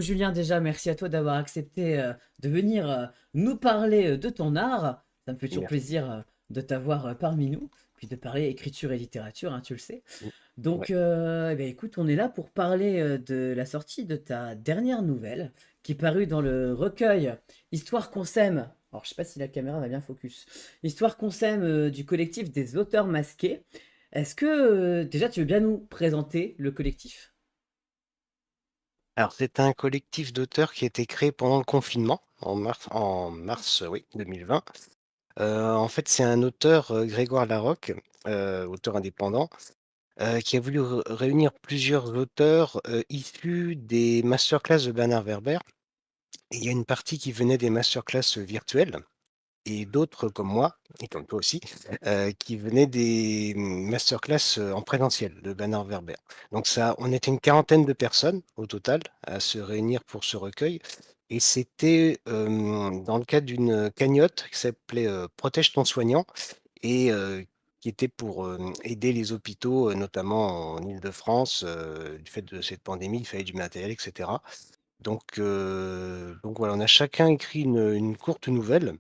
Julien, déjà, merci à toi d'avoir accepté de venir nous parler de ton art. Ça me fait toujours Merci. plaisir de t'avoir parmi nous, puis de parler écriture et littérature, hein, tu le sais. Donc, Ouais. eh ben, écoute, on est là pour parler de la sortie de ta dernière nouvelle, qui est parue dans le recueil Histoire qu'on s'aime. Alors, je sais pas si la caméra va bien focus. Histoire qu'on s'aime du collectif des auteurs masqués. Est-ce que déjà tu veux bien nous présenter le collectif? Alors, c'est un collectif d'auteurs qui a été créé pendant le confinement, en mars, oui, 2020. En fait, c'est un auteur, Grégoire Larocque, auteur indépendant, qui a voulu réunir plusieurs auteurs, issus des masterclass de Bernard Werber. Et il y a une partie qui venait des masterclass virtuelles et d'autres comme moi et comme toi aussi, qui venaient des, masterclass, en présentiel de Bernard Werber. Donc ça on était une quarantaine de personnes au total à se réunir pour ce recueil et c'était, dans le cadre d'une cagnotte qui s'appelait, «Protège ton soignant» et qui était pour, aider les hôpitaux, notamment en Île-de-France, du fait de cette pandémie, il fallait du matériel et cetera. Donc voilà, on a chacun écrit une courte nouvelle.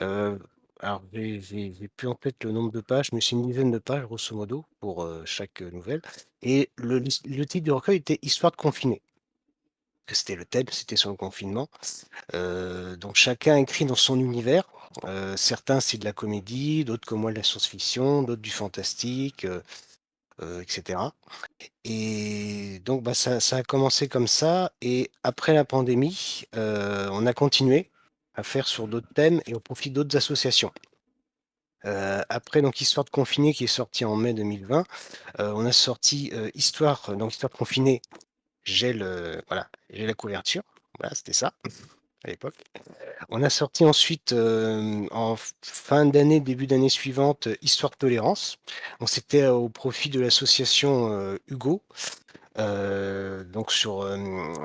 Heu, alors j'ai plus en tête le nombre de pages, mais c'est une dizaine de pages grosso modo pour, chaque, nouvelle et le titre du recueil était «Histoire de confiné». Que c'était le thème, c'était sur le confinement. Donc chacun écrit dans son univers. Certains c'est de la comédie, d'autres comme moi de la science-fiction, d'autres du fantastique, et cetera et donc bah, ça a commencé comme ça et après la pandémie, on a continué à faire sur d'autres thèmes et au profit d'autres associations. Après donc Histoire de confiné qui est sorti en mai 2020, on a sorti, Histoire de confiné, j'ai la couverture, voilà, c'était ça à l'époque. On a sorti ensuite, en fin d'année, début d'année suivante, Histoire de tolérance. Donc c'était au profit de l'association, Hugo, donc sur,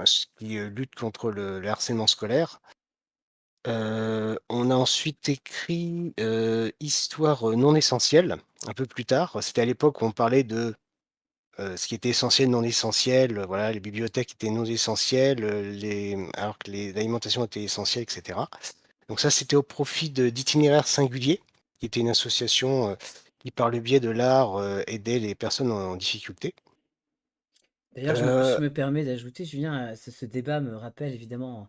ce qui, lutte contre le harcèlement scolaire. On a ensuite écrit, Histoire, non essentielle, un peu plus tard. C'était à l'époque où on parlait de, ce qui était essentiel, non essentiel, voilà, les bibliothèques étaient non essentielles, alors que l'alimentation était essentielle et cetera. Donc ça, c'était au profit d'Itinéraires Singuliers, qui était une association, qui par le biais de l'art, aidait les personnes en difficulté. D'ailleurs, je Heu, me permets d'ajouter, Julien, ce débat me rappelle évidemment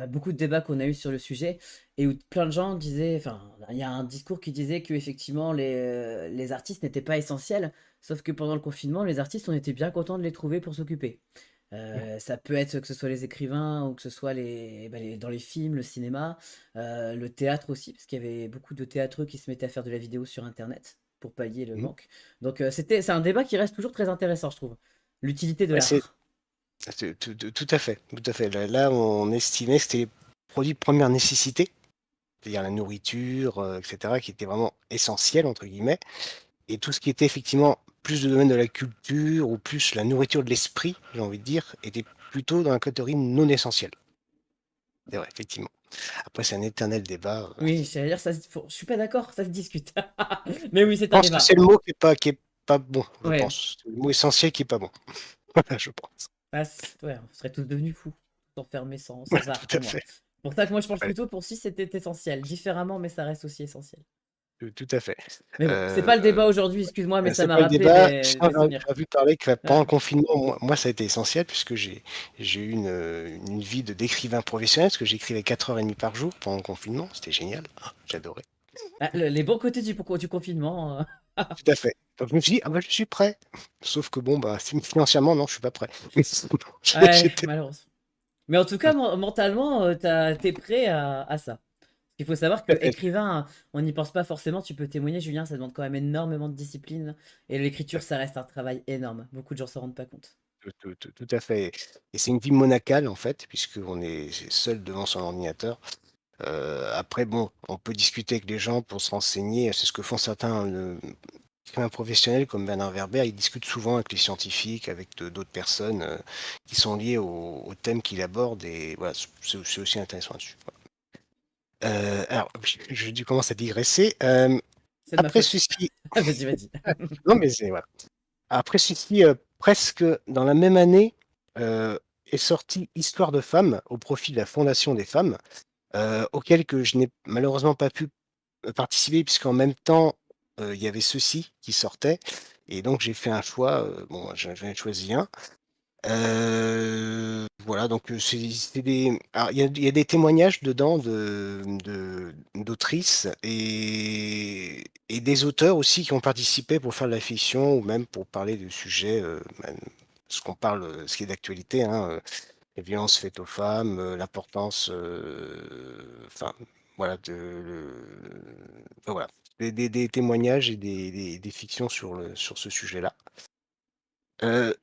beaucoup de débats qu'on a eu sur le sujet et où plein de gens disaient, enfin, il y a un discours qui disait que effectivement les artistes n'étaient pas essentiels, sauf que pendant le confinement, les artistes, on était bien contents de les trouver pour s'occuper. Ça peut être que ce soit les écrivains ou que ce soit dans les films, le cinéma, le théâtre aussi, parce qu'il y avait beaucoup de théâtreux qui se mettaient à faire de la vidéo sur Internet pour pallier le mmh, manque. Donc c'est un débat qui reste toujours très intéressant, je trouve. L'utilité de ouais, l'art. c'est tout à fait, tout à fait. Là, on estimait que c'était les produits de première nécessité, c'est-à-dire la nourriture, et cetera, qui étaient vraiment «essentiels» entre guillemets et tout ce qui était effectivement plus le domaine de la culture ou plus la nourriture de l'esprit, j'ai envie de dire, était plutôt dans la catégorie non essentielle. C'est vrai, effectivement. Après c'est un éternel débat, Oui, c'est-à-dire, je suis pas d'accord, ça se discute. Mais oui, je c'est un pense que c'est débat. le mot qui est pas bon, je Ouais, pense. C'est le mot essentiel qui est pas bon. Voilà, je pense. ouais, on serait tous devenus fous, enfermés sans Voilà, art tout pour à moi. fait. Pour ça que moi je pense Ouais, plutôt pour si c'était essentiel, différemment, mais ça reste aussi essentiel. tout à fait. Mais bon, c'est pas le Heu, débat aujourd'hui, excuse-moi, mais ça c'est m'a pas le rappelé débat. des Sinon, souvenirs. j'aurais envie de parler que Ah, pendant le confinement, moi, ça a été essentiel puisque j'ai eu une vie d'écrivain professionnel, parce que j'écrivais 4h30 par jour pendant le confinement, c'était génial. Ah, j'adorais. les bons côtés du confinement. Tout à fait. Donc je me suis dit: «Ah bah, je suis prêt». Sauf que bon, bah, financièrement, non, je suis pas prêt. Ouais, J'étais malheureusement. Mais en tout cas, mentalement, t'es prêt à ça. Il faut savoir que tout à fait. écrivain, on n'y pense pas forcément. Tu peux témoigner, Julien, ça demande quand même énormément de discipline. Et l'écriture, ça reste un travail énorme. Beaucoup de gens s'en rendent pas compte. Tout à fait et c'est une vie monacale, en fait, puisqu'on est seul devant son ordinateur. Après bon, on peut discuter avec les gens pour se renseigner, c'est ce que font certains, écrivains professionnels comme Bernard Werber. Ils discutent souvent avec les scientifiques, avec d'autres personnes, qui sont liées au thème qu'il aborde et voilà, c'est aussi intéressant là-dessus, voilà. Alors je commence à digresser, C'est de ma après faute. ceci Vas-y, vas-y. non mais c'est voilà. Après ceci, presque dans la même année, est sorti Histoire de femmes au profit de la Fondation des femmes, auquel que je n'ai malheureusement pas pu, participer puisqu'en même temps, il y avait ceux-ci qui sortaient et donc j'ai fait un choix, bon j'en ai choisi un. Voilà donc c'est des alors il y a des témoignages dedans d'autrices et des auteurs aussi qui ont participé pour faire de la fiction ou même pour parler de sujets, même ce qui est d'actualité, hein, les violences faites aux femmes, l'importance, enfin voilà enfin voilà, des témoignages et des fictions sur ce sujet-là. Heu,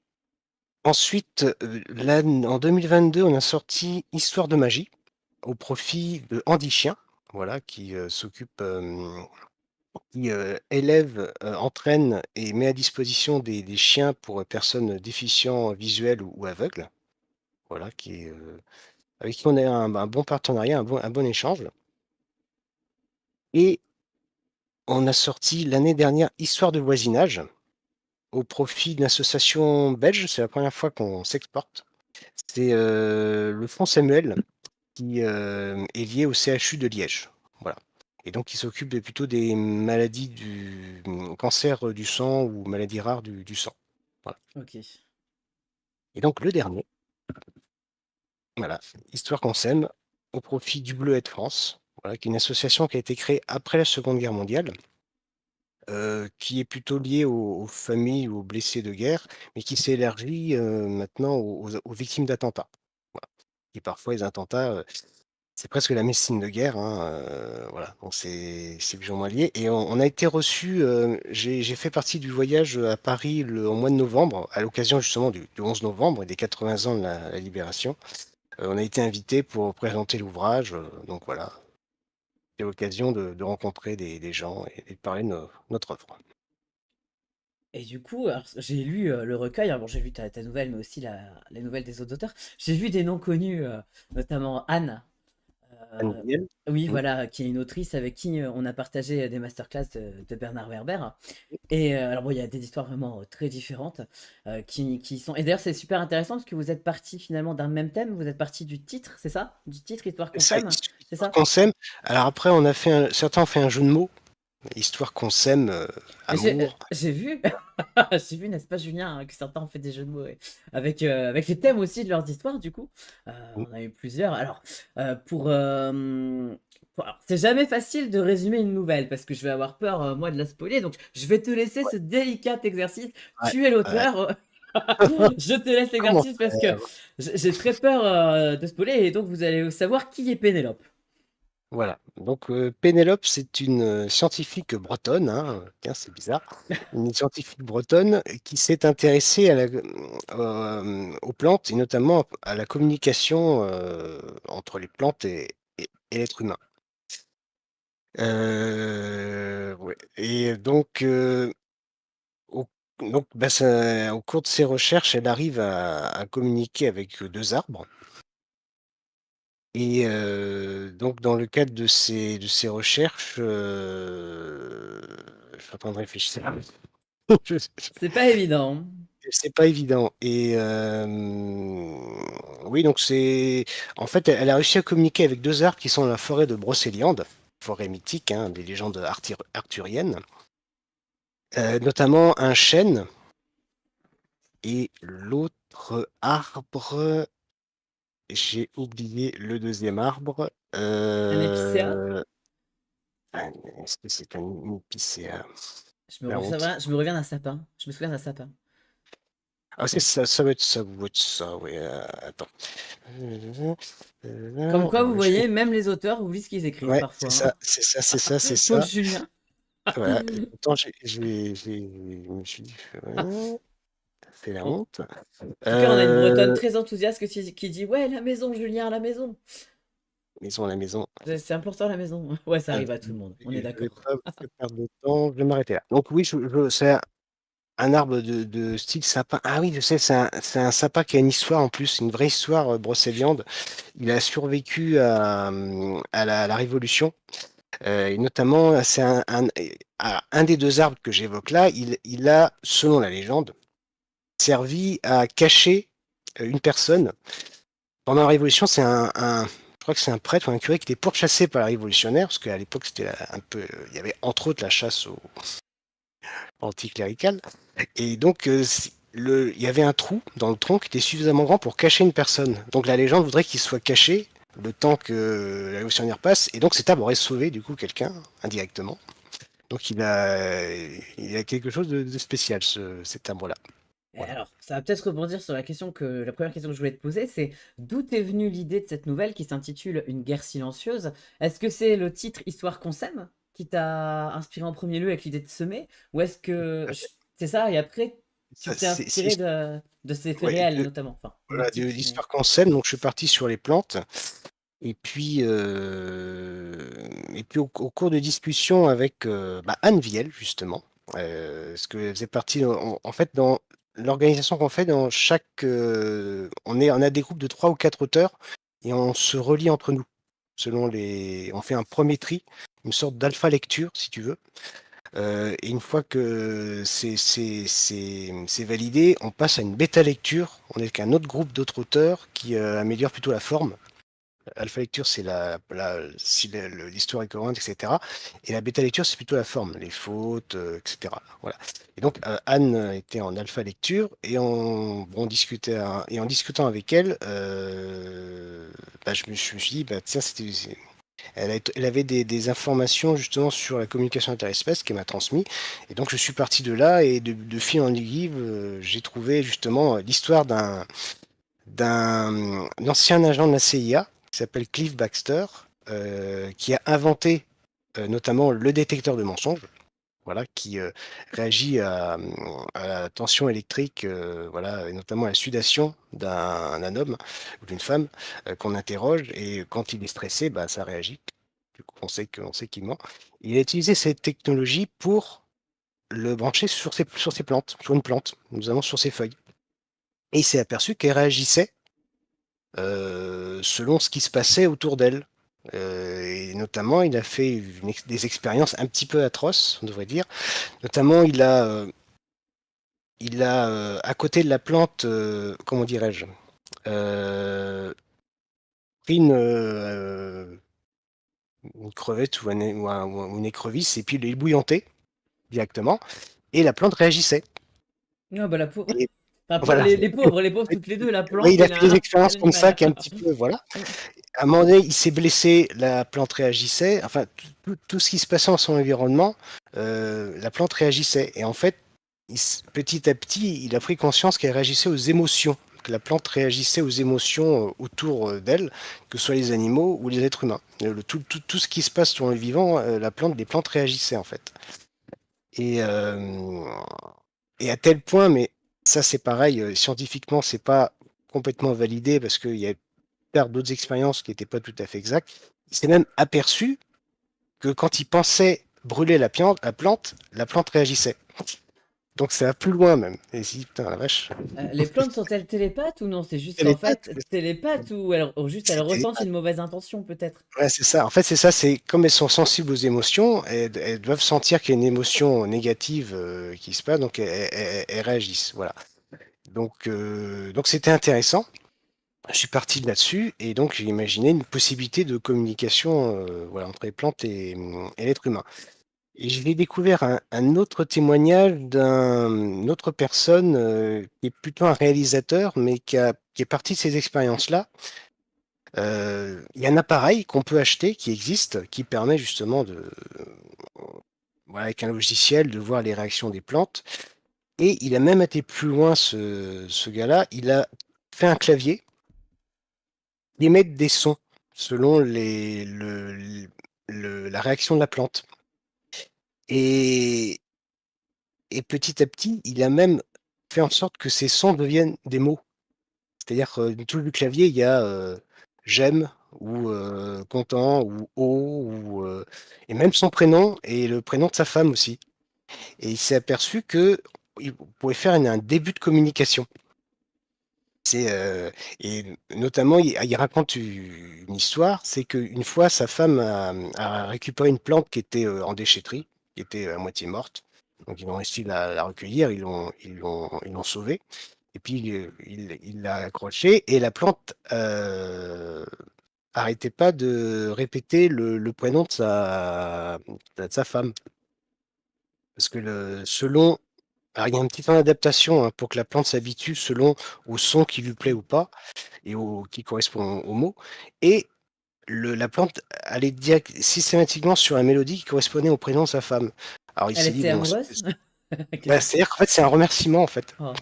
Ensuite, là en 2022, on a sorti Histoire de magie au profit de Andy Chien, voilà qui, élève, entraîne et met à disposition des chiens pour, personnes déficients visuels ou aveugles. Voilà qui est, avec qui on a un bon partenariat, un bon échange et on a sorti l'année dernière Histoire de voisinage au profit d'une association belge. C'est la première fois qu'on s'exporte. C'est, le Fonds Samuel qui, est lié au CHU de Liège. Voilà et donc il s'occupe plutôt des maladies cancer, du sang ou maladies rares du sang. Voilà OK. et donc le dernier, voilà, Histoire qu'on s'aime au profit du Bleuet de France, voilà, qui est une association qui a été créée après la Seconde Guerre mondiale, qui est plutôt liée aux familles ou aux blessés de guerre, mais qui s'est élargie, maintenant aux victimes d'attentats. Voilà et parfois les attentats, c'est presque la médecine de guerre, hein, voilà, donc c'est plus ou moins lié et on a été reçus, j'ai fait partie du voyage, à Paris au mois de novembre, à l'occasion justement du 11 novembre et des 80 ans de la libération. On a été invités pour présenter l'ouvrage, donc voilà, c'est l'occasion de rencontrer des gens et de parler de notre œuvre. Et du coup, alors j'ai lu, le recueil, hein, bon j'ai lu ta nouvelle, mais aussi les nouvelles des autres auteurs. J'ai vu des noms connus, notamment Anne, Anne heu, Guyenne? oui Mmh. voilà, qui est une autrice avec qui, on a partagé, des masterclass de Bernard Werber. Et alors bon, il y a des histoires vraiment, très différentes, qui sont et d'ailleurs c'est super intéressant parce que vous êtes partis finalement d'un même thème, vous êtes partis du titre, c'est ça? Du titre «Histoire qu'on C'est ça, s'aime», c'est Histoire ça? qu'on s'aime. Alors après on a fait certains ont fait un jeu de mots, Histoire qu'on s'aime, Mais amour. j'ai vu j'ai vu, n'est-ce pas Julien, que certains ont fait des jeux de mots, ouais. Avec les thèmes aussi de leurs histoires du coup. Mmh. On a eu plusieurs. Alors, alors c'est jamais facile de résumer une nouvelle parce que je vais avoir peur, moi de la spoiler, donc je vais te laisser Ouais, ce délicat exercice. ouais, Tu es ouais. l'auteur, je te laisse Comment l'exercice parce que faire? j'ai très peur, de spoiler et donc vous allez savoir qui est Pénélope. Voilà, donc Pénélope, c'est une, scientifique bretonne, hein, tiens, c'est bizarre. Une scientifique bretonne qui s'est intéressée aux plantes et notamment à la communication, entre les plantes et l'être humain. Ouais et donc au bah, ça au cours de ses recherches, elle arrive à communiquer avec, 2 arbres. Et donc dans le cadre de ces recherches, je suis en train de réfléchir. Je C'est pas évident. C'est pas évident et oui donc en fait, elle a réussi à communiquer avec 2 arbres qui sont dans la forêt de Brocéliande, forêt mythique, hein, des légendes arthuriennes, notamment un chêne et l'autre arbre, j'ai oublié le deuxième arbre, Un épicéa? ah, est-ce que c'est un épicéa? La honte. Je me reviens d'un sapin. Je me souviens d'un sapin. Ah c'est ça, ça va être ça, doit être ça, oui, attends. Comme quoi, Alors vous le chêne, voyez, même les auteurs oublient ce qu'ils écrivent ouais, c'est parfois, ça, hein. c'est ça, c'est ça, c'est Pauvre ça. Julien. Voilà et pourtant je me suis dit: c'est la En honte». tout cas, on a une Bretonne Heu, très enthousiaste qui dit: «Ouais, la maison, Julien, la maison!» Maison à la maison. C'est important la maison. Ouais, ça Ah, arrive à tout le monde, on est je vais d'accord. pas vous faire perdre de temps, je vais m'arrêter là. Donc oui, c'est un arbre de style sapin. Ah oui, je sais, c'est un sapin qui a une histoire en plus, une vraie histoire, brocéliande. Il a survécu à la Révolution, et notamment, c'est un des 2 arbres que j'évoque là, il a, selon la légende, servi à cacher une personne pendant la Révolution, c'est je crois que c'est un prêtre ou un curé qui était pourchassé par les révolutionnaires, parce qu'à l'époque, c'était un peu, il y avait entre autres la chasse aux anticléricales. Et donc, il y avait un trou dans le tronc qui était suffisamment grand pour cacher une personne. Donc la légende voudrait qu'il soit caché le temps que la révolutionnaire passe, et donc cet arbre aurait sauvé du coup quelqu'un indirectement. Donc il a quelque chose de spécial, cet arbre-là. Et Voilà. alors, ça va peut-être rebondir sur la première question que je voulais te poser, c'est d'où est venue l'idée de cette nouvelle qui s'intitule Une guerre silencieuse? Est-ce que c'est le titre Histoire qu'on sème qui t'a inspiré en premier lieu avec l'idée de semer? Ou est-ce que c'est ça, et après tu Ça, t'es inspiré de ces faits ouais, réels notamment, enfin voilà, fictifs, mais... l'histoire qu'on sème, donc je suis parti sur les plantes. Et puis au cours de discussions avec Anne Viel, justement, parce qu'elle faisait partie, en fait, dans l'organisation qu'on fait, on a des groupes de 3 ou 4 auteurs et on se relie entre nous. On fait un premier tri, une sorte d'alpha lecture, si tu veux. Et une fois que c'est validé, on passe à une bêta lecture. On est qu'un autre groupe d'autres auteurs qui améliore plutôt la forme. Alpha lecture, c'est si l'histoire est cohérente, etc. Et la bêta lecture, c'est plutôt la forme, les fautes, etc. Voilà. Et donc, Anne était en alpha lecture et on discutait, et en discutant avec elle, je me suis dit, tiens, elle avait des informations justement sur la communication interespèces qu'elle m'a transmis. Et donc, je suis parti de là et de fil en aiguille, j'ai trouvé justement l'histoire d'un ancien agent de la CIA qui s'appelle Cliff Baxter, qui a inventé notamment le détecteur de mensonges, voilà, qui réagit à la tension électrique, voilà, et notamment à la sudation d'un homme ou d'une femme qu'on interroge, et quand il est stressé, ça réagit. Du coup, on sait qu'il ment. Il a utilisé cette technologie pour le brancher sur ses plantes, sur une plante, notamment sur ses feuilles. Et il s'est aperçu qu'elle réagissait selon ce qui se passait autour d'elle. Et notamment, il a fait des expériences un petit peu atroces, on devrait dire. Notamment, à côté de la plante, comment dirais-je, pris une crevette ou une écrevisse et puis il l'ébouillantait directement et la plante réagissait. Ah bah la pauvre. Et Enfin, voilà. les pauvres toutes les deux, la Oui, plante il a fait des et expériences comme ça l'animal. qui est un petit peu, voilà. À un moment donné, il s'est blessé, la plante réagissait. Enfin, tout ce qui se passait dans son environnement, la plante réagissait. Et en fait, petit à petit, il a pris conscience qu'elle réagissait aux émotions, que la plante réagissait aux émotions autour d'elle, que ce soit les animaux ou les êtres humains. Tout ce qui se passe sur le vivant, les plantes réagissaient en fait. Et, euh, et à tel point, mais ça c'est pareil, scientifiquement, c'est pas complètement validé parce qu'il y a faire d'autres expériences qui n'étaient pas tout à fait exactes. Il s'est même aperçu que quand il pensait brûler la plante réagissait. Donc ça va plus loin même. Et il s'est dit, putain, la vache, Les plantes sont-elles télépathes ou non? C'est juste c'est qu'en les pattes, fait, télépathes ou elles, ou juste elles c'est les ressentent pattes. une mauvaise intention peut-être? Ouais, c'est ça. En fait, c'est ça. C'est comme elles sont sensibles aux émotions, elles doivent sentir qu'il y a une émotion négative qui se passe, donc elles réagissent. Voilà. Donc c'était intéressant. Je suis parti de là-dessus et donc j'ai imaginé une possibilité de communication voilà, entre les plantes et l'être humain. Et j'ai découvert un autre témoignage d'une autre personne qui est plutôt un réalisateur, mais qui est parti de ces expériences-là. Il y a un appareil qu'on peut acheter qui existe, qui permet justement voilà, avec un logiciel, de voir les réactions des plantes. Et il a même été plus loin, ce gars-là. Il a fait un clavier qui émet des sons selon la réaction de la plante. Et, Et petit à petit, il a même fait en sorte que ces sons deviennent des mots. C'est-à-dire que tout le clavier, il y a j'aime ou content ou oh et même son prénom et le prénom de sa femme aussi. Et il s'est aperçu que il pouvait faire un début de communication. C'est et notamment, il raconte une histoire, c'est qu'une fois, sa femme a récupéré une plante qui était en déchetterie, qui était à moitié morte. Donc ils ont réussi à la recueillir, ils l'ont sauvée. et puis il l'a accroché et la plante arrêtait pas de répéter le prénom de sa femme. Parce que selon, alors il y a un petit temps d'adaptation, hein, pour que la plante s'habitue selon au son qui lui plaît ou pas et qui correspond au mot et la plante allait direct systématiquement sur la mélodie qui correspondait au prénom de sa femme. Alors il Elle s'est dit: était «Bon, amoureuse? Qu'est-ce bah, qui c'est-à-dire qu'en fait, c'est un remerciement, en fait. oh,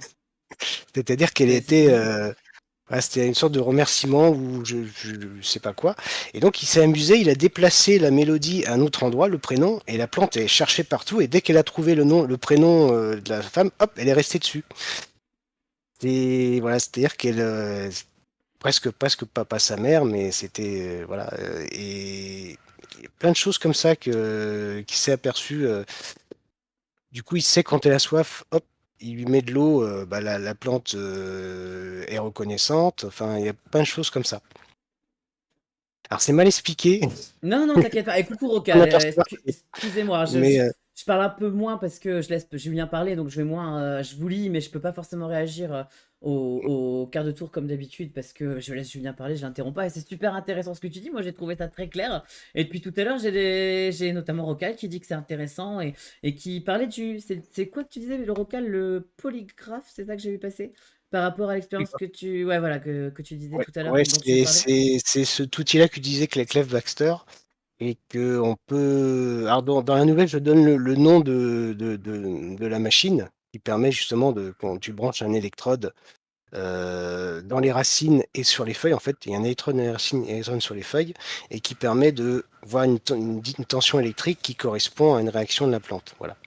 C'est-à-dire qu'elle c'est était, trop mignon. voilà, c'était une sorte de remerciement ou je sais pas quoi et donc il s'est amusé, il a déplacé la mélodie à un autre endroit, le prénom et la plante est cherchée partout et dès qu'elle a trouvé le prénom, de la femme, hop, elle est restée dessus. Et voilà, c'est-à-dire qu'elle, presque pas sa mère, mais c'était, voilà, et plein de choses comme ça qu'il s'est aperçu, du coup, il sait quand elle a soif, hop, il lui met de l'eau, bah, la plante, est reconnaissante. Enfin, il y a plein de choses comme ça. Alors c'est mal expliqué, Non, non, t'inquiète pas. Et coucou on Rocal, aperçoit, excusez-moi, mais je parle un peu moins parce que je laisse Julien parler, donc je vais moins, je vous lis, mais je peux pas forcément réagir au quart de tour comme d'habitude parce que je laisse Julien parler, je l'interromps pas. Et c'est super intéressant ce que tu dis. Moi, j'ai trouvé ça très clair. Et depuis tout à l'heure, j'ai notamment Rocal qui dit que c'est intéressant et qui parlait c'est quoi que tu disais, le Rocal, le polygraphe, c'est ça que j'ai vu passer par rapport à oui, l'expérience que ouais, voilà, que tu disais ouais, tout à l'heure, ouais, dont tu parlais. c'est cet outil-là qu'utilisait Clive Baxter et qu'on peut, alors dans la nouvelle, je donne le nom de la machine qui permet justement de quand tu branches un électrode, dans les racines et sur les feuilles, en fait, il y a un électrode dans les racines et un électrode sur les feuilles et qui permet de voir une tension électrique qui correspond à une réaction de la plante. Voilà,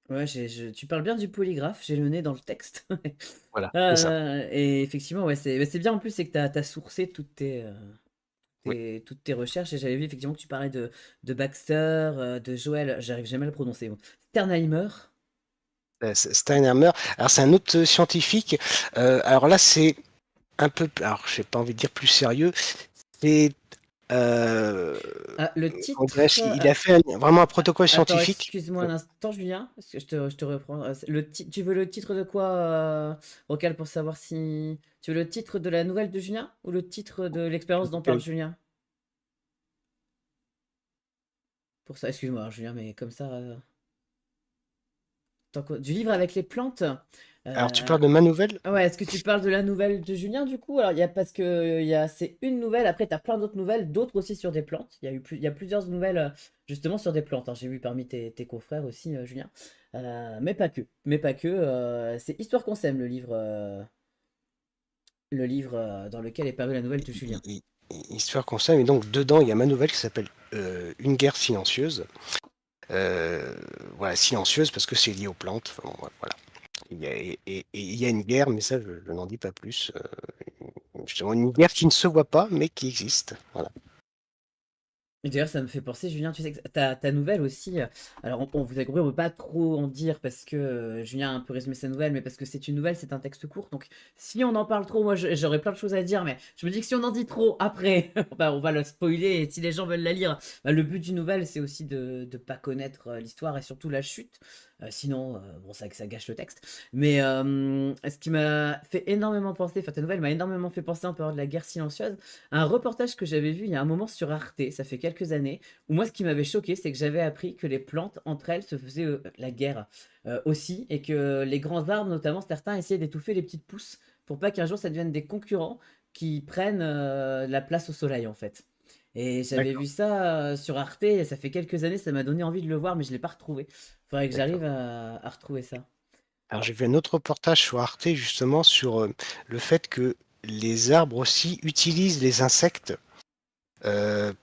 Ouais, tu parles bien du polygraphe, j'ai le nez dans le texte. voilà, c'est ça. Et effectivement, ouais, c'est bien en plus, c'est que tu as sourcé Oui. toutes tes recherches. Et j'avais vu effectivement que tu parlais de Baxter, de Joël, j'arrive jamais à le prononcer, bon, Sternheimer. Steinheimer. Alors c'est un autre scientifique. Alors là, c'est un peu, alors j'ai pas envie de dire plus sérieux. C'est, euh, Ah, le comment titre. dirais-je, il a fait vraiment un protocole Attends, scientifique. excuse-moi un instant, Julien, parce que je te reprends. Tu veux le titre de quoi, Rocal, pour savoir si. Tu veux le titre de la nouvelle de Julien ou le titre de l'expérience dont parle Julien? Pour ça, excuse-moi, Julien, mais comme ça. Du livre avec les plantes. Alors tu euh, parles de ma nouvelle? Ouais, est-ce que tu parles de la nouvelle de Julien du coup? Alors, il y a parce que c'est une nouvelle. Après, tu as plein d'autres nouvelles, d'autres aussi sur des plantes. Il y a plusieurs nouvelles justement sur des plantes, hein. J'ai vu parmi tes confrères aussi, Julien. Mais pas que. Mais pas que. C'est Histoire qu'on s'aime, le livre dans lequel est parue la nouvelle de Julien. Histoire qu'on s'aime. Et donc dedans, il y a ma nouvelle qui s'appelle Une guerre silencieuse. Voilà, silencieuse parce que c'est lié aux plantes. Enfin, bon, voilà. Et il y a une guerre, mais ça, je n'en dis pas plus. Justement, une guerre qui ne se voit pas, mais qui existe. Voilà. Et d'ailleurs, ça me fait penser, Julien, tu sais que ta nouvelle aussi, alors vous avez compris, on ne peut pas trop en dire parce que Julien a un peu résumé sa nouvelle, mais parce que c'est une nouvelle, c'est un texte court. Donc si on en parle trop, moi j'aurais plein de choses à dire, mais je me dis que si on en dit trop après, bah, on va le spoiler et si les gens veulent la lire, bah, le but d'une nouvelle, c'est aussi de ne pas connaître l'histoire et surtout la chute. Sinon, bon, ça gâche le texte. Mais ce qui m'a fait énormément penser, enfin ta nouvelle m'a énormément fait penser en parlant de la guerre silencieuse, un reportage que j'avais vu il y a un moment sur Arte, ça fait quelques années, où moi ce qui m'avait choqué, c'est que j'avais appris que les plantes entre elles se faisaient la guerre aussi, et que les grands arbres, notamment certains, essayaient d'étouffer les petites pousses pour pas qu'un jour ça devienne des concurrents qui prennent la place au soleil en fait. Et j'avais vu D'accord, ça sur Arte, et ça fait quelques années, ça m'a donné envie de le voir, mais je l'ai pas retrouvé. Faudrait que d'accord. j'arrive à retrouver ça. Alors j'ai vu un autre reportage sur Arte justement sur le fait que les arbres aussi utilisent les insectes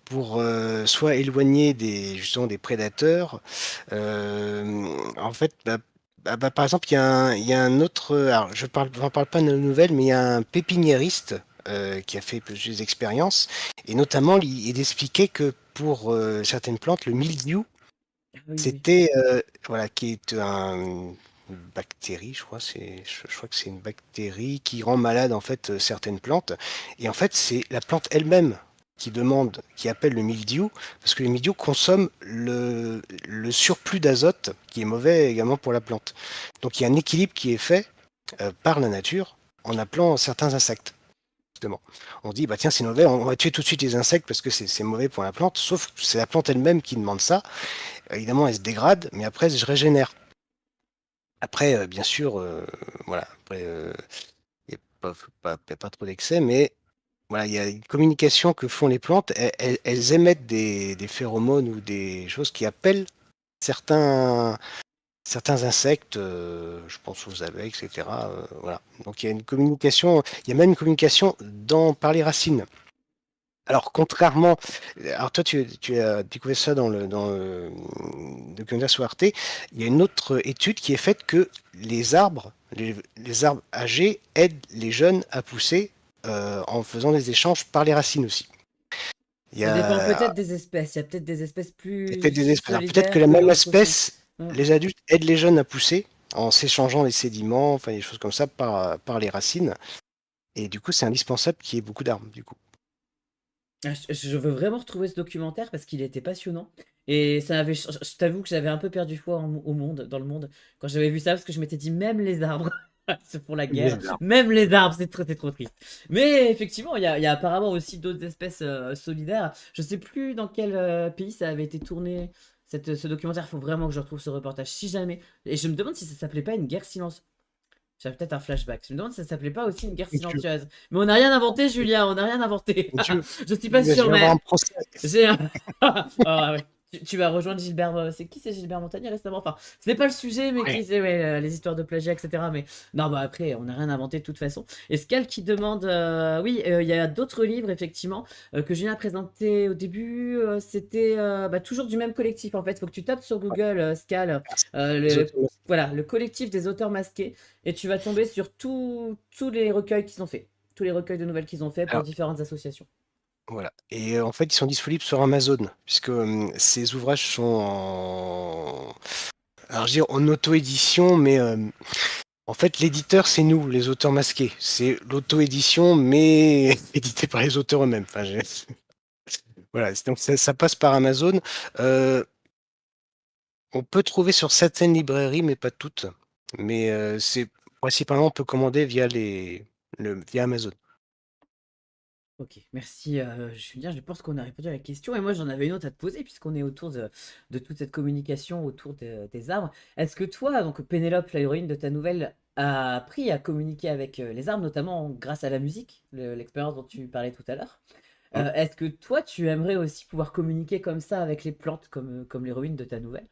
pour soit éloigner justement des prédateurs. En fait, par exemple, il y a un autre. Alors, j'en parle pas de la nouvelle, mais il y a un pépiniériste qui a fait plusieurs expériences, et notamment, il expliquait que pour certaines plantes, le mildiou, Ah oui, oui. c'était voilà, qui est une bactérie, je crois, je crois que c'est une bactérie qui rend malade en fait certaines plantes. Et en fait, c'est la plante elle-même qui appelle le mildiou, parce que le mildiou consomme le surplus d'azote qui est mauvais également pour la plante. Donc il y a un équilibre qui est fait par la nature en appelant certains insectes, justement. On dit: «Bah, tiens, c'est mauvais, on va tuer tout de suite les insectes parce que c'est mauvais pour la plante», sauf que c'est la plante elle-même qui demande ça. Évidemment, elle se dégrade, mais après elle se régénère. Après, bien sûr, voilà, après, il y a pas trop d'excès, mais voilà, il y a une communication que font les plantes. Elles émettent des phéromones ou des choses qui appellent certains certains insectes, je pense aux abeilles et cetera, voilà. Donc il y a une communication, il y a même une communication par les racines. Alors contrairement alors toi tu as découvert ça dans le documentaire sur Arte. Il y a une autre étude qui est faite que les arbres âgés aident les jeunes à pousser, en faisant des échanges par les racines aussi. Il y Ça dépend a peut-être des espèces. Il y a peut-être des espèces plus peut-être des espèces, alors peut-être que solidaires la que même d'autres aussi. espèce, Mm. les adultes aident les jeunes à pousser en s'échangeant les sédiments, enfin des choses comme ça par les racines, et du coup c'est indispensable qu'il y ait beaucoup d'arbres, du coup. Ah, je veux vraiment retrouver ce documentaire parce qu'il était passionnant. Et ça avait, je t'avoue que j'avais un peu perdu foi au monde, dans le monde, quand j'avais vu ça, parce que je m'étais dit, même les arbres se font la Les guerre, arbres. même les arbres, c'est trop triste. Mais effectivement, il y a apparemment aussi d'autres espèces solidaires. Je sais plus dans quel pays ça avait été tourné, ce documentaire. Il faut vraiment que je retrouve ce reportage, si jamais. Et je me demande si ça s'appelait pas une guerre silencieuse. J'avais peut-être un flashback. Je me demande si ça s'appelait pas aussi une guerre Mon Dieu, silencieuse. Mais on n'a rien inventé, Julien, on n'a rien inventé. mon Dieu, Je suis pas je sûr, vais avoir un mais procès. j'ai un... Ah ouais. Tu vas rejoindre Gilbert. C'est qui c'est Gilbert Montagnier récemment? Enfin, ce n'est pas le sujet, mais Ouais. qui c'est ouais, les histoires de plagiat, etc. Mais non, bah après, on n'a rien inventé de toute façon. Et Scal qui demande, oui, il y a d'autres livres effectivement que Julien a présenté au début. C'était bah, toujours du même collectif en fait. Faut que tu tapes sur Google Scal, Les le autres, voilà, le collectif des auteurs masqués, et tu vas tomber sur tous les recueils qu'ils ont fait, tous les recueils de nouvelles qu'ils ont fait pour alors différentes associations. voilà, et en fait, ils sont disponibles sur Amazon puisque, ces ouvrages sont en, alors je veux dire en auto-édition, mais, en fait, l'éditeur, c'est nous, les auteurs masqués. C'est l'auto-édition, mais édité par les auteurs eux-mêmes. Enfin, voilà, donc ça passe par Amazon. Heu, on peut trouver sur certaines librairies, mais pas toutes. Mais, c'est principalement, on peut commander via Amazon. OK, merci, Julien. Je pense qu'on a répondu à la question et moi j'en avais une autre à te poser puisqu'on est autour de toute cette communication autour des arbres. Est-ce que toi, donc Pénélope, l'héroïne de ta nouvelle, a appris à communiquer avec les arbres, notamment grâce à la musique, l'expérience dont tu parlais tout à l'heure? Mmh. Est-ce que toi, tu aimerais aussi pouvoir communiquer comme ça avec les plantes, comme l'héroïne de ta nouvelle?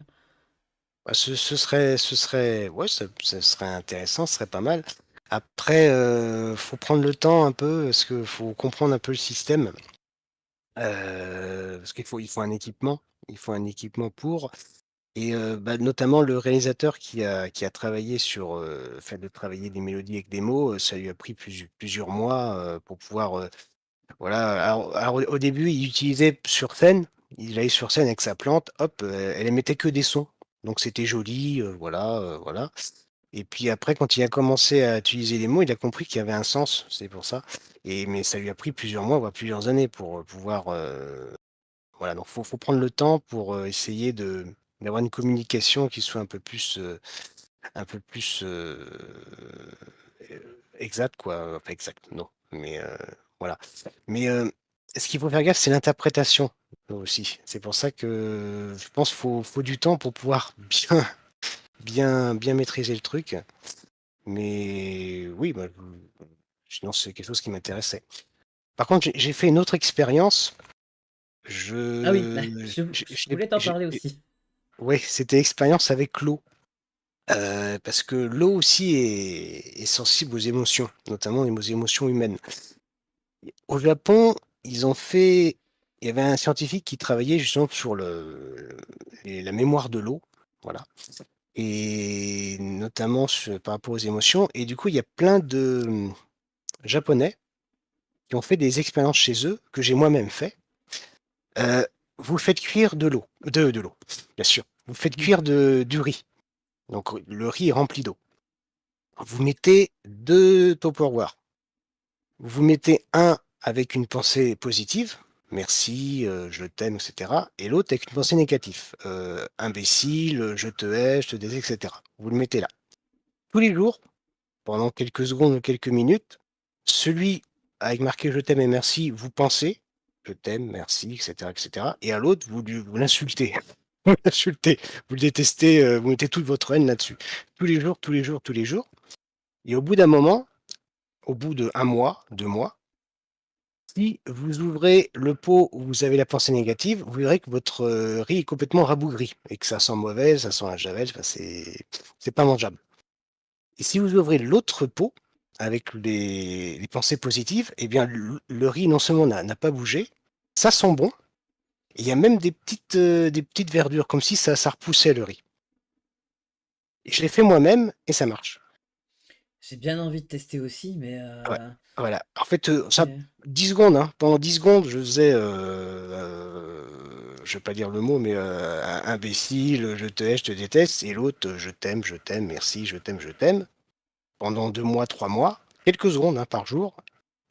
Bah, ce serait ouais, ça serait intéressant, ce serait pas mal. Après, faut prendre le temps un peu, parce que faut comprendre un peu le système, parce qu'il faut un équipement. Il faut un équipement pour. Et bah, notamment le réalisateur qui a travaillé sur, fait de travailler des mélodies avec des mots, ça lui a pris plusieurs mois, pour pouvoir, voilà. Alors au début, il utilisait sur scène, il allait sur scène avec sa plante, hop, elle émettait que des sons. Donc c'était joli, voilà, voilà. Et puis après, quand il a commencé à utiliser les mots, il a compris qu'il y avait un sens, c'est pour ça. Mais ça lui a pris plusieurs mois, voire plusieurs années pour, pouvoir, voilà. Donc faut prendre le temps pour, essayer d'avoir une communication qui soit un peu plus, exacte, quoi. Enfin exacte, non, mais, voilà. Mais, ce qu'il faut faire gaffe, c'est l'interprétation aussi. C'est pour ça que je pense faut du temps pour pouvoir bien maîtriser le truc. Mais oui, bah, sinon c'est quelque chose qui m'intéressait. Par contre, j'ai fait une autre expérience. Ah oui, bah, Je je voulais t'en parler aussi. Ouais, c'était expérience avec l'eau, parce que l'eau aussi est sensible aux émotions, notamment aux émotions humaines. Au Japon, ils ont fait il y avait un scientifique qui travaillait justement sur la mémoire de l'eau, voilà, et notamment par rapport aux émotions, et du coup, il y a plein de, Japonais qui ont fait des expériences chez eux, que j'ai moi-même fait. Heu, vous faites cuire de l'eau, bien sûr. Vous faites cuire du riz, donc le riz est rempli d'eau. Vous mettez 2 Tupperware. Vous mettez un avec une pensée positive: «Merci, je t'aime» et cetera, et l'autre avec une pensée négative: «Imbécile, je te hais, je te déteste» et cetera. Vous le mettez là. Tous les jours, pendant quelques secondes ou quelques minutes. Celui avec marqué «Je t'aime et merci», vous pensez: «Je t'aime, merci» et cetera et à l'autre, vous l'insultez. Vous l'insultez, vous le détestez, vous mettez toute votre haine là-dessus. Tous les jours, tous les jours, tous les jours et au bout d'un moment, au bout d'1 mois, 2 mois, si vous ouvrez le pot où vous avez la pensée négative, vous verrez que votre, riz est complètement rabougri et que ça sent mauvais, ça sent la javel, enfin c'est pas mangeable. Et si vous ouvrez l'autre pot avec les pensées positives, eh bien le riz non seulement n'a pas bougé, ça sent bon et il y a même des petites verdures comme si ça repoussait le riz. Et je l'ai fait moi-même et ça marche. J'ai bien envie de tester aussi, mais Ouais, voilà. En fait, ça OK. 10 secondes, hein. Pendant 10 secondes, je faisais, je vais pas dire le mot, mais, imbécile, je te hais, je te déteste et l'autre, je t'aime, merci, je t'aime. Pendant 2 mois, 3 mois, quelques secondes, hein, par jour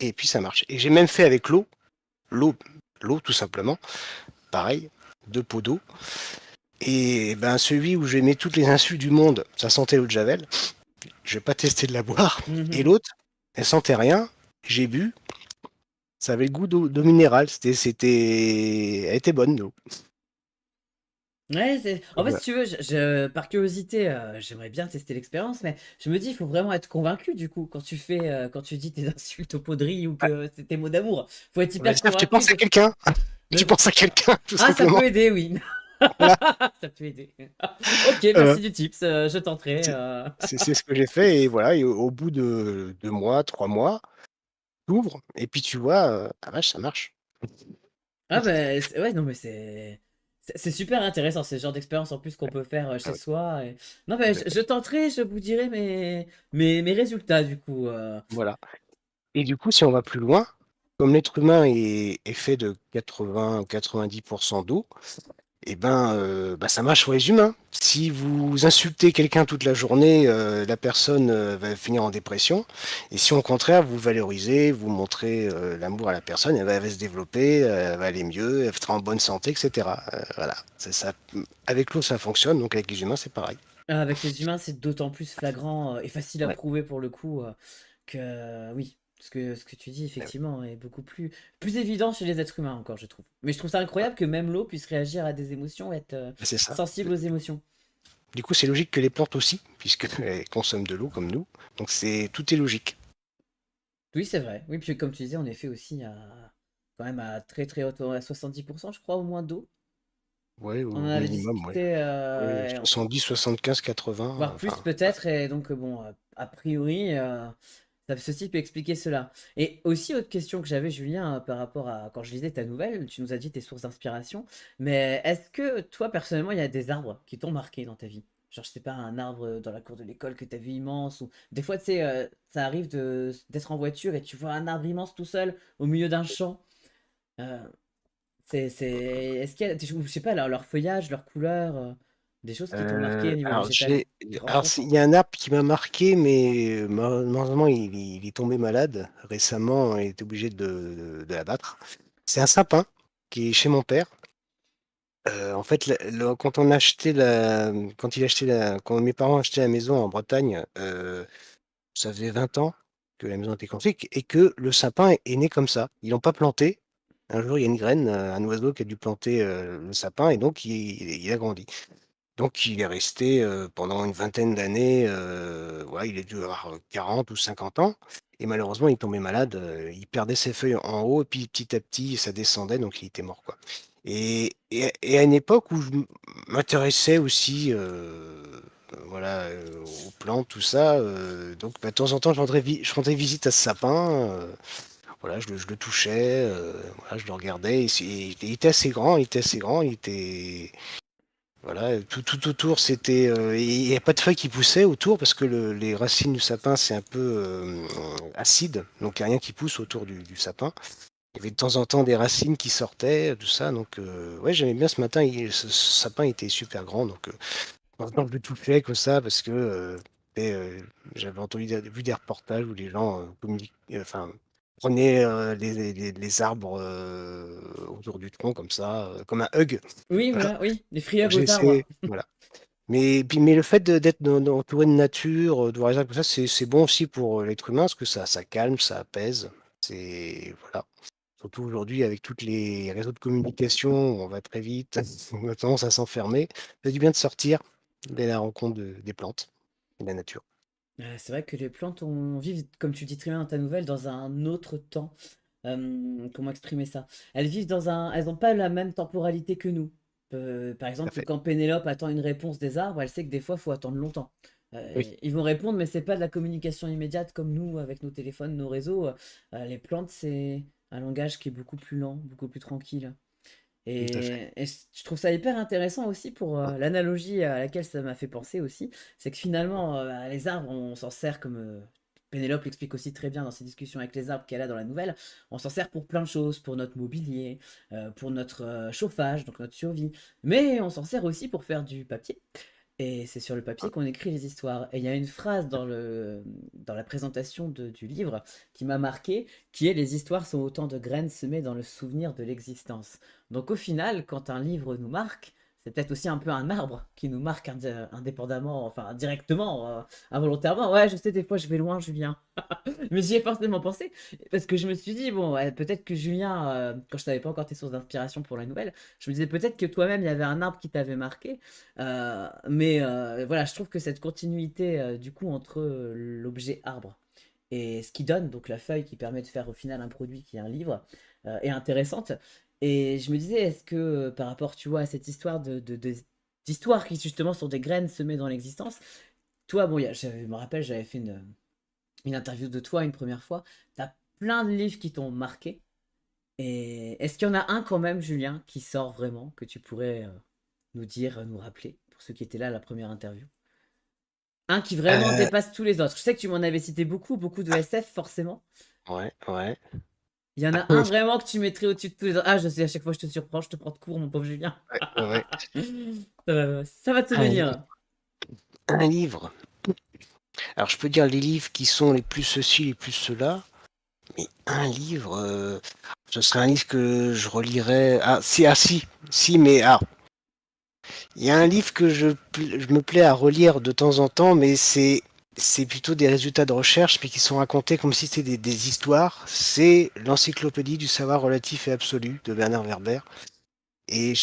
et puis ça marche et j'ai même fait avec l'eau, l'eau l'eau tout simplement, pareil, 2 pots d'eau et ben, celui où j'ai mis toutes les insultes du monde, ça sentait l'eau de javel, je vais pas tester de la boire et Mmh. l'autre, elle sentait rien, j'ai bu, ça avait le goût d'eau minérale, elle était bonne l'eau. Ouais, c'est en fait, Voilà. si tu veux, je par curiosité, j'aimerais bien tester l'expérience, mais je me dis: «Il faut vraiment être convaincu du coup, quand tu dis tes insultes au pot de riz ou Ouais, que c'est tes mots d'amour. Faut être on va hyper dire tu convaincu penses à de quelqu'un, tu de penses à quelqu'un tout ah, ça simplement. peut aider, oui. Voilà, Ça peut aider. OK, heu, merci du tips, je tenterai, c'est c'est ce que j'ai fait et voilà et au bout de 2 mois, 3 mois, tu ouvres et puis tu vois, ah vache ça marche. Ah bah, c'est ouais, non, mais c'est super intéressant, c'est le genre d'expérience en plus qu'on peut faire, Ah chez oui, soi et non, mais je exactement. tenterai, je vous dirai mes résultats du coup, Voilà et du coup si on va plus loin, comme l'être humain est fait de 80 ou 90 d'eau. Et ben, bah, ça marche sur les humains. Si vous insultez quelqu'un toute la journée, la personne, va finir en dépression et si au contraire vous valorisez, vous montrez, l'amour à la personne, elle va se développer, elle va aller mieux, elle sera en bonne santé et cetera. Voilà, c'est ça. Avec l'eau ça fonctionne, donc avec les humains c'est pareil. avec les humains, c'est d'autant plus flagrant, et facile à Ouais, prouver pour le coup, que oui, ce que tu dis bah, oui. effectivement est beaucoup plus évident chez les êtres humains encore, je trouve. Mais je trouve ça Ouais, incroyable que même l'eau puisse réagir à des émotions, être, bah, c'est ça. sensible aux émotions. Du coup, c'est logique que les plantes aussi, puisqu'elles consomment de l'eau comme nous, donc c'est tout est logique. Oui, c'est vrai. Oui, puis comme tu disais, on est fait aussi quand même à très, très haute à 70 je crois au moins d'eau. Ouais, On en au avait minimum, ouais. discuté, Oui, 70, 75, 80, voire plus enfin, ouais. peut-être et donc bon, a priori, ceci peut expliquer cela. Et aussi autre question que j'avais Julien, par rapport à quand je lisais ta nouvelle, tu nous as dit tes sources d'inspiration, mais est-ce que toi personnellement, il y a des arbres qui t'ont marqué dans ta vie? Genre, je sais pas, un arbre, dans la cour de l'école que tu as vu immense ou des fois, tu sais, ça arrive d'être en voiture et tu vois un arbre immense tout seul au milieu d'un champ. Heu, est-ce qu'il y a des je sais pas, leur feuillage, leur couleur, des choses qui t'ont marqué au niveau Alors végétal? Des s'il rencontres? y a un arbre qui m'a marqué, mais malheureusement il est tombé malade récemment et est obligé de l'abattre. C'est un sapin qui est chez mon père. En fait, quand on a acheté la quand il a acheté la quand mes parents ont acheté la maison en Bretagne, ça faisait 20 ans que la maison était construite et que le sapin est né comme ça. Ils l'ont pas planté. Un jour, il y a une graine, un oiseau qui a dû planter, le sapin et donc il a grandi. Donc il est resté, pendant une vingtaine d'années, ouais, il a dû avoir, 40 ou 50 ans et malheureusement il tombait malade, il perdait ses feuilles en haut et puis petit à petit ça descendait donc il était mort, quoi et à une époque où m'intéressais aussi, voilà, aux plantes tout ça, donc bah, de temps en temps je rendais visite à ce sapin, voilà je le touchais, voilà je le regardais et il était assez grand, il était voilà, tout autour, c'était, il y a pas de feuilles qui poussaient autour parce que les racines du sapin, c'est un peu, acide, donc il y a rien qui pousse autour du sapin. Il y avait de temps en temps des racines qui sortaient, tout ça, donc ouais, j'aimais bien ce matin, ce sapin était super grand, donc maintenant je le touchais comme ça parce que, et j'avais entendu vu des reportages où les gens, enfin, prenaient, les arbres, autour du tronc comme ça, comme un hug. Oui, Voilà, voilà, oui, les frieurs j'ai aux arbres. essayé, voilà. Mais le fait d'être entouré de nature, de voir les arbres comme ça, c'est bon aussi pour l'être humain, parce que ça calme, ça apaise. C'est voilà. Surtout aujourd'hui avec tous les réseaux de communication, on va très vite, on a tendance à s'enfermer. Ça fait du bien de sortir, d'aller à la rencontre des plantes et de la nature. C'est vrai que les plantes vivent, comme tu dis très bien dans ta nouvelle, dans un autre temps. Comment exprimer ça? Elles n'ont pas la même temporalité que nous. Par Tout à exemple, fait. quand Pénélope attend une réponse des arbres, elle sait que des fois, il faut attendre longtemps. Oui, Ils vont répondre, mais c'est pas de la communication immédiate comme nous, avec nos téléphones, nos réseaux. Les plantes, c'est un langage qui est beaucoup plus lent, beaucoup plus tranquille. tout à fait. Je trouve ça hyper intéressant aussi pour l'analogie à laquelle ça m'a fait penser aussi, c'est que finalement, les arbres, on s'en sert comme Pénélope l'explique aussi très bien dans ses discussions avec les arbres qu'elle a dans la nouvelle, on s'en sert pour plein de choses, pour notre mobilier, pour notre chauffage, donc notre survie, mais on s'en sert aussi pour faire du papier. Et c'est sur le papier qu'on écrit les histoires. Et il y a une phrase dans la présentation du livre qui m'a marqué, qui est: les histoires sont autant de graines semées dans le souvenir de l'existence. Donc au final, quand un livre nous marque, c'est peut-être aussi un peu un arbre qui nous marque indépendamment, enfin directement, involontairement. Ouais, je sais, des fois je vais loin, Julien. Mais j'y ai forcément pensé, parce que je me suis dit, bon, ouais, peut-être que Julien, quand je savais pas encore tes sources d'inspiration pour la nouvelle, je me disais peut-être que toi-même, il y avait un arbre qui t'avait marqué. Mais voilà, je trouve que cette continuité, du coup, entre l'objet arbre et ce qui donne, donc la feuille qui permet de faire au final un produit qui est un livre, est intéressante. Et je me disais, est-ce que par rapport, tu vois, à cette histoire d'histoires qui justement sont des graines semées dans l'existence, toi, bon, je me rappelle, j'avais fait une interview de toi une première fois, tu as plein de livres qui t'ont marqué. Et est-ce qu'il y en a un quand même, Julien, qui sort vraiment, que tu pourrais nous dire, nous rappeler, pour ceux qui étaient là à la première interview? Un qui vraiment Euh, dépasse tous les autres. Je sais que tu m'en avais cité beaucoup, beaucoup de SF forcément. ouais, ouais. Il y en a un vraiment que tu mettrais au-dessus de tous les autres. Ah, je sais, à chaque fois je te surprends, je te prends de court, mon pauvre Julien. Ouais, ouais, ouais. Ça va te Un livre. venir. Un livre. Alors je peux dire les livres qui sont les plus ceci, les plus cela, mais un livre, ce serait un livre que je relirais. Si, mais il y a un livre que je me plais à relire de temps en temps, mais c'est plutôt des résultats de recherche, mais qui sont racontés comme si c'était des histoires. C'est l'Encyclopédie du savoir relatif et absolu de Bernard Werber. Et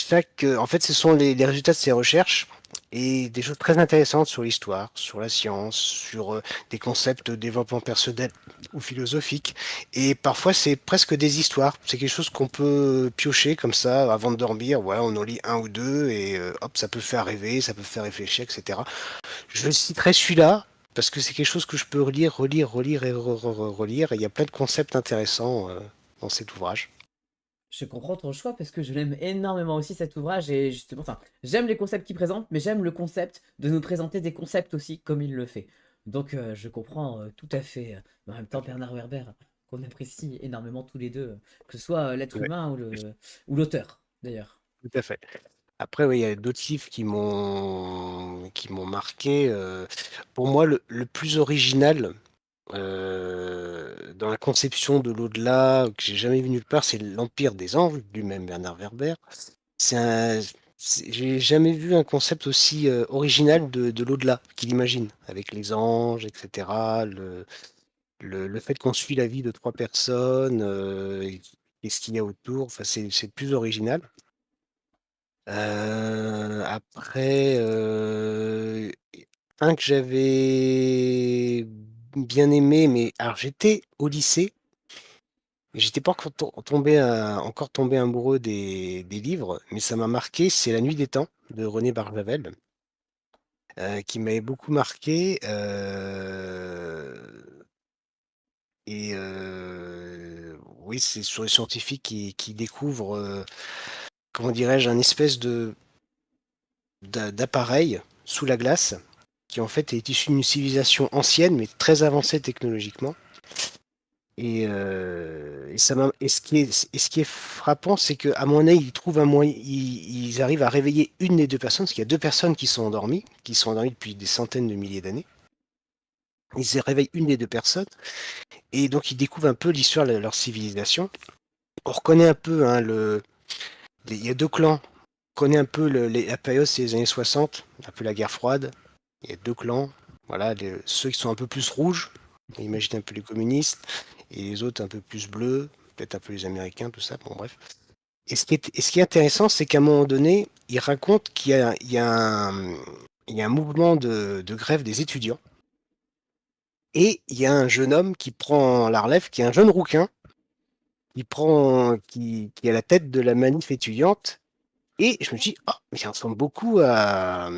en fait, ce sont les résultats de ces recherches et des choses très intéressantes sur l'histoire, sur la science, sur des concepts de développement personnel ou philosophique. Et parfois, c'est presque des histoires. C'est quelque chose qu'on peut piocher comme ça avant de dormir. Ouais, on en lit un ou deux et hop, ça peut faire rêver, ça peut faire réfléchir, etc. Je citerai celui-là parce que c'est quelque chose que je peux relire, relire, relire et relire. Et il y a plein de concepts intéressants dans cet ouvrage. Je comprends ton choix parce que je l'aime énormément aussi cet ouvrage et justement, enfin, j'aime les concepts qu'il présente, mais j'aime le concept de nous présenter des concepts aussi comme il le fait. Donc je comprends tout à fait. Mais en même temps, Bernard Werber, qu'on apprécie énormément tous les deux, que ce soit l'être Ouais, humain ou l'auteur, d'ailleurs. tout à fait. Après, oui, il y a d'autres livres qui m'ont marqué. Pour moi, le plus original dans la conception de l'au-delà que j'ai jamais vu nulle part, c'est l'Empire des anges, du même Bernard Werber. C'est un, j'ai jamais vu un concept aussi original de l'au-delà qu'il imagine, avec les anges, etc. Le fait qu'on suit la vie de trois personnes, et ce qu'il y a autour, enfin, c'est plus original. Après, un que j'avais bien aimé, mais alors j'étais au lycée, j'étais pas encore tombé amoureux des livres, mais ça m'a marqué, c'est La Nuit des Temps de René Barjavel, qui m'avait beaucoup marqué. Et oui, c'est sur les scientifiques qui découvrent, comment dirais-je, un espèce d'appareil sous la glace qui en fait est issu d'une civilisation ancienne mais très avancée technologiquement. Et ce qui est frappant, c'est qu'à mon avis, ils trouvent un moyen, ils arrivent à réveiller une des deux personnes, parce qu'il y a deux personnes qui sont endormies depuis des centaines de milliers d'années. Ils réveillent une des deux personnes, et donc ils découvrent un peu l'histoire de leur civilisation. On reconnaît un peu, hein, il y a deux clans connaît un peu la période, c'est les années 60, un peu la guerre froide. Il y a 2 clans, voilà, ceux qui sont un peu plus rouges, imagine un peu les communistes, et les autres un peu plus bleus, peut-être un peu les Américains, tout ça, bon bref. Et ce qui est intéressant, c'est qu'à un moment donné, il raconte qu'il y a un mouvement de grève des étudiants, et il y a un jeune homme qui prend la relève, qui est un jeune rouquin, qui est à la tête de la manif étudiante, et je me dis: «Oh, mais il ressemble beaucoup à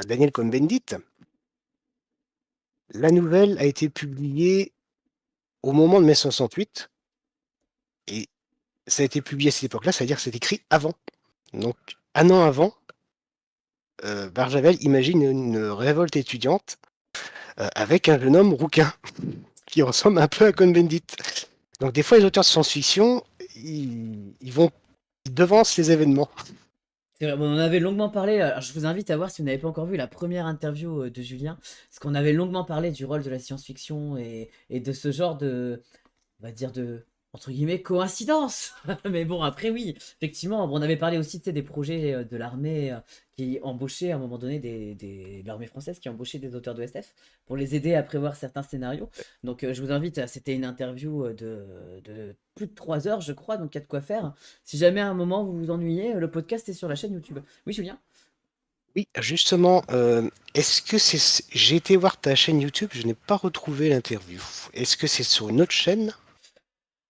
Daniel Cohn-Bendit». La nouvelle a été publiée au moment de mai 68 et ça a été publié à cette époque-là, ça veut dire que c'est écrit avant. Donc 1 an avant, Barjavel imagine une révolte étudiante, avec un jeune homme rouquin qui ressemble un peu à Cohn-Bendit. Donc des fois, les auteurs de science-fiction, ils devancent les événements. C'est vrai, bon, on en avait longuement parlé. Alors, je vous invite à voir si vous n'avez pas encore vu la première interview de Julien, parce qu'on avait longuement parlé du rôle de la science-fiction et de ce genre de, on va dire de, entre guillemets, coïncidence. Mais bon, après, oui, effectivement, bon, on avait parlé aussi, tu sais, des projets de l'armée qui embauchaient à un moment donné de l'armée française qui embauchait des auteurs de SF pour les aider à prévoir certains scénarios. Donc, je vous invite, c'était une interview de plus de 3 heures, je crois, donc il y a de quoi faire. Si jamais à un moment vous vous ennuyez, le podcast est sur la chaîne YouTube. Oui, Julien? Oui, justement, est-ce que j'ai été voir ta chaîne YouTube, je n'ai pas retrouvé l'interview. Est-ce que c'est sur une autre chaîne?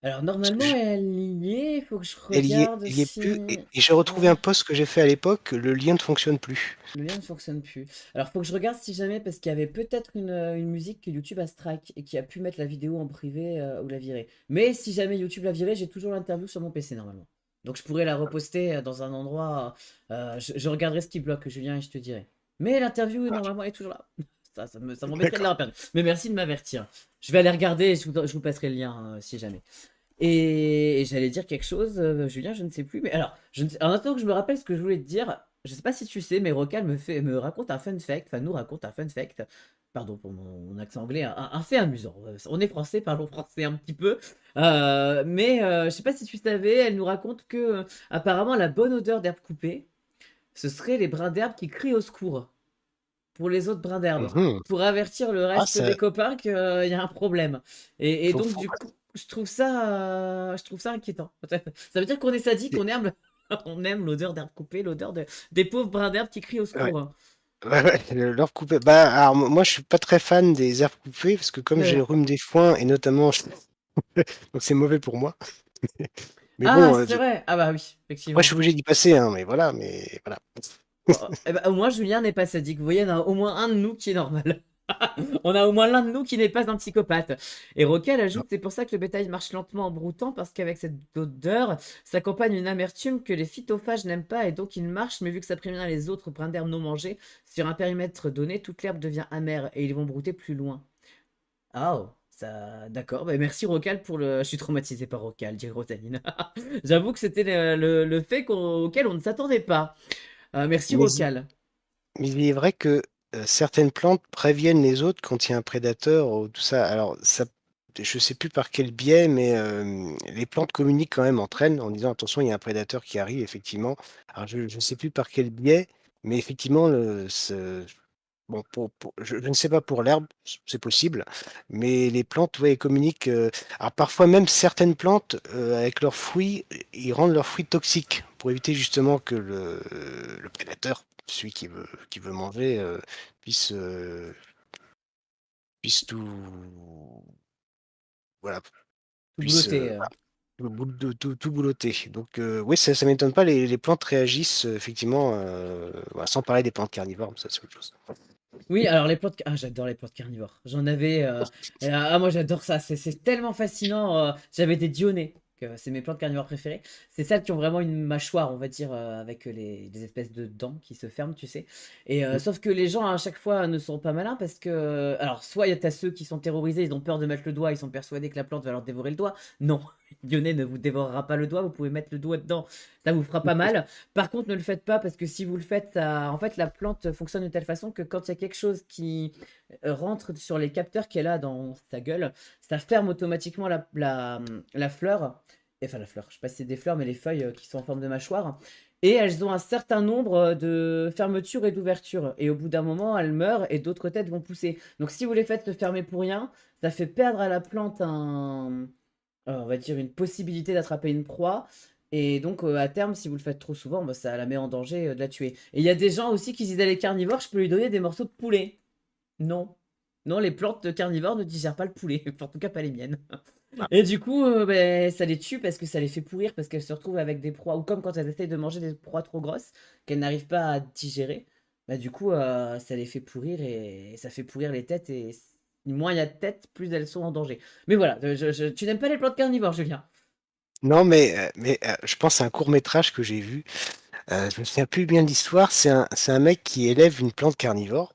Alors, Parce que normalement, elle y est, il faut que je elle y est regarde elle y est plus si... et j'ai retrouvé Ouais. un post que j'ai fait à l'époque, le lien ne fonctionne plus. Le lien ne fonctionne plus. Alors, faut que je regarde si jamais, parce qu'il y avait peut-être une musique que YouTube a strike et qui a pu mettre la vidéo en privé ou la virer. Mais si jamais YouTube l'a virée, j'ai toujours l'interview sur mon PC normalement. Donc, je pourrais la reposter dans un endroit. Je regarderai ce qui bloque, Julien, et je te dirai. Mais l'interview, Ah, normalement, est toujours là. Ça m'embêterait de d'accord. l'avoir perdue. Mais merci de m'avertir. Je vais aller regarder et je vous passerai le lien si jamais. Et j'allais dire quelque chose, Julien, je ne sais plus. Mais alors, en attendant que je me rappelle ce que je voulais te dire, je sais pas si tu sais, mais Rocal me raconte un fun fact, enfin nous raconte un fun fact. Pardon pour mon accent anglais, un fait amusant. On est français, parlons français un petit peu. Mais je sais pas si tu savais, elle nous raconte que apparemment la bonne odeur d'herbe coupée, ce serait les brins d'herbe qui crient au secours pour les autres brins d'herbe, Mmh. pour avertir le Ah reste ça des copains qu'il y a un problème. Et faut donc, faut du coup, je trouve ça inquiétant. Ça veut dire qu'on est sadique, et on aime l'odeur d'herbe coupée, l'odeur des pauvres brins d'herbe qui crient au ouais, secours, hein. ouais, ouais, l'herbe coupée. Bah, alors moi je suis pas très fan des herbes coupées parce que comme j'ai le Euh, rhume des foins et notamment donc c'est mauvais pour moi. Mais Ah, bon, c'est vrai. Ah bah oui, après je suis effectivement. obligé d'y passer, hein, mais voilà. Bon, eh ben, au moins, Julien n'est pas sadique. Vous voyez, il y en a au moins un de nous qui est normal. On a au moins l'un de nous qui n'est pas un psychopathe. Et Roquel Non. ajoute, c'est pour ça que le bétail marche lentement en broutant, parce qu'avec cette odeur s'accompagne une amertume que les phytophages n'aiment pas, et donc ils marchent, mais vu que ça prévient les autres brins d'herbe non mangés, sur un périmètre donné, toute l'herbe devient amère, et ils vont brouter plus loin. Ah, oh, ça... D'accord, bah, merci Rocal pour le... Je suis traumatisé par Rocal, dit Rosaline. J'avoue que c'était le fait auquel on ne s'attendait pas. Merci Mais Rocal. il est vrai que, certaines plantes préviennent les autres quand il y a un prédateur ou tout ça. Alors ça je sais plus par quel biais, mais, les plantes communiquent quand même entre elles en disant: «Attention, il y a un prédateur qui arrive», effectivement. Alors je sais plus par quel biais, mais effectivement bon je ne sais pas pour l'herbe, c'est possible, mais les plantes, ouais, elles communiquent, alors parfois même certaines plantes, avec leurs fruits, ils rendent leurs fruits toxiques pour éviter justement que le prédateur, celui qui veut manger, puisse, puisse tout voilà, Tout puisse, bleuté. tout boulotter. Donc oui, ça m'étonne pas, les plantes réagissent, effectivement, bah, sans parler des plantes carnivores, mais ça c'est autre chose. Oui, alors les plantes... Ah, j'adore les plantes carnivores. J'en avais... moi j'adore ça. C'est tellement fascinant. J'avais des dionnées. C'est mes plantes carnivores préférées. C'est celles qui ont vraiment une mâchoire, on va dire, avec des espèces de dents qui se ferment, tu sais. Et Mmh. sauf que les gens, à chaque fois, ne sont pas malins parce que... Alors, soit il y a ceux qui sont terrorisés, ils ont peur de mettre le doigt, ils sont persuadés que la plante va leur dévorer le doigt. Non, Dionée ne vous dévorera pas le doigt, vous pouvez mettre le doigt dedans, ça vous fera pas mal. Par contre, ne le faites pas parce que si vous le faites, en fait, la plante fonctionne de telle façon que quand il y a quelque chose qui rentre sur les capteurs qu'elle a dans sa gueule, ça ferme automatiquement la fleur. Enfin, la fleur, je sais pas si c'est des fleurs, mais les feuilles qui sont en forme de mâchoire. et elles ont un certain nombre de fermetures et d'ouvertures. Et au bout d'un moment, elles meurent et d'autres têtes vont pousser. Donc si vous les faites se fermer pour rien, ça fait perdre à la plante on va dire une possibilité d'attraper une proie. Et donc à terme, si vous le faites trop souvent, bah, ça la met en danger de la tuer. Et il y a des gens aussi qui disent à les carnivores, je peux lui donner des morceaux de poulet. Non. Non, les plantes carnivores ne digèrent pas le poulet. En tout cas, pas les miennes. Ah, Et du coup, ben, ça les tue parce que ça les fait pourrir, parce qu'elles se retrouvent avec des proies, ou comme quand elles essayent de manger des proies trop grosses, qu'elles n'arrivent pas à digérer, bah du coup, ça les fait pourrir et ça fait pourrir les têtes, et moins il y a de têtes, plus elles sont en danger. Mais voilà, tu n'aimes pas les plantes carnivores, Julien? non, mais je pense à un court métrage que j'ai vu. Je me souviens plus bien de l'histoire. C'est un mec qui élève une plante carnivore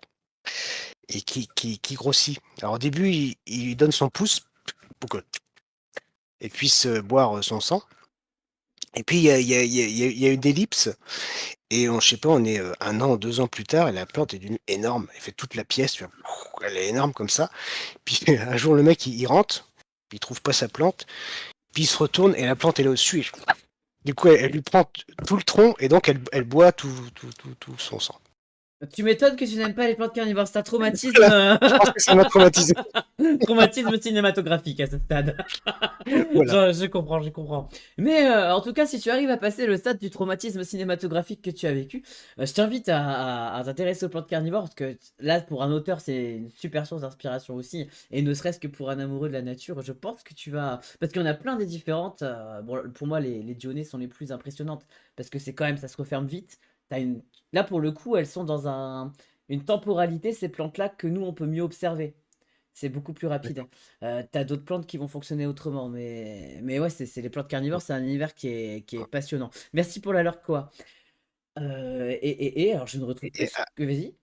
et qui grossit. Alors au début, il lui donne son pouce pour qu'elle puisse boire son sang. Et puis il y a une ellipse et je sais pas, on est 1 an, 2 ans plus tard et la plante est devenue énorme. Elle fait toute la pièce, tu vois? Elle est énorme comme ça. Puis un jour, le mec, il rentre, il trouve pas sa plante, puis il se retourne et la plante, elle est au-dessus. Et du coup, elle lui prend tout le tronc et donc elle boit tout son sang. Tu m'étonnes que tu n'aimes pas les plantes carnivores, c'est un traumatisme, Voilà, je pense que ça m'a traumatisé. traumatisme cinématographique à ce stade. Voilà. Je comprends, je comprends. Mais en tout cas, si tu arrives à passer le stade du traumatisme cinématographique que tu as vécu, je t'invite à t'intéresser aux plantes carnivores, parce que là, pour un auteur, c'est une super source d'inspiration aussi, et ne serait-ce que pour un amoureux de la nature, je pense que tu vas... Parce qu'il y en a plein des différentes. Bon, pour moi, les Dionnées sont les plus impressionnantes, parce que c'est quand même, ça se referme vite. T'as une... Là, pour le coup, elles sont dans une temporalité, ces plantes-là, que nous, on peut mieux observer. C'est beaucoup plus rapide. T'as d'autres plantes qui vont fonctionner autrement, mais ouais, c'est les plantes carnivores, c'est un univers qui est passionnant. Merci pour l'alerte quoi. Alors je ne retrouve Et, plus que vas-y.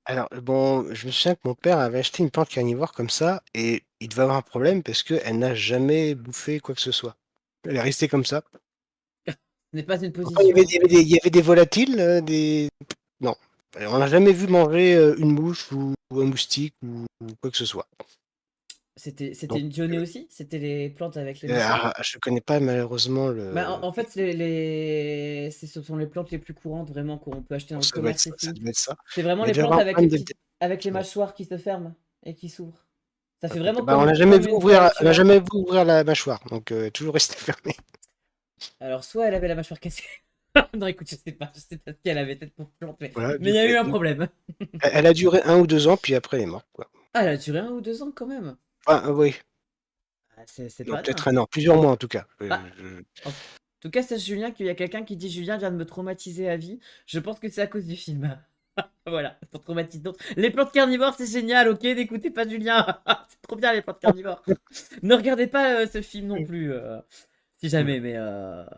alors, bon, je me souviens que mon père avait acheté une plante carnivore comme ça et il devait avoir un problème parce qu'elle n'a jamais bouffé quoi que ce soit. Elle est restée comme ça. Ce n'est pas une Pourtant, il y avait, il position. y avait des, il y avait des volatiles, non. On n'a jamais vu manger une mouche ou un moustique ou quoi que ce soit. C'était Donc, une dionée aussi? C'était les plantes avec les mâchoires? je connais pas malheureusement Bah, en fait, ce sont les plantes les plus courantes vraiment qu'on peut acheter dans le ça doit être commerce ça, ça ici. doit être ça. C'est vraiment Mais il les devait plantes avoir un avec les problème de petites, avec les ouais, mâchoires qui se ferment et qui s'ouvrent. Ça fait OK. vraiment Bah, comme une feuille, tu on n'a vois. jamais vu ouvrir la mâchoire, donc toujours restée fermée. Alors, soit elle avait la mâchoire cassée. Non, écoute, je sais pas ce qu'elle avait peut-être pour plante, Voilà, mais il y a eu un problème. elle a duré 1 ou 2 ans, puis après elle est morte, quoi. Ah, elle a duré 1 ou 2 ans quand même. Enfin, oui, Ah, c'est non, pas peut-être rien. 1 an, plusieurs mois en tout cas. Bah, en tout cas, sache Julien qu'il y a quelqu'un qui dit Julien vient de me traumatiser à vie. Je pense que c'est à cause du film. Voilà, ça traumatise d'autres. Les plantes carnivores, c'est génial, ok? N'écoutez pas Julien. C'est trop bien les plantes carnivores. Ne regardez pas ce film non plus, si Voilà. jamais, mais alors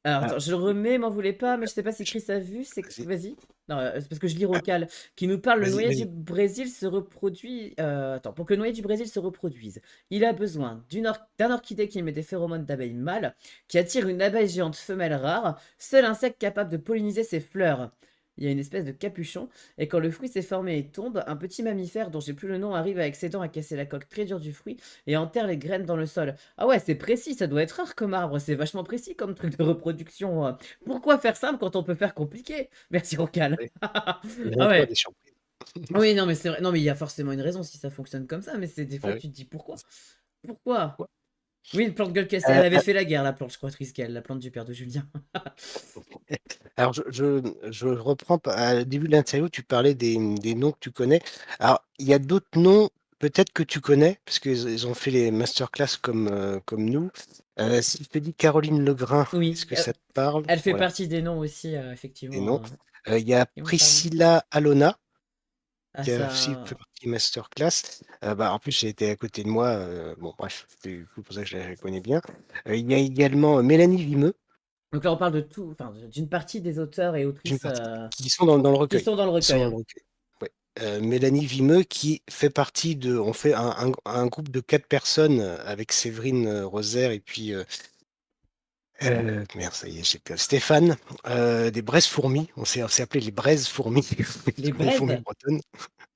Ah, attends, je le remets, m'en voulez pas, mais je sais pas si je Chris a vu, c'est... vas-y, Vas-y. Non, c'est parce que je lis Rocal, qui nous parle, le vas-y, noyer du vas-y. Brésil se reproduit... attends, pour que le noyer du Brésil se reproduise, il a besoin d'un orchidée qui émet des phéromones d'abeilles mâles, qui attire une abeille géante femelle rare, seul insecte capable de polliniser ses fleurs. Il y a une espèce de capuchon, et quand le fruit s'est formé et tombe, un petit mammifère dont j'ai plus le nom arrive avec ses dents à casser la coque très dure du fruit et enterre les graines dans le sol. Ah ouais, c'est précis, ça doit être rare comme arbre, c'est vachement précis comme truc de reproduction. Pourquoi faire simple quand on peut faire compliqué? Merci Rocal. Oui, Ah bientôt ouais. des surprises. Oui, non mais c'est vrai. Non mais il y a forcément une raison si ça fonctionne comme ça, mais c'est des Ah fois oui. tu te dis pourquoi? Pourquoi? Ouais. Oui, une plante gueule cassée, Heu, elle avait heu, fait la guerre la plante, je crois Triskel, la plante du père de Julien. alors je reprends à au début de l'interview, tu parlais des noms que tu connais. Alors, il y a d'autres noms peut-être que tu connais, parce qu'ils ont fait les masterclass comme nous. Si je te dis Caroline Legrain, est-ce Oui, que ça te parle? elle fait Voilà, partie des noms aussi, des effectivement, noms. Il y a qui me parlent. Priscilla Alona, Ah qui a aussi fait ça... partie masterclass. Bah, en plus, elle était à côté de moi, bon bref, c'est du coup pour ça que je la connais bien. Il y a également Mélanie Vimeux, Donc là on parle de tout, enfin d'une partie des auteurs et d'une autrices partie qui sont dans le qui recueil. sont dans le Qui sont recueil, dans le hein. recueil. Ouais. Mélanie Vimeux qui fait partie de on fait un groupe de 4 personnes, avec Séverine, Rosaire et puis, merde ça y est, j'ai perdu Stéphane, des Braises Fourmis. On s'est appelés les Braises Fourmis, Les comme les fourmis braises? bretonnes.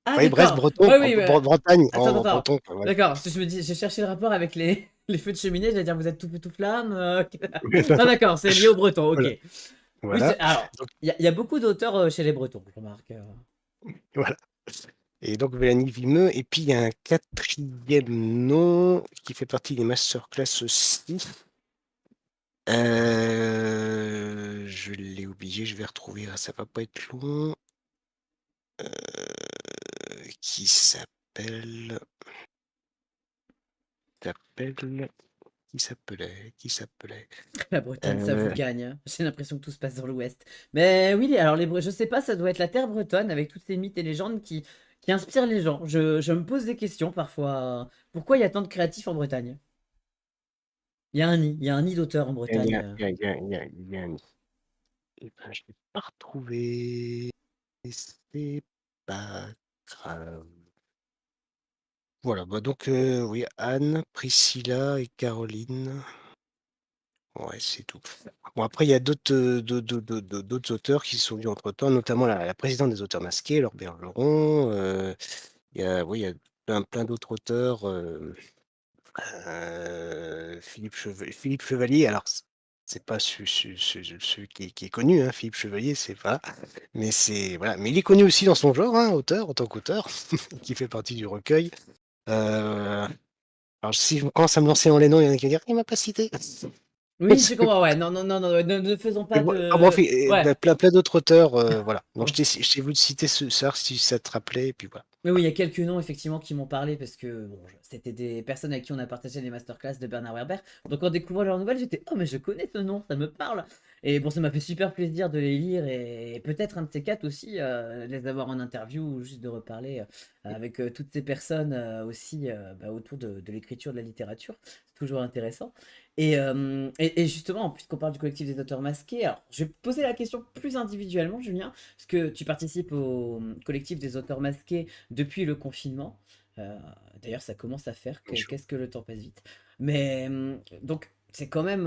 Ah Oui, Bresse d'accord! breton Ouais, en oui, Bretagne, attends, en attends. breton quoi, voilà. D'accord, parce que je me dis, j'ai cherché le rapport avec les feux de cheminée, j'allais dire vous êtes tout feu, tout flamme. Non d'accord, c'est lié au breton, ok. Voilà. Oui, Voilà, alors, donc il y a beaucoup d'auteurs chez les Bretons, je remarque. voilà et donc Mélanie Vimeux et puis il y a un quatrième nom qui fait partie des masterclass aussi. Je l'ai oublié, je vais retrouver, ça va pas être long. Qui s'appelle qui s'appelait? La Bretagne, ça vous Heu, gagne, hein. J'ai l'impression que tout se passe dans l'Ouest. Mais oui, alors je sais pas, ça doit être la terre bretonne avec toutes ces mythes et légendes qui inspirent les gens. Je me pose des questions parfois. Pourquoi il y a tant de créatifs en Bretagne? Il y a un nid d'auteurs en il y Bretagne. a il y a il y a il y a il y a un et ben, je l'ai pas retrouvé et c'est pas grave. Voilà, bah, donc oui, Anne, Priscilla et Caroline. Ouais, c'est tout. Bon après il y a d'autres, d'autres auteurs qui se sont vus entre-temps, notamment la présidente des auteurs masqués, Laure Bergeron, il y a oui, il y a plein d'autres auteurs, Philippe Chevalier, alors c'est pas celui qui est connu, hein, Philippe Chevalier, c'est pas mais c'est voilà, mais il est connu aussi dans son genre, hein, auteur, en tant qu'auteur, qui fait partie du recueil. Heu, alors si je commence à me lancer dans les noms, il y en a qui vont dire: «Il m'a pas cité». Oui, je comprends, ouais. Non, non, non, non, ne faisons Mais pas bon, enfin bon, de. Ouais. bah, plein d'autres auteurs, voilà. Donc je t'ai voulu citer savoir si ça te rappelait et puis voilà. Mais oui, il y a quelques noms effectivement qui m'ont parlé parce que bon, c'était des personnes avec qui on a partagé les masterclass de Bernard Werber. Donc en découvrant leurs nouvelles, j'étais oh mais je connais ce nom, ça me parle. Et bon, ça m'a fait super plaisir de les lire et peut-être un de ces quatre aussi de les avoir en interview ou juste de reparler avec toutes ces personnes aussi autour de l'écriture, de la littérature. C'est toujours intéressant. Et justement, puisqu'on parle du collectif des auteurs masqués, alors je vais poser la question plus individuellement, Julien, parce que tu participes au collectif des auteurs masqués depuis le confinement. Heu, D'ailleurs, ça commence à faire Mais je qu'est-ce que le temps passe vite. Mais, donc c'est quand même,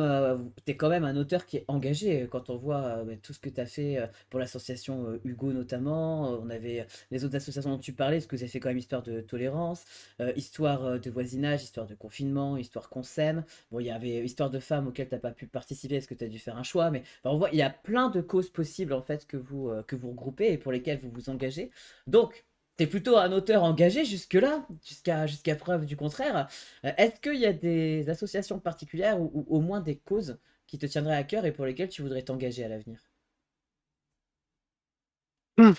tu quand même un auteur qui est engagé, quand on voit, tout ce que tu as fait, pour l'association, Hugo notamment, on avait les autres associations dont tu parlais, parce que vous avez fait quand même Histoire de tolérance, Histoire, de voisinage, Histoire de confinement, Histoire qu'on s'aime. Bon, il y avait Histoire de femmes auquel tu as pas pu participer parce que tu as dû faire un choix, mais enfin, on voit, il y a plein de causes possibles en fait que vous regroupez et pour lesquelles vous vous engagez. Donc, t'es plutôt un auteur engagé jusque-là, jusqu'à preuve du contraire. Est-ce qu'il y a des associations particulières ou au moins des causes qui te tiendraient à cœur et pour lesquelles tu voudrais t'engager à l'avenir? mmh,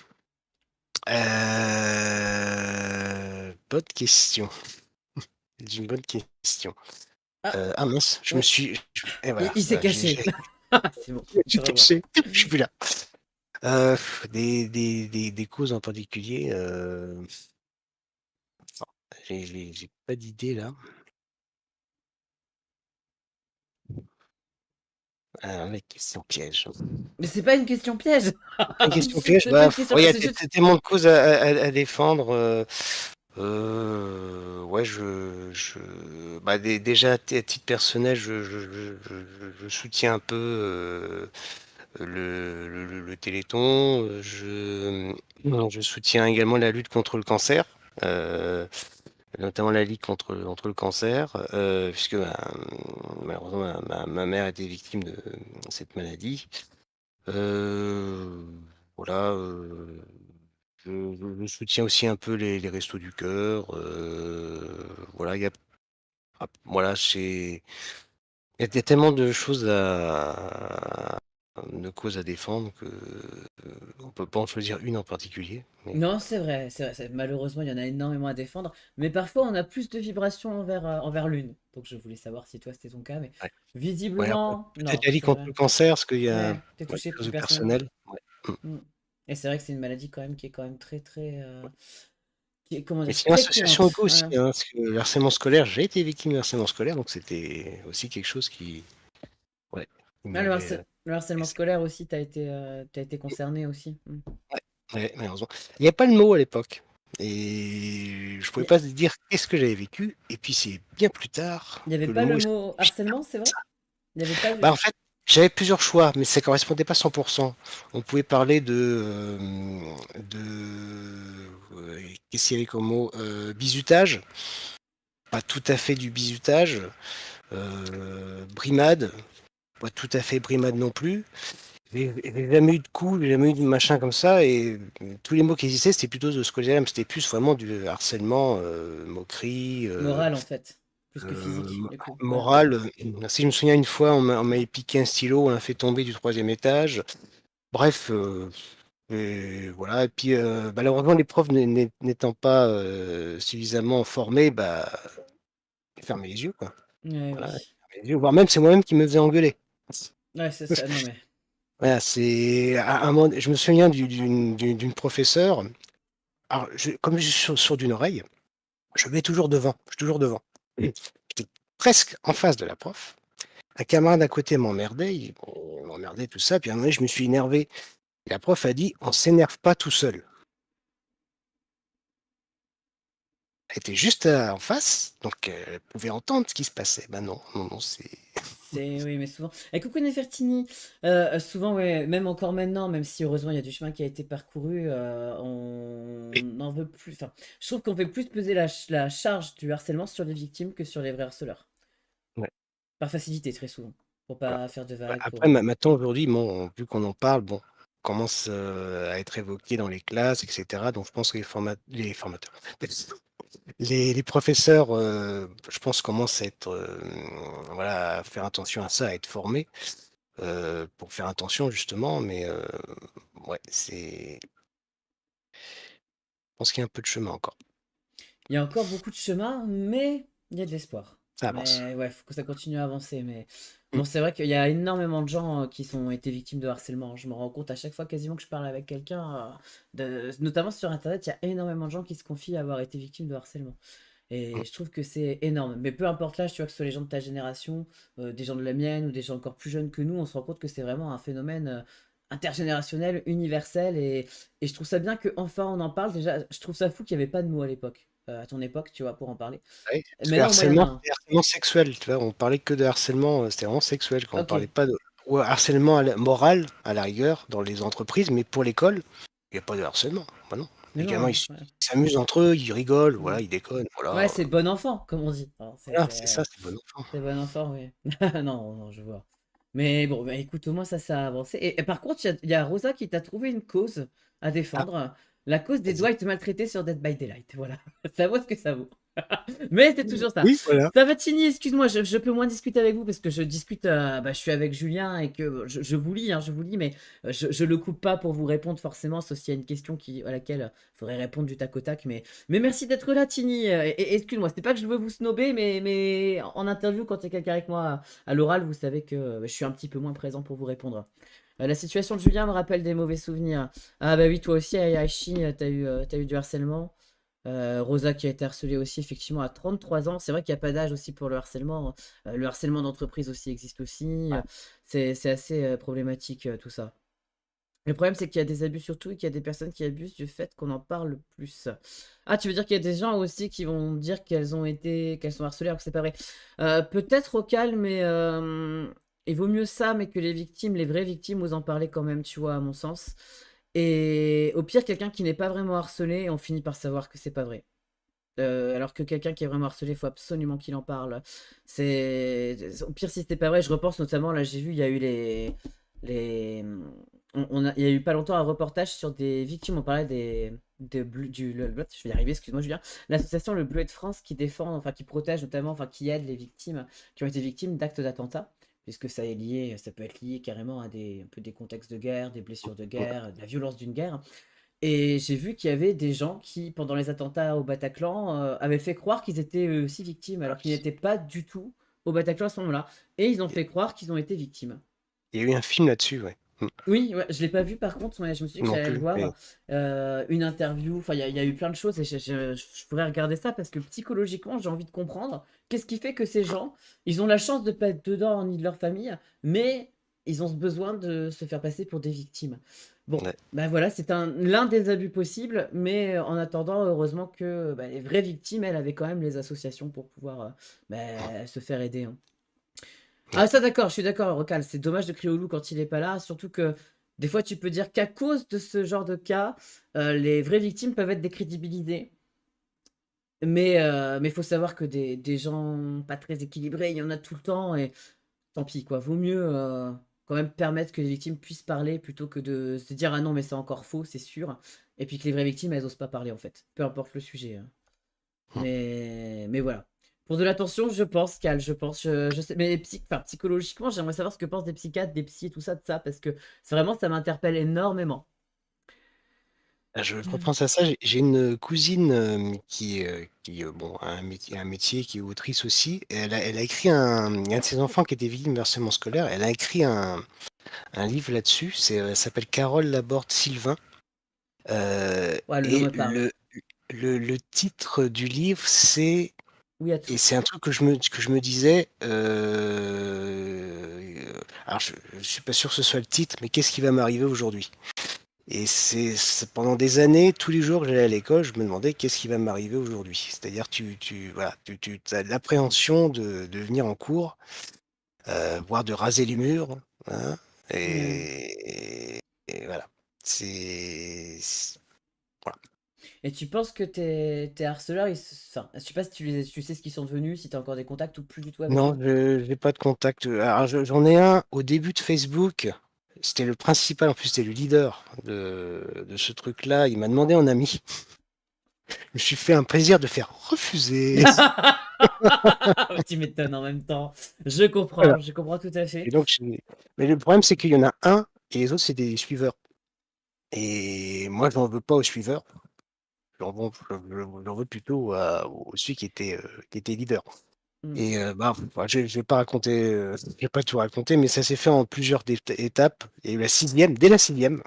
bonne question. C'est une bonne question. Ah, Ah mince, je me oui, suis et voilà, il s'est voilà, caché. C'est bon, je me je suis te revois. caché, je suis plus là. Des causes en particulier, j'ai pas d'idée là. Ouais, question piège. Mais c'est pas une question piège. Une question piège, C'est pas bah, une question ouais, il y piège, a c'est juste. tellement de causes à défendre, ouais, bah, déjà à titre personnel, je soutiens un peu, le Téléthon, je soutiens également la lutte contre le cancer, heu, notamment la Ligue contre le cancer, puisque, malheureusement ma mère était victime de cette maladie. Heu, voilà, je soutiens aussi un peu les Restos du Cœur, voilà, il y a voilà, il y a tellement de choses de causes à défendre que, on peut pas en choisir une en particulier, mais Non, c'est vrai, c'est vrai. Malheureusement, il y en a énormément à défendre, mais parfois on a plus de vibrations envers l'une. Donc je voulais savoir si toi c'était ton cas, mais ouais. Ouais, alors visiblement, peut-être non, la Ligue c'est contre vrai. le cancer, parce qu'il y a, Ouais, t'es ouais, touché quelque chose plus de personnellement. personnel. Ouais. Mmh. Mm. Et c'est vrai que c'est une maladie quand même qui est quand même très très, qui est, comment Et dire, c'est une très association courante. éco aussi, Voilà. hein, parce que le harcèlement scolaire, j'ai été victime de harcèlement scolaire, donc c'était aussi quelque chose qui, ouais, qui Ah, m'avait, le harcèlement blessé. scolaire aussi, t'as été concerné aussi. Mm. Ouais, ouais, malheureusement. Il y a pas le mot à l'époque et je pouvais Il pas te dire qu'est-ce que j'avais vécu et puis c'est bien plus tard n'y avait que le pas le mot est mot sorti. harcèlement, c'est vrai? Il n'y avait pas. Bah, en fait, j'avais plusieurs choix, mais ça correspondait pas 100. On pouvait parler qu'est-ce qu'il y avait comme mot? Bizutage, pas tout à fait du bizutage, brimade, pas tout à fait brimade non plus, j'ai jamais eu de coups, j'ai jamais eu de machin comme ça et tous les mots qui existaient, c'était plutôt de ce côté-là, mais c'était plus vraiment du harcèlement, moquerie, Moral, en fait, plus que physique, du coup. Ouais. moral. Si je me souviens une fois, on m'avait piqué un stylo, on l'a fait tomber du troisième étage. Bref, et voilà et puis, malheureusement les profs n'étant pas, suffisamment formés, bah, fermer les yeux, quoi. Ouais, Voilà, oui. fermer les yeux, voire même c'est moi-même qui me faisais engueuler. Ouais, c'est ça. Non, mais Voilà, c'est à un moment je me souviens d'une professeure, alors comme je suis sourd d'une oreille, je suis toujours devant. J'étais presque en face de la prof. Un camarade à côté m'emmerdait, il m'emmerdait tout ça, puis à un moment donné, je me suis énervé et la prof a dit: «On s'énerve pas tout seul». Elle était juste, en face, donc elle pouvait entendre ce qui se passait. Ben non, non, non, c'est c'est oui, mais souvent et coucou Nefertini, souvent, ouais, même encore maintenant, même si heureusement il y a du chemin qui a été parcouru, on et n'en veut plus enfin, je trouve qu'on fait plus peser la charge du harcèlement sur les victimes que sur les vrais harceleurs. ouais, Par facilité, très souvent, pour voilà. pas faire de Bah, vagues, après pour, maintenant aujourd'hui, bon, vu qu'on en parle, bon, commence, à être évoqué dans les classes et cetera, donc je pense que les formateurs, les professeurs, je pense commencent à être, voilà, à faire attention à ça, à être formés, pour faire attention justement, mais ouais, je pense qu'il y a un peu de chemin encore. il y a encore beaucoup de chemin, mais il y a de l'espoir. Ça avance. Mais ouais, faut que ça continue à avancer. Mais Mmh, bon, c'est vrai qu'il y a énormément de gens qui sont été victimes de harcèlement. Je me rends compte à chaque fois quasiment que je parle avec quelqu'un, notamment sur Internet, il y a énormément de gens qui se confient avoir été victimes de harcèlement. mmh, Et je trouve que c'est énorme. Mais peu importe l'âge, tu vois, que ce soit les gens de ta génération, des gens de la mienne ou des gens encore plus jeunes que nous, on se rend compte que c'est vraiment un phénomène intergénérationnel, universel. Et je trouve ça bien qu'enfin on en parle. Déjà, je trouve ça fou qu'il n'y avait pas de mots à l'époque, à ton époque, tu vois, pour en parler. oui, parce que Maintenant, au moins, il y en a harcèlement, un. c'est harcèlement sexuel, tu vois? On parlait que de harcèlement, c'était vraiment sexuel quand on Ok. parlait pas de ou harcèlement moral, à la rigueur, dans les entreprises, mais pour l'école, il y a pas de harcèlement. Bah non. Mais Les non, gamins, non. Ouais. ils s'amusent entre eux, ils rigolent, Mm. voilà, ils déconnent, Ouais, voilà, c'est bon enfant, comme on dit. Alors, voilà, c'est ça, c'est bon enfant. c'est bon enfant, oui. Non, non, je vois. Mais bon, bah, écoute, au moins ça a avancé. Et par contre, il y a Rosa qui t'a trouvé une cause à Ah, défendre. La cause des vas-y. Dwight maltraités sur Dead by Daylight. Voilà. Ça vaut ce que ça vaut. Mais c'est toujours ça. Oui, voilà. Savatini, excuse-moi, je peux moins discuter avec vous parce que je discute, je suis avec Julien et que je vous lis, hein, je vous lis, mais je le coupe pas pour vous répondre forcément, sauf s'il y a une question à laquelle il faudrait répondre du tac au tac. Mais merci d'être là, Tini. Et excuse-moi, c'est pas que je veux vous snober, mais en interview, quand il y a quelqu'un avec moi à l'oral, vous savez que je suis un petit peu moins présent pour vous répondre. La situation de Julien me rappelle des mauvais souvenirs. Ah bah oui, toi aussi, Ayashi, t'as eu du harcèlement. Rosa qui a été harcelée aussi effectivement à 33 ans. C'est vrai qu'il n'y a pas d'âge aussi pour le harcèlement. Le harcèlement d'entreprise aussi existe aussi. C'est assez problématique tout ça. Le problème c'est qu'il y a des abus surtout et qu'il y a des personnes qui abusent du fait qu'on en parle plus. Ah, tu veux dire qu'il y a des gens aussi qui vont dire qu'elles sont harcelées alors que c'est pas vrai. Peut-être au calme, mais il vaut mieux ça, mais que les victimes, les vraies victimes, osent en parler quand même, tu vois, à mon sens. Et au pire, quelqu'un qui n'est pas vraiment harcelé, on finit par savoir que c'est pas vrai. Alors que quelqu'un qui est vraiment harcelé, il faut absolument qu'il en parle. Au pire, si c'était pas vrai, je repense notamment, là j'ai vu, il y a eu les... il y a eu pas longtemps un reportage sur des victimes, on parlait je vais y arriver, excuse-moi Julien, l'association Le Bleu de France qui défend, enfin qui protège notamment, enfin qui aide les victimes qui ont été victimes d'actes d'attentat, puisque ça est lié, ça peut être lié carrément à un peu des contextes de guerre, des blessures de Mmh, guerre, de la violence d'une guerre. Et j'ai vu qu'il y avait des gens qui, pendant les attentats au Bataclan, avaient fait croire qu'ils étaient eux aussi victimes, ah alors qu'ils oui. n'étaient pas du tout au Bataclan à ce moment-là. Et ils ont fait croire qu'ils ont été victimes. Il y a eu un film là-dessus, ouais. Mmh. Oui, ouais, je l'ai pas vu par contre, mais je me suis dit que Non j'allais le plus, mais voir. Une interview, enfin, il y a eu plein de choses et je pourrais regarder ça parce que psychologiquement, j'ai envie de comprendre qu'est-ce qui fait que ces gens, ils ont la chance de pas être dedans ni de leur famille, mais ils ont ce besoin de se faire passer pour des victimes. Bon, ouais. ben voilà, c'est l'un des abus possibles, mais en attendant, heureusement que bah, les vraies victimes, elles avaient quand même les associations pour pouvoir se faire aider, hein. Ouais. Ah ça d'accord, je suis d'accord, Rocal, c'est dommage de crier au loup quand il est pas là, surtout que des fois tu peux dire qu'à cause de ce genre de cas, les vraies victimes peuvent être décrédibilisées. Mais faut savoir que des gens pas très équilibrés, il y en a tout le temps et tant pis quoi. Vaut mieux. quand même permettre que les victimes puissent parler plutôt que de se dire: «Ah non, mais c'est encore faux, c'est sûr», et puis que les vraies victimes, elles osent pas parler, en fait, peu importe le sujet, hein. Mmh. Mais voilà. Pour de l'attention, je pense, Cal, je pense, je sais, mais enfin, psychologiquement, j'aimerais savoir ce que pensent des psychiatres, des psys, tout ça, de ça, parce que c'est vraiment, ça m'interpelle énormément. Ah, je repense à ça, j'ai une cousine, bon, a un métier, qui est autrice aussi, et elle a écrit il y a un de ses enfants qui était victime de harcèlement scolaire. Elle a écrit un livre là-dessus, ça s'appelle Carole Laborde-Sylvain, Ouais, le nom et me parle. le titre du livre, c'est Oui à et tout. c'est un truc que je me disais, alors je suis pas sûr que ce soit le titre, mais qu'est-ce qui va m'arriver aujourd'hui? Et c'est pendant des années, tous les jours que j'allais à l'école, je me demandais: «Qu'est-ce qui va m'arriver aujourd'hui?» C'est-à-dire tu as l'appréhension de venir en cours, voire de raser les murs, hein, Ouais. et voilà. C'est voilà. Et tu penses que tes harceleurs, enfin, je sais pas si tu sais ce qu'ils sont devenus, si tu as encore des contacts ou plus du tout avec Non, eux? je j'ai pas de contact, alors j'en ai un au début de Facebook, c'était le principal, en plus c'était le leader de ce truc-là, il m'a demandé en ami. Je me suis fait un plaisir de faire refuser. Tu m'étonnes en même temps. Voilà. Je comprends tout à fait. Et donc mais le problème, c'est qu'il y en a un et les autres, c'est des suiveurs, et moi, j'en veux pas aux suiveurs, j'en veux plutôt au celui qui était leader, Mmh. et bah, je vais pas raconter, je vais pas tout raconter, mais ça s'est fait en plusieurs étapes. Il y a eu la sixième, dès la sixième,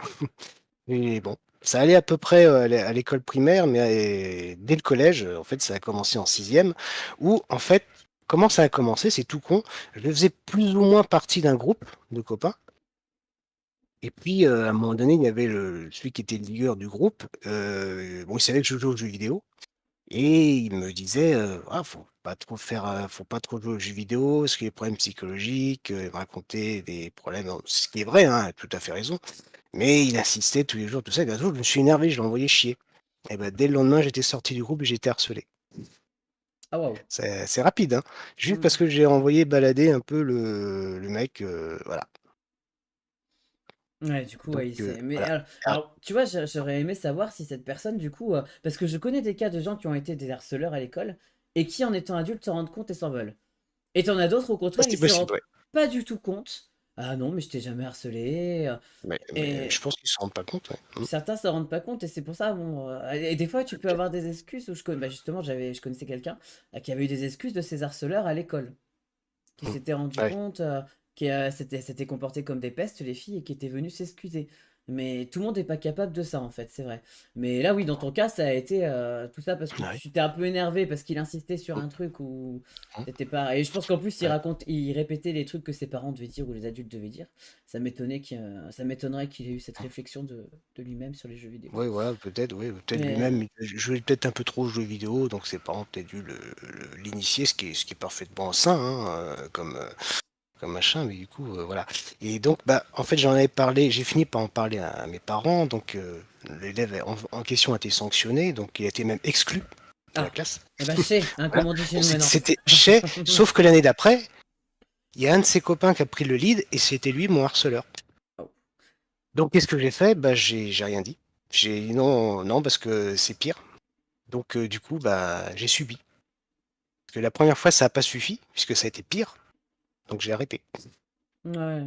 et bon, ça allait à peu près, à l'école primaire, mais dès le collège, en fait, ça a commencé en sixième, où en fait, comment ça a commencé? C'est tout con. Je faisais plus ou moins partie d'un groupe de copains. Et puis, à un moment donné, il y avait celui qui était le leader du groupe, bon, il savait que je jouais aux jeux vidéo, et il me disait, «Ah, faut pas trop jouer aux jeux vidéo parce qu'il y a des problèmes psychologiques», il me racontait des problèmes, ce qui est vrai, hein, il a tout à fait raison, mais il insistait tous les jours, tout ça, et d'un coup, je me suis énervé, je l'ai envoyé chier, et bah, dès le lendemain, j'étais sorti du groupe et j'étais harcelé. Ah waouh! C'est rapide, hein, juste Mmh. parce que j'ai envoyé balader un peu le mec, voilà, Ouais, du coup, ouais, mais voilà. alors, tu vois, j'aurais aimé savoir si cette personne, du coup, parce que je connais des cas de gens qui ont été des harceleurs à l'école et qui, en étant adultes, s'en rendent compte et s'en veulent. Et t'en as d'autres, au Ah, contraire, ils c'est se rendent possible, ouais. pas du tout compte. «Ah non, mais je t'ai jamais harcelé», Mais je et pense qu'ils se rendent pas compte, ouais. Mmh. certains s'en rendent pas compte et c'est pour ça, bon, et des fois, tu peux avoir des excuses où bah, justement, je connaissais quelqu'un, qui avait eu des excuses de ses harceleurs à l'école, qui Mmh. s'était rendu Ouais. compte, qui s'était comporté comme des pestes, les filles, et qui étaient venues s'excuser. Mais tout le monde n'est pas capable de ça, en fait, c'est vrai. Mais là, oui, dans ton cas, ça a été tout ça parce que Ouais. tu t'es un peu énervé parce qu'il insistait sur Mmh. un truc où Mmh. c'était pas. Et je pense qu'en plus, Ouais. il répétait les trucs que ses parents devaient dire ou les adultes devaient dire. Ça m'étonnerait qu'il ait eu cette Mmh. réflexion de lui-même sur les jeux vidéo. Ouais, voilà, peut-être, oui, peut-être Mais lui-même, il jouait peut-être un peu trop aux jeux vidéo, donc ses parents ont peut-être dû l'initier, ce qui est parfaitement sain, hein, comme machin, mais du coup, voilà, et donc, bah, en fait, j'en avais parlé, j'ai fini par en parler à mes parents, donc l'élève en question a été sanctionné, donc il a été même exclu de la ah, classe. eh ben, chez, hein, Voilà. comme on dit chez Bon, nous maintenant. c'était chez, sauf que l'année d'après, il y a un de ses copains qui a pris le lead et c'était lui mon harceleur. Oh. Donc qu'est-ce que j'ai fait? Bah, j'ai rien dit. J'ai dit: «Non, non, parce que c'est pire». Donc du coup, bah, j'ai subi. Parce que la première fois, ça a pas suffi, puisque ça a été pire, donc j'ai arrêté. Ouais,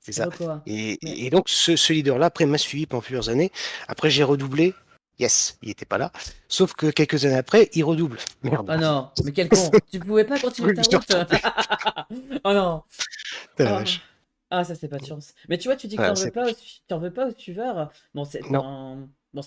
C'est je ça, vois quoi. Mais et donc ce leader-là, après, m'a suivi pendant plusieurs années. Après, j'ai redoublé. Yes, il était pas là. Sauf que quelques années après, il redouble. Merde. oh non, mais quel con! Tu pouvais pas continuer Oui, je ta me suis route? retrouvé. Oh non! Oh la Oh. vache. Ah, ça, c'est pas de chance. Mais tu vois, tu dis que Voilà, c'est pas t'en veux pas aux suiveurs. Bon, non. bon,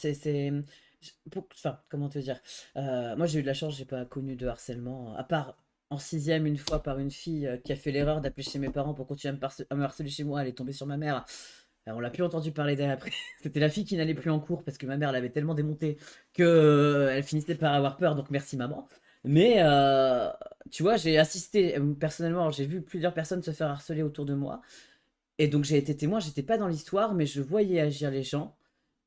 enfin, comment te dire? Moi, j'ai eu de la chance, j'ai pas connu de harcèlement, à part en sixième, une fois, par une fille qui a fait l'erreur d'appeler chez mes parents pour continuer à me harceler chez moi. Elle est tombée sur ma mère. On l'a plus entendu parler d'elle après. C'était la fille qui n'allait plus en cours parce que ma mère l'avait tellement démontée que elle finissait par avoir peur. Donc merci maman. Mais tu vois, j'ai assisté personnellement, j'ai vu plusieurs personnes se faire harceler autour de moi. Et donc j'ai été témoin, j'étais pas dans l'histoire, mais je voyais agir les gens,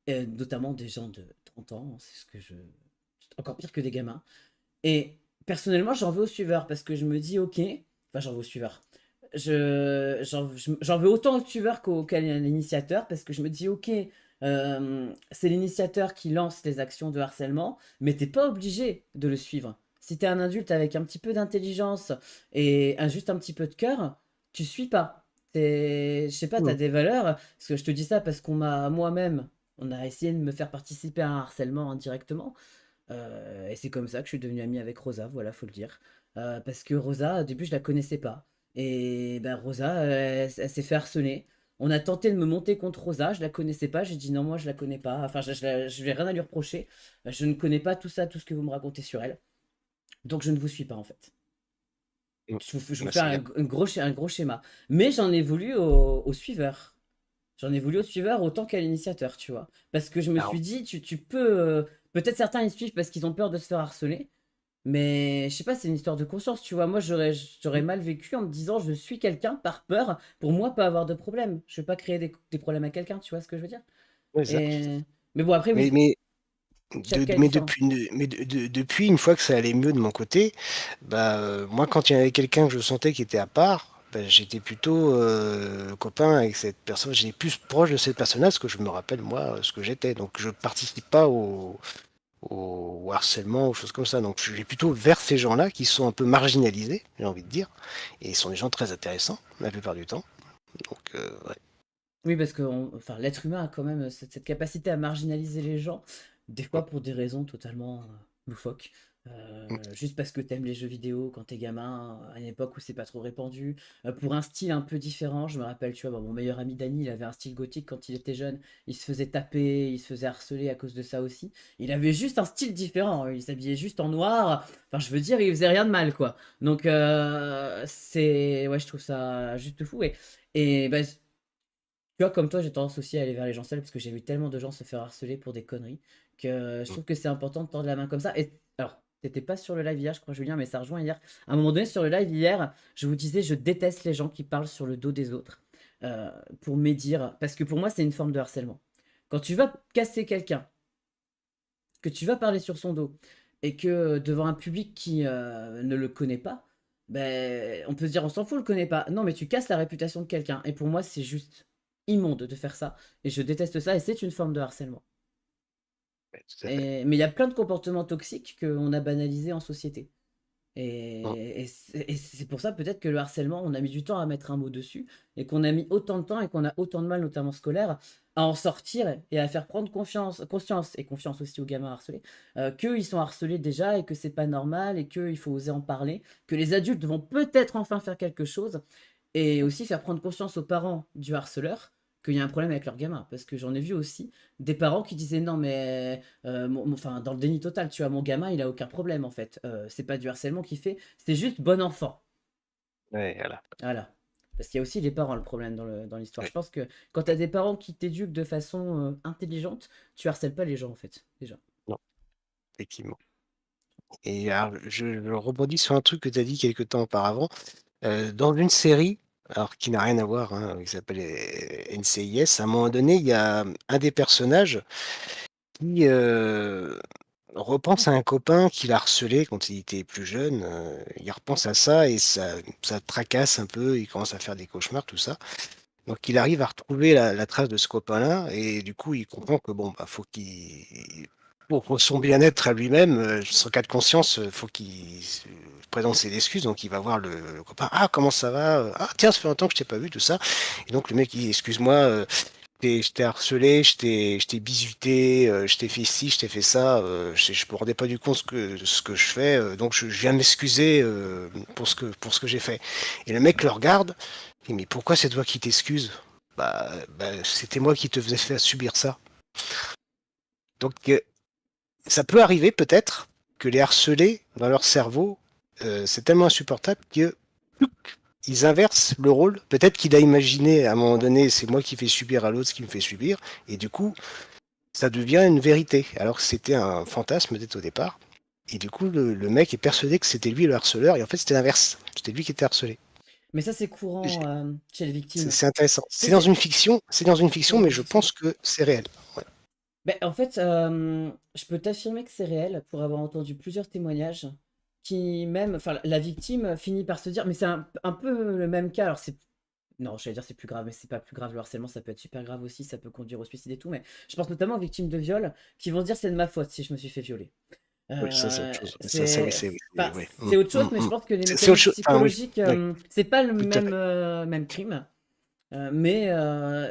notamment des gens de 30 ans, c'est ce que je. Encore pire que des gamins. Et personnellement, j'en veux aux suiveurs parce que je me dis, ok, enfin, j'en veux aux suiveurs. j'en veux autant au suiveur qu'à l'initiateur parce que je me dis, ok, c'est l'initiateur qui lance les actions de harcèlement, mais t'es pas obligé de le suivre. Si t'es un adulte avec un petit peu d'intelligence et juste un petit peu de cœur, tu suis pas. Je sais pas, t'as Mmh. des valeurs. Parce que je te dis ça parce qu'on m'a moi-même, on a essayé de me faire participer à un harcèlement indirectement. Et c'est comme ça que je suis devenu ami avec Rosa, voilà, faut le dire. Parce que Rosa, au début, je la connaissais pas. Et ben Rosa, elle s'est fait harceler. On a tenté de me monter contre Rosa, je la connaissais pas. J'ai dit non, moi je la connais pas. Enfin, je n'ai rien à lui reprocher. Je ne connais pas tout ça, tout ce que vous me racontez sur elle. Donc je ne vous suis pas en fait. Mmh. Je vous Bah, fais c'est bien. un gros schéma. Mais j'en ai voulu au suiveur. J'en ai voulu au suiveur autant qu'à l'initiateur, tu vois. Parce que je me Alors suis dit, tu peux. Peut-être certains ils suivent parce qu'ils ont peur de se faire harceler. Mais je sais pas, c'est une histoire de conscience, tu vois. Moi, j'aurais mal vécu en me disant je suis quelqu'un par peur pour moi pas avoir de problème. Je vais pas créer des problèmes à quelqu'un, tu vois ce que je veux dire? ouais, c'est ça. Et mais bon, après Mais oui, mais chaque cas est mais différent. depuis depuis une fois que ça allait mieux de mon côté, bah, moi quand il y avait quelqu'un que je sentais qui était à part, bah, j'étais plutôt, copain avec cette personne. J'étais plus proche de cette personne-là parce que je me rappelle moi, ce que j'étais. Donc je participe pas au harcèlement, aux choses comme ça. Donc je vais plutôt vers ces gens-là qui sont un peu marginalisés, j'ai envie de dire, et ils sont des gens très intéressants la plupart du temps. Donc ouais. Oui, parce que enfin, l'être humain a quand même cette capacité à marginaliser les gens, des Mmh, fois pour des raisons totalement loufoques. mmh, Juste parce que t'aimes les jeux vidéo quand t'es gamin, à une époque où c'est pas trop répandu, pour un style un peu différent. Je me rappelle, tu vois, bon, mon meilleur ami Dany, il avait un style gothique quand il était jeune, il se faisait taper, il se faisait harceler à cause de ça aussi. Il avait juste un style différent, il s'habillait juste en noir, enfin, je veux dire, il faisait rien de mal, quoi. Donc, ouais, je trouve ça juste fou. Et bah, tu vois, comme toi, j'ai tendance aussi à aller vers les gens seuls parce que j'ai vu tellement de gens se faire harceler pour des conneries que je mmh. trouve que c'est important de tendre la main comme ça. Et alors, t'étais pas sur le live hier, je crois, Julien, mais ça rejoint hier. À un moment donné, sur le live hier, je vous disais, je déteste les gens qui parlent sur le dos des autres pour médire, parce que pour moi, c'est une forme de harcèlement. Quand tu vas casser quelqu'un, que tu vas parler sur son dos et que devant un public qui ne le connaît pas, ben, on peut se dire on s'en fout, on le connaît pas. Non, mais tu casses la réputation de quelqu'un. Et pour moi, c'est juste immonde de faire ça. Et je déteste ça et c'est une forme de harcèlement. Ouais, tout à fait. Mais il y a plein de comportements toxiques qu'on a banalisés en société. Mmh. Et c'est pour ça peut-être que le harcèlement, on a mis du temps à mettre un mot dessus, et qu'on a mis autant de temps et qu'on a autant de mal, notamment scolaire, à en sortir et à faire prendre conscience, et confiance aussi aux gamins harcelés, qu'ils sont harcelés déjà et que c'est pas normal et qu'il faut oser en parler, que les adultes vont peut-être enfin faire quelque chose, et aussi faire prendre conscience aux parents du harceleur qu'il y a un problème avec leur gamin. Parce que j'en ai vu aussi des parents qui disaient non mais enfin, dans le déni total, tu vois, mon gamin, il a aucun problème en fait. C'est pas du harcèlement qu'il fait, c'est juste bon enfant. Ouais, voilà. Voilà. Parce qu'il y a aussi les parents le problème dans l'histoire. Ouais. Je pense que quand tu as des parents qui t'éduquent de façon intelligente, tu harcèles pas les gens en fait, déjà. Non, effectivement. Et alors, je rebondis sur un truc que tu as dit quelque temps auparavant. Dans une série, alors qui n'a rien à voir, hein, qui s'appelle, NCIS, à un moment donné, il y a, un des personnages qui, repense à un copain qu'il a harcelé quand il était plus jeune, il repense à ça et ça le tracasse un peu, il commence à faire des cauchemars, tout ça. Donc il arrive à retrouver la trace de ce copain-là et du coup, il comprend que bon, bah, faut qu'il pour son bien-être à lui-même, son cas de conscience, faut qu'il se présente ses excuses. Donc il va voir le copain: «Ah comment ça va? Ah tiens, ça fait longtemps que je t'ai pas vu», tout ça. Et donc le mec il dit: «Excuse-moi, je t'ai harcelé, je t'ai bizuté, je t'ai fait ci, je t'ai fait ça, je me rendais pas du compte ce que je fais, donc je viens m'excuser, pour ce que j'ai fait». Et le mec le regarde, il dit: «Mais pourquoi c'est toi qui t'excuses?» «Bah, c'était moi qui te faisais faire subir ça». Donc ça peut arriver peut-être que les harcelés, dans leur cerveau, c'est tellement insupportable que ils inversent le rôle. Peut-être qu'il a imaginé à un moment donné, c'est moi qui fais subir à l'autre ce qui me fait subir, et du coup, ça devient une vérité, alors que c'était un fantasme dès au départ. Et du coup, le mec est persuadé que c'était lui le harceleur, et en fait, c'était l'inverse. C'était lui qui était harcelé. Mais ça, c'est courant J'ai- chez les C'est victimes. c'est intéressant. Tu sais, C'est dans une c'est fiction, dans mais une je fiction. pense que c'est réel. Ouais. Ben, en fait, je peux t'affirmer que c'est réel pour avoir entendu plusieurs témoignages qui même, enfin la victime finit par se dire, mais c'est un peu le même cas, alors c'est non, j'allais dire c'est plus grave, mais c'est pas plus grave. Le harcèlement, ça peut être super grave aussi, ça peut conduire au suicide et tout. Mais je pense notamment aux victimes de viol qui vont se dire c'est de ma faute si je me suis fait violer. Oui, ça, c'est autre chose. Ça, oui, C'est c'est oui, enfin, oui. c'est autre chose, mais je pense que les C'est autre mécanismes chose. Enfin, oui, psychologiques, oui, c'est pas le tout à fait. même crime. Mais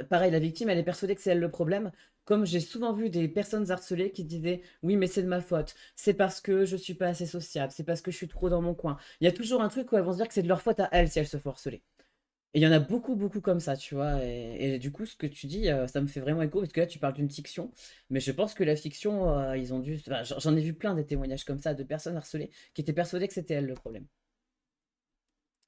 pareil, la victime, elle est persuadée que c'est elle le problème. Comme j'ai souvent vu des personnes harcelées qui disaient oui, mais c'est de ma faute, c'est parce que je suis pas assez sociable, c'est parce que je suis trop dans mon coin. Il y a toujours un truc où elles vont se dire que c'est de leur faute à elles si elles se font harceler. Et il y en a beaucoup, beaucoup comme ça, tu vois. Et du coup, ce que tu dis, ça me fait vraiment écho, parce que là, tu parles d'une fiction. Mais je pense que la fiction, ils ont dû. Enfin, j'en ai vu plein des témoignages comme ça de personnes harcelées qui étaient persuadées que c'était elles le problème.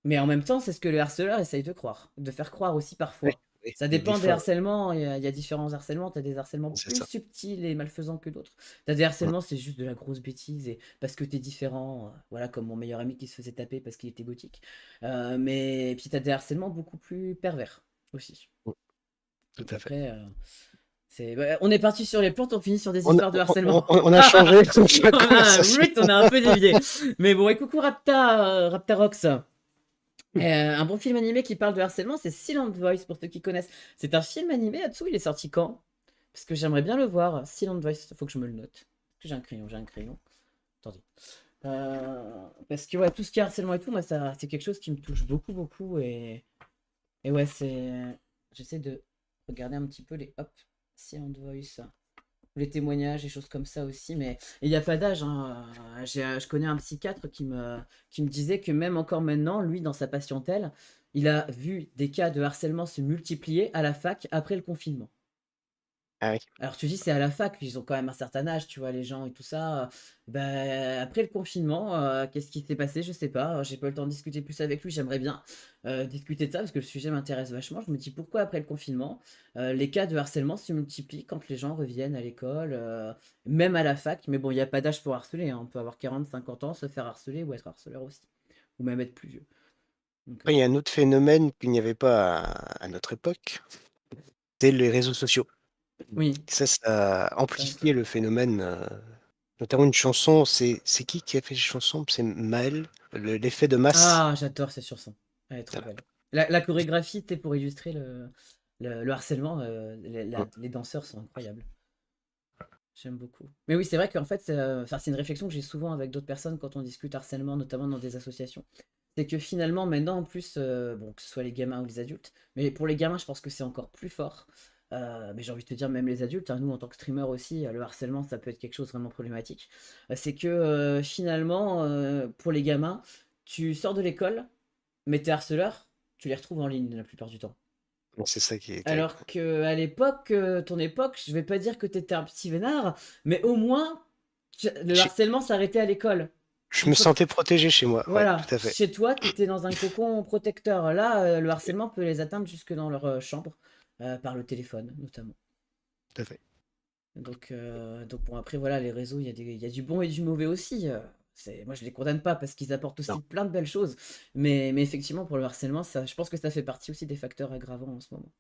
Mais en même temps, c'est ce que le harceleur essaye de croire, de faire croire aussi Oui, parfois. oui, Ça des dépend des fois, harcèlements, il y a différents harcèlements, tu as des harcèlements c'est plus ça. subtils et malfaisants que d'autres. Tu as des Mmh. harcèlements, c'est juste de la grosse bêtise et parce que tu es différent, voilà, comme mon meilleur ami qui se faisait taper parce qu'il était gothique. Mais puis tu as des harcèlements beaucoup plus pervers aussi. Mmh, tout Donc à fait. après, on est parti sur les plantes, on finit sur des On a histoires de harcèlement. on a changé la conversation. On a un peu dévié. Mais bon, et coucou Raptarox. Un bon film animé qui parle de harcèlement, c'est Silent Voice, pour ceux qui connaissent. C'est un film animé, Atsu, il est sorti quand? Parce que j'aimerais bien le voir. Silent Voice, faut que je me le note. Est-ce que j'ai un crayon? J'ai un crayon. Attendez. Parce que ouais, tout ce qui est harcèlement et tout, moi, ça, c'est quelque chose qui me touche beaucoup, beaucoup. Et ouais, j'essaie de regarder un petit peu les... Hop, Silent Voice. Les témoignages et choses comme ça aussi, mais il n'y a pas d'âge, hein. Je connais un psychiatre qui me disait que même encore maintenant, lui, dans sa patientèle, il a vu des cas de harcèlement se multiplier à la fac après le confinement. Ah oui. Alors tu dis c'est à la fac, ils ont quand même un certain âge, tu vois, les gens et tout ça. Après le confinement, qu'est-ce qui s'est passé? Je sais pas. J'ai pas eu le temps de discuter plus avec lui. J'aimerais bien discuter de ça parce que le sujet m'intéresse vachement. Je me dis pourquoi après le confinement, les cas de harcèlement se multiplient quand les gens reviennent à l'école, même à la fac. Mais bon, il n'y a pas d'âge pour harceler, hein. On peut avoir 40, 50 ans, se faire harceler ou être harceleur aussi, ou même être plus vieux. Donc, Après, il y a un autre phénomène qu'il n'y avait pas à notre époque, c'est les réseaux sociaux. oui. Ça a ça- amplifié le phénomène, notamment une chanson, c'est qui a fait les chansons? C'est Maël, l'effet de masse. Ah, j'adore cette chanson. Elle est trop Voilà. belle. La chorégraphie, pour illustrer le harcèlement, Mmh. les danseurs sont incroyables. J'aime beaucoup. Mais oui, c'est vrai qu'en fait, enfin, c'est une réflexion que j'ai souvent avec d'autres personnes quand on discute harcèlement, notamment dans des associations. C'est que finalement, maintenant, en plus, bon, que ce soit les gamins ou les adultes, mais pour les gamins, je pense que c'est encore plus fort. Mais j'ai envie de te dire, même les adultes, hein, nous en tant que streamers aussi, le harcèlement, ça peut être quelque chose de vraiment problématique. C'est que finalement, pour les gamins, tu sors de l'école, mais tes harceleurs, tu les retrouves en ligne la plupart du temps. C'est ça qui est terrible. Alors que à l'époque, ton époque, je vais pas dire que t'étais un petit vénard, mais au moins, le Chez harcèlement s'arrêtait à l'école. Je Une me fois que sentais protégé chez moi, ouais, voilà, tout à fait, chez toi, t'étais dans un cocon protecteur. Là, le harcèlement peut les atteindre jusque dans leur chambre, par le téléphone notamment. tout à fait. Donc bon, après, voilà, les réseaux, il y a du bon et du mauvais aussi. Moi, je les condamne pas parce qu'ils apportent Non, aussi plein de belles choses. Mais effectivement, pour le harcèlement, ça, je pense que ça fait partie aussi des facteurs aggravants en ce moment,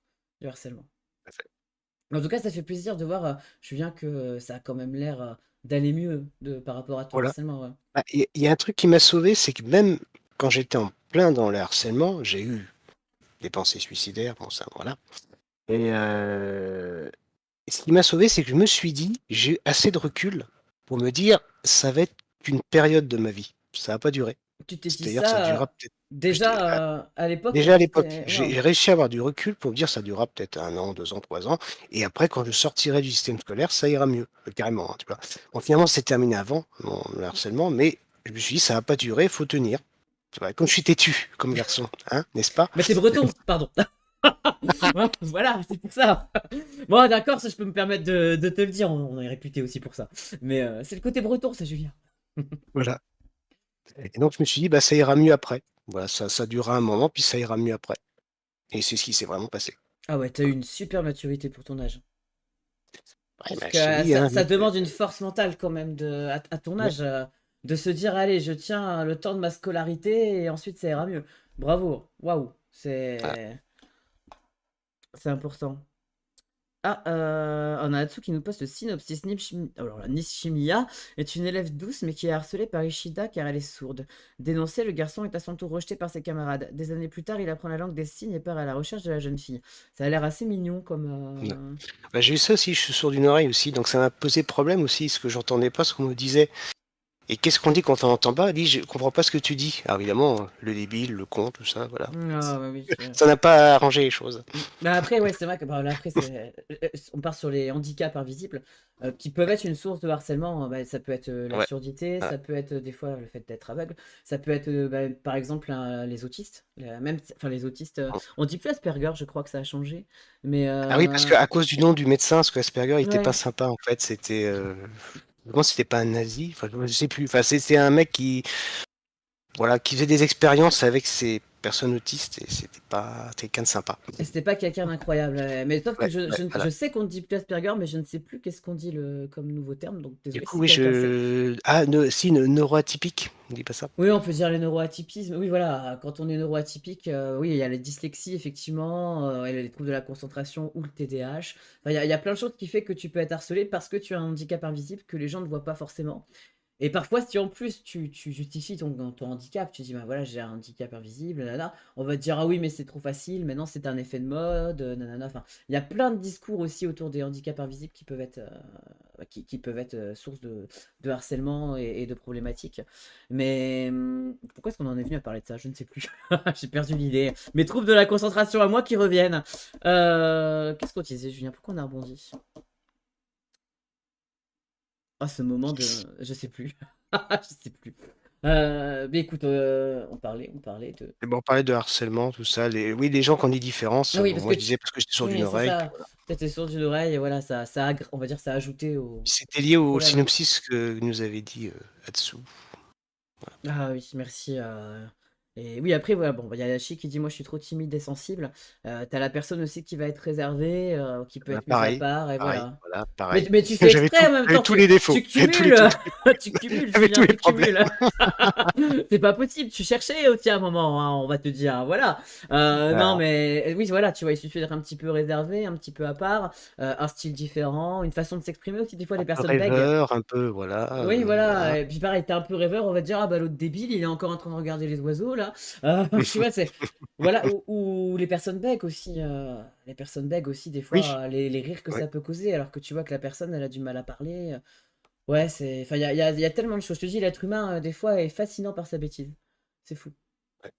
du harcèlement. tout à fait. En tout cas, ça fait plaisir de voir, Julien, que ça a quand même l'air d'aller mieux par rapport à ton Voilà. harcèlement. Ouais. Bah, il y a un truc qui m'a sauvé, c'est que même quand j'étais en plein dans le harcèlement, j'ai eu des pensées suicidaires, bon ça voilà et ce qui m'a sauvé, c'est que je me suis dit: «J'ai eu assez de recul pour me dire: "Ça va être qu'une période de ma vie, ça va pas durer"». Tu t'es dit C'est-à-dire ça ça durera peut-être juste déjà à l'époque quand déjà à tu l'époque, étais. Waouh! j'ai réussi à avoir du recul pour me dire: «Ça durera peut-être 1 an, 2 ans, 3 ans et après quand je sortirai du système scolaire, ça ira mieux», carrément, hein, tu vois? Bon finalement, c'est terminé avant mon le harcèlement, mais je me suis dit: «Ça va pas durer, faut tenir». Tu vois? Comme je suis têtu comme garçon, hein, n'est-ce pas? Mais t'es breton, pardon. Hein, voilà, c'est pour ça. Bon, d'accord, ça je peux me permettre de te le dire. On est réputé aussi pour ça. Mais c'est le côté breton, ça, Julien. Voilà et donc je me suis dit: «Bah, ça ira mieux après». Voilà, ça durera un moment, puis ça ira mieux après et c'est ce qui s'est vraiment passé. Ah ouais, t'as eu une super maturité pour ton âge. Ouais, Parce bah, je te que dis, hein, ça demande une force mentale quand même à ton ouais, âge, de se dire, allez, je tiens le temps de ma scolarité et ensuite ça ira mieux. Bravo, waouh, voilà. c'est important. Ah, on a Atsu qui nous poste le synopsis. Alors, la Nishimiya est une élève douce mais qui est harcelée par Ishida car elle est sourde. Dénoncé, le garçon est à son tour rejeté par ses camarades. Des années plus tard, il apprend la langue des signes et part à la recherche de la jeune fille. Ça a l'air assez mignon comme... Ouais. Bah, j'ai eu ça aussi, je suis sourd d'une oreille aussi, donc ça m'a posé problème aussi, ce que j'entendais pas ce qu'on me disait. Et qu'est-ce qu'on dit quand on n'entend pas? Elle dit: «Je comprends pas ce que tu dis». Alors évidemment, le débile, le con, tout ça, voilà. Ah, bah oui. Ça n'a pas arrangé les choses. Bah après, ouais, c'est vrai que bah, là, après, on part sur les handicaps invisibles qui peuvent être une source de harcèlement. Bah, ça peut être la Ouais, surdité, ouais. ça peut être des fois le fait d'être aveugle, ça peut être bah, par exemple les autistes. Même, enfin, les autistes, on dit plus Asperger, je crois que ça a changé. Mais Ah oui, parce qu'à cause du nom du médecin, parce que Asperger, il était pas ouais. sympa en fait, c'était, je me demande si c'était pas un nazi, enfin je sais plus. Enfin c'est un mec qui, voilà, qui faisait des expériences avec ces personnes autistes et c'était pas quelqu'un de sympa. Et c'était pas quelqu'un d'incroyable. Mais sauf que Ouais, ouais, je voilà. sais qu'on dit plus Asperger, mais je ne sais plus qu'est-ce qu'on dit comme nouveau terme. Donc Du désolé coup, si oui, quelqu'un sait. si, neuroatypique, on dit pas ça? Oui, on peut dire les neuroatypismes. Oui, voilà, quand on est neuroatypique, oui, il y a la dyslexie, effectivement, il y a les troubles de la concentration ou le TDAH. Enfin, il y a plein de choses qui fait que tu peux être harcelé parce que tu as un handicap invisible que les gens ne voient pas forcément. Et parfois, si en plus tu justifies ton handicap, tu dis, bah voilà, j'ai un handicap invisible, nanana, on va te dire, ah oui, mais c'est trop facile, maintenant c'est un effet de mode, nanana. Enfin, il y a plein de discours aussi autour des handicaps invisibles qui peuvent être source de harcèlement et de problématiques. Mais pourquoi est-ce qu'on en est venu à parler de ça? Je ne sais plus. J'ai perdu l'idée. Mes troubles de la concentration à moi qui reviennent. Qu'est-ce qu'on disait, Julien? Pourquoi on a rebondi? Ah, ce moment de... Je sais plus. Je sais plus. Mais écoute, on parlait de... Et bon, on parlait de harcèlement, tout ça, oui, les gens qui ont des différences, Ah oui, bon parce moi que je disais parce que j'étais sourd d'une oui, c'est oreille, puis ça. voilà. T'étais sourd d'une oreille, et voilà, on va dire, ça a ajouté C'était lié au au problème. synopsis que nous avait dit, Atsu. Ah oui, merci. Et oui, après, voilà, bon, bah, il y a Yashi qui dit, moi, je suis trop timide et sensible. T'as la personne aussi qui va être réservée, qui peut Voilà, être mise à pareil, part, et pareil, voilà. voilà, Mais, pareil. mais tu fais exprès en même J'avais temps, tous les défauts, tu j'avais cumules, tous les tu cumules, j'avais tous Julien, les tu problèmes. cumules. C'est pas possible, tu cherchais aussi à un moment, hein, on va te dire, voilà. Non, Voilà, mais oui, voilà, tu vois, il suffit d'être un petit peu réservé, un petit peu à part, un style différent, une façon de s'exprimer aussi. Des fois, un les peu personnes bègues. rêveur, un peu voilà, Oui, voilà. voilà. Et puis pareil, t'es un peu rêveur, on va te dire, ah bah l'autre débile, il est encore en train de regarder les oiseaux là. Tu vois, c'est. Voilà, ou les personnes bègues aussi. Les personnes bègues aussi, des Oui, fois, les rires que ouais, ça peut causer, alors que tu vois que la personne, elle a du mal à parler. Ouais, c'est. Enfin, il y a tellement de choses. Je te dis, l'être humain, des fois, est fascinant par sa bêtise. C'est fou. ouais,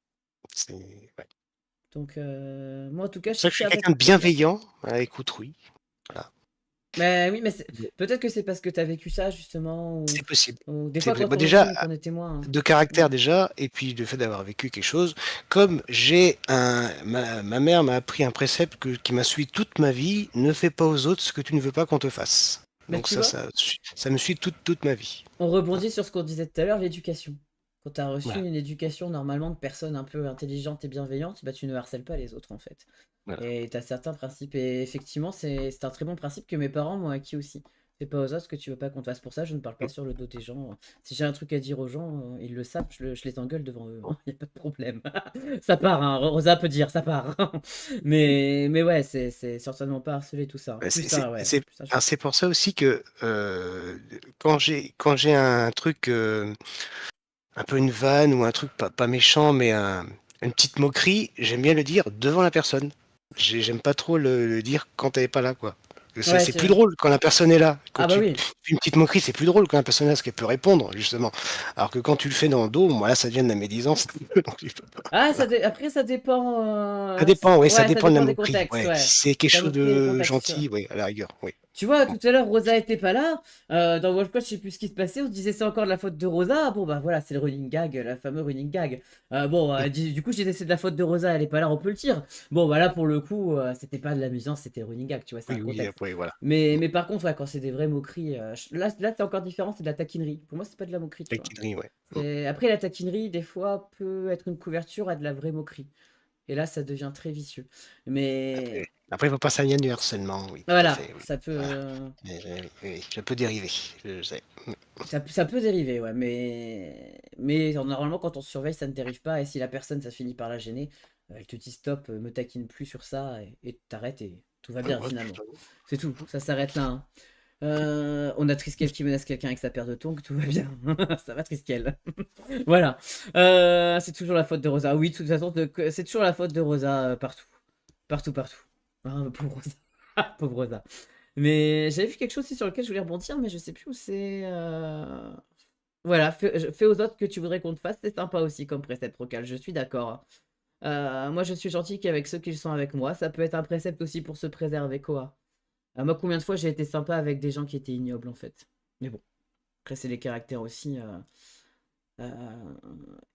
c'est ouais. Donc, moi, en tout cas, C'est je pour ça que je cherchais suis quelqu'un avec de plaisir. bienveillant à écoute, voilà. Mais oui, mais Bon, peut-être que c'est parce que t'as vécu ça, justement, c'est possible, ou des c'est fois, possible. quand Bah, on déjà, vit, qu'on est témoin. Hein. de Mm. caractère déjà et puis le fait d'avoir vécu quelque chose, comme j'ai un ma mère m'a appris un précepte qui m'a suivi toute ma vie: «Ne fais pas aux autres ce que tu ne veux pas qu'on te fasse». Mais Donc tu ça vois? ça me suit toute ma vie. On Voilà. rebondit sur ce qu'on disait tout à l'heure, l'éducation. Quand tu as reçu Voilà, une éducation normalement de personnes un peu intelligentes et bienveillantes, bah, tu ne harcèles pas les autres en fait. voilà. Et tu as certains principes. Et effectivement, c'est un très bon principe que mes parents m'ont acquis aussi. Fais pas aux autres ce que tu veux pas qu'on te fasse. Pour ça, je ne parle pas sur le dos des gens. Si j'ai un truc à dire aux gens, ils le savent, je les engueule devant eux. Il n'y a pas de problème. Ça part, hein. Rosa peut dire, ça part. Mais ouais, c'est certainement pas harceler tout ça. Bah, Plus ça, ouais. Plus ça, c'est pour ça aussi que, quand j'ai un truc, un peu une vanne ou un truc pas méchant, mais une petite moquerie, j'aime bien le dire devant la personne. J'aime pas trop le dire quand elle est pas là, quoi. ouais, C'est plus drôle quand la personne est là. Quand ah bah tu oui. fais une petite moquerie, c'est plus drôle quand la personne est là, parce qu'elle peut répondre, justement. Alors que quand tu le fais dans le dos, moi là, ça devient de la médisance. Donc tu peux pas, Ah, voilà. après, ça dépend. Ça dépend, oui, ça Ouais, ça dépend de la dépend des moquerie, contextes, ouais. ouais. Si c'est quelque La chose moquerie et les de contextes. gentil, oui, à la rigueur, oui. Tu vois, Mmh. tout à l'heure, Rosa était pas là. Dans Wolf Watch, je sais plus ce qui se passait. On se disait c'est encore de la faute de Rosa. Bon, bah voilà, c'est le running gag, la fameuse running gag. Bon, du coup, je disais c'est de la faute de Rosa, elle est pas là, on peut le dire. Bon, bah là, pour le coup, c'était pas de l'amusance, c'était le running gag, tu vois, c'est un Oui, oui, contexte. après voilà. Mais par contre, ouais, quand c'est des vraies moqueries, là c'est encore différent, c'est de la taquinerie. Pour moi, c'est pas de la moquerie, tu vois. Taquinerie, ouais. Mmh. Après, la taquinerie, des fois, peut être une couverture à de la vraie moquerie. Et là, ça devient très vicieux. Après Mais après, il faut pas s'aligner du harcèlement, oui, tout à voilà, fait, oui. ça peut, Voilà. Oui, oui, ça peut dériver, je sais. Mmh. ça peut dériver, ouais. Mais normalement, quand on se surveille, ça ne dérive pas. Et si la personne, ça finit par la gêner, elle te dit stop, me taquine plus sur ça et t'arrêtes. Tout va Ouais, bien ouais, finalement. totalement. C'est tout, ça s'arrête là, hein. On a Triskel qui menace quelqu'un avec sa paire de tongs, tout va bien. Ça va Triskel. Voilà. C'est toujours la faute de Rosa. Oui, de toute façon, c'est toujours la faute de Rosa partout. Partout, partout. Ah, pauvre Rosa. Pauvre Rosa. Mais j'avais vu quelque chose aussi sur lequel je voulais rebondir, mais je sais plus où c'est. Voilà, fais aux autres que tu voudrais qu'on te fasse, c'est sympa aussi comme précepte Rocal, je suis d'accord. Moi, je suis gentil qu'avec ceux qui sont avec moi. Ça peut être un précepte aussi pour se préserver, quoi. Moi, combien de fois j'ai été sympa avec des gens qui étaient ignobles, en fait. Mais bon, après, c'est les caractères aussi. Euh,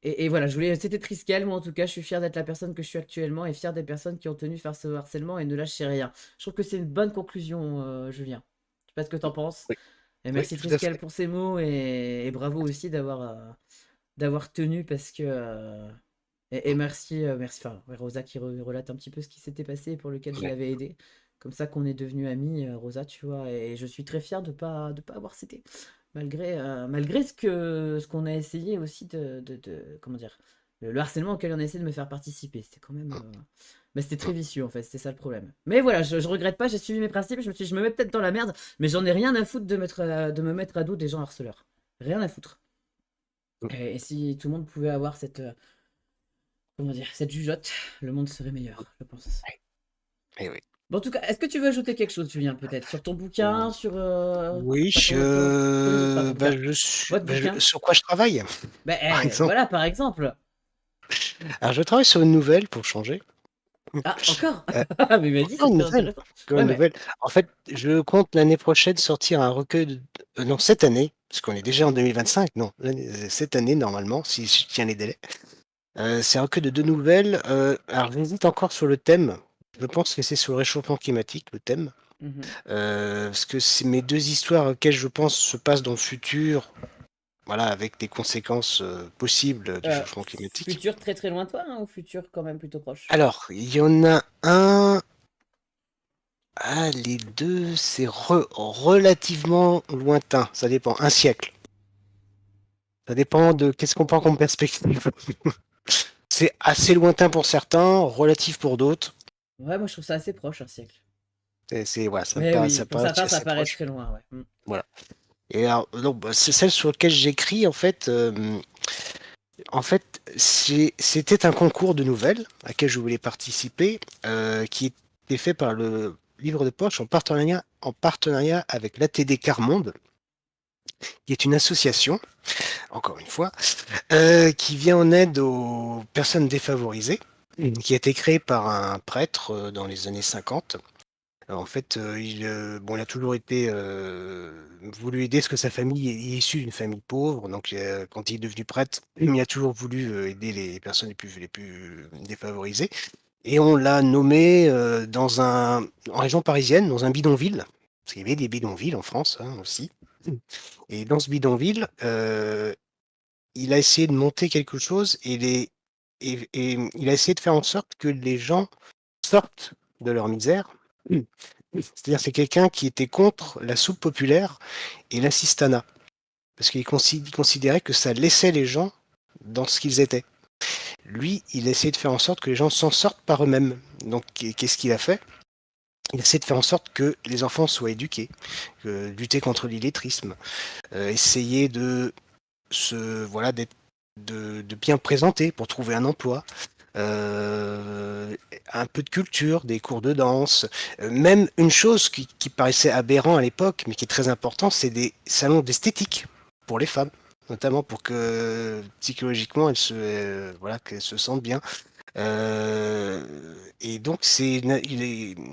et voilà, c'était Triskel. Moi, en tout cas, je suis fier d'être la personne que je suis actuellement et fier des personnes qui ont tenu faire ce harcèlement et ne lâcher rien. Je trouve que c'est une bonne conclusion, Julien. Je sais pas ce que t'en penses. Oui, Et oui, merci tout à Triskel fait. pour ces mots et bravo aussi d'avoir tenu parce que. Et merci, merci. Enfin, ouais, Rosa qui relate un petit peu ce qui s'était passé et pour lequel je Ouais. l'avais aidé. Comme ça qu'on est devenus amis, Rosa, tu vois. Et je suis très fier de pas avoir cédé. Malgré ce qu'on a essayé aussi comment dire, le harcèlement auquel on a essayé de me faire participer. C'était quand même. Mais c'était très vicieux en fait, c'était ça le problème. Mais voilà, je regrette pas, j'ai suivi mes principes, je me suis dit, je me mets peut-être dans la merde, mais j'en ai rien à foutre de me mettre à dos des gens harceleurs. Rien à foutre. Et si tout le monde pouvait avoir comment dire, cette jugeote, le monde serait meilleur, je pense. Eh oui. Bon, en tout cas, est-ce que tu veux ajouter quelque chose, Julien, peut-être, sur ton bouquin, Oui, enfin, sur les autres, pas ton bouquin, votre bouquin? sur quoi je travaille, Ben, par exemple. voilà, par exemple. Alors, je travaille sur une nouvelle pour changer. Ah, encore? Euh, Mais vas-y, Encore c'est une très nouvelle. intéressant. Encore Ouais, une mais. nouvelle. En fait, je compte l'année prochaine sortir un recueil non, cette année, parce qu'on est déjà en 2025. Non, cette année, normalement, si je tiens les délais. C'est un recueil de 2 nouvelles. Alors j'hésite encore sur le thème. Je pense que c'est sur le réchauffement climatique, le thème. Mhm. Parce que c'est mes 2 histoires auxquelles je pense se passent dans le futur, voilà, avec des conséquences, possibles du Euh, changement climatique. futur très très lointain hein, ou futur quand même plutôt proche? Alors, il y en a un. Les 2, c'est relativement lointain, ça dépend, un siècle. Ça dépend de qu'est-ce qu'on prend comme perspective. C'est assez lointain pour certains, relatif pour d'autres. Ouais, moi je trouve ça assez proche, un siècle. Voilà, Mais oui, ça pour paraît certains, ça assez paraît proche. très loin, ouais. Mm. Voilà. Et alors, donc, bah, c'est celle sur laquelle j'écris, en fait, c'était un concours de nouvelles à quel je voulais participer, qui était fait par le Livre de Poche en partenariat avec l'ATD Carmonde, qui est une association, encore une fois, qui vient en aide aux personnes défavorisées, qui a été créée par un prêtre dans les années 50. En fait, il a toujours été, voulu aider parce que sa famille est issue d'une famille pauvre, donc quand il est devenu prêtre, il a toujours voulu, aider les personnes les plus défavorisées et on l'a nommé, en région parisienne, dans un bidonville, parce qu'il y avait des bidonvilles en France, hein, aussi. Et dans ce bidonville, il a essayé de monter quelque chose et il a essayé de faire en sorte que les gens sortent de leur misère. C'est-à-dire, c'est quelqu'un qui était contre la soupe populaire et l'assistanat, parce qu'il considérait que ça laissait les gens dans ce qu'ils étaient. Lui, il a essayé de faire en sorte que les gens s'en sortent par eux-mêmes. Donc, qu'est-ce qu'il a fait? Il a essayé de faire en sorte que les enfants soient éduqués, lutter contre l'illettrisme, essayer voilà, de bien présenter pour trouver un emploi, un peu de culture, des cours de danse, même une chose qui paraissait aberrant à l'époque, mais qui est très important, c'est des salons d'esthétique pour les femmes, notamment pour que psychologiquement voilà, qu'elles se sentent bien. Et donc